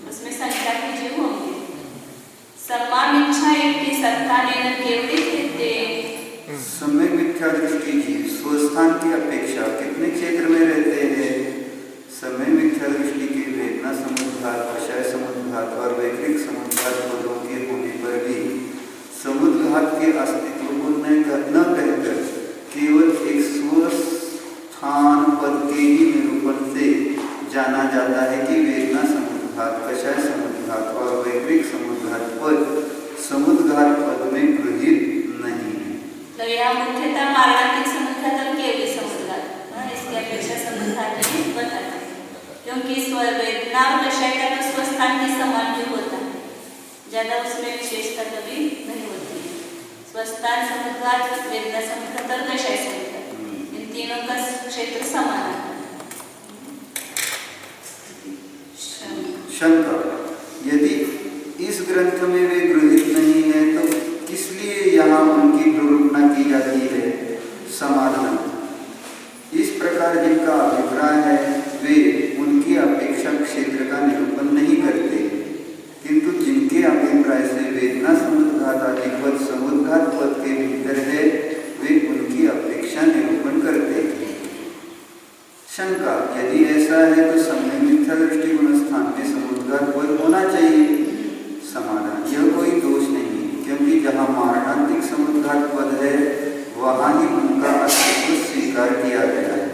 उसमें संख्या के जीव होंगे। सम्मान इच्छा एक की सत्ता ने केवली ते सम्यक मिथ्या दृष्टि जीव स्वस्थान की अपेक्षा कितने क्षेत्र में रहते हैं? सम्यक मिथ्या दृष्टि के वेदना समुद्घात, विषय समुद्घात और वैकृत समुद्घात पदों के होने पर भी समुद्घात के अस्तित्व को न कहकर केवल एक स्वस्थान पद के ही निरूपण से जाना जाता है कि वेदना समुद्घात, विषय समुद्घात और वैकृत समुद्घात पद समुद्घात पद में गृहीत नहीं है। तो यह मुख्यतः मारणांतिक समुद्घात और केवली समुद्घात इसकी अपेक्षा समुद्घात ही बताते हैं, क्योंकि वेदना और विषय का तो स्वस्थान के समान भी होता है, ज्यादा उसमें विशेषता कभी नहीं होती है। स्वस्थान समुद्घात, वेदना समुद्घात और विषय समुद्घात, इन तीनों का क्षेत्र समान है। शंका, यदि इस ग्रंथ में वे गृहीत नहीं है तो इसलिए यहाँ उनकी निरूपणा की जाती है। समाधान, इस प्रकार जिनका अभिप्राय है वे उनकी अपेक्षा क्षेत्र का निरूपण नहीं करते, किंतु जिनके अभिप्राय से वेदना समुद्घात आदि पद समुद्घात पद के भीतर है वे उनकी अपेक्षा निरूपण करते हैं। शंका, यदि ऐसा है तो सम्यक मिथ्या दृष्टि गुण स्थान में समुद्घात पद होना चाहिए। समाधान, यह कोई दोष नहीं, क्योंकि जहाँ मारणांतिक समुद्घात पद है वहाँ ही उनका अस्तित्व स्वीकार किया गया है।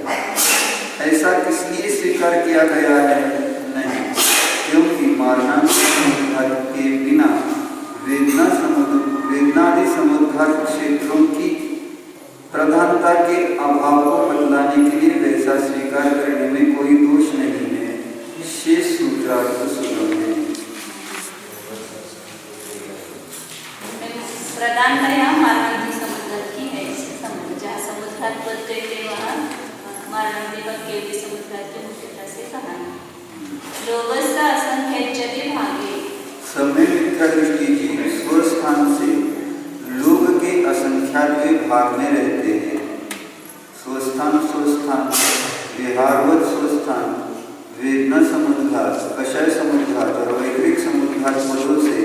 ऐसा किस लिए स्वीकार किया गया है? नहीं, क्योंकि मारणांतिक समुद्घात के बिना वेदनादि समुद्घात क्षेत्रों की प्रधानता के अभाव को बतलाने के लिए वैसा स्वीकार करने में कोई दोष नहीं है। शेष सूत्रार्थ सुगम है। प्रधानता यहाँ मारणांतिक समुद्घात की है, इससे समझ जहाँ समुद्घात पद कहते वहाँ मारणांतिक और केवली समुद्घात की मुख्यता से कहा है। लोभस्य असंख्येच्यते भागे, सम्यक मिथ्या दृष्टि जीव स्वस्थान से लोग के असंख्यात भाग में रहते हैं। स्वस्थान, विहारवत स्वस्थान, वेदना समुद्घात, विषय समुद्घात और वैकृत समुद्घात पदों से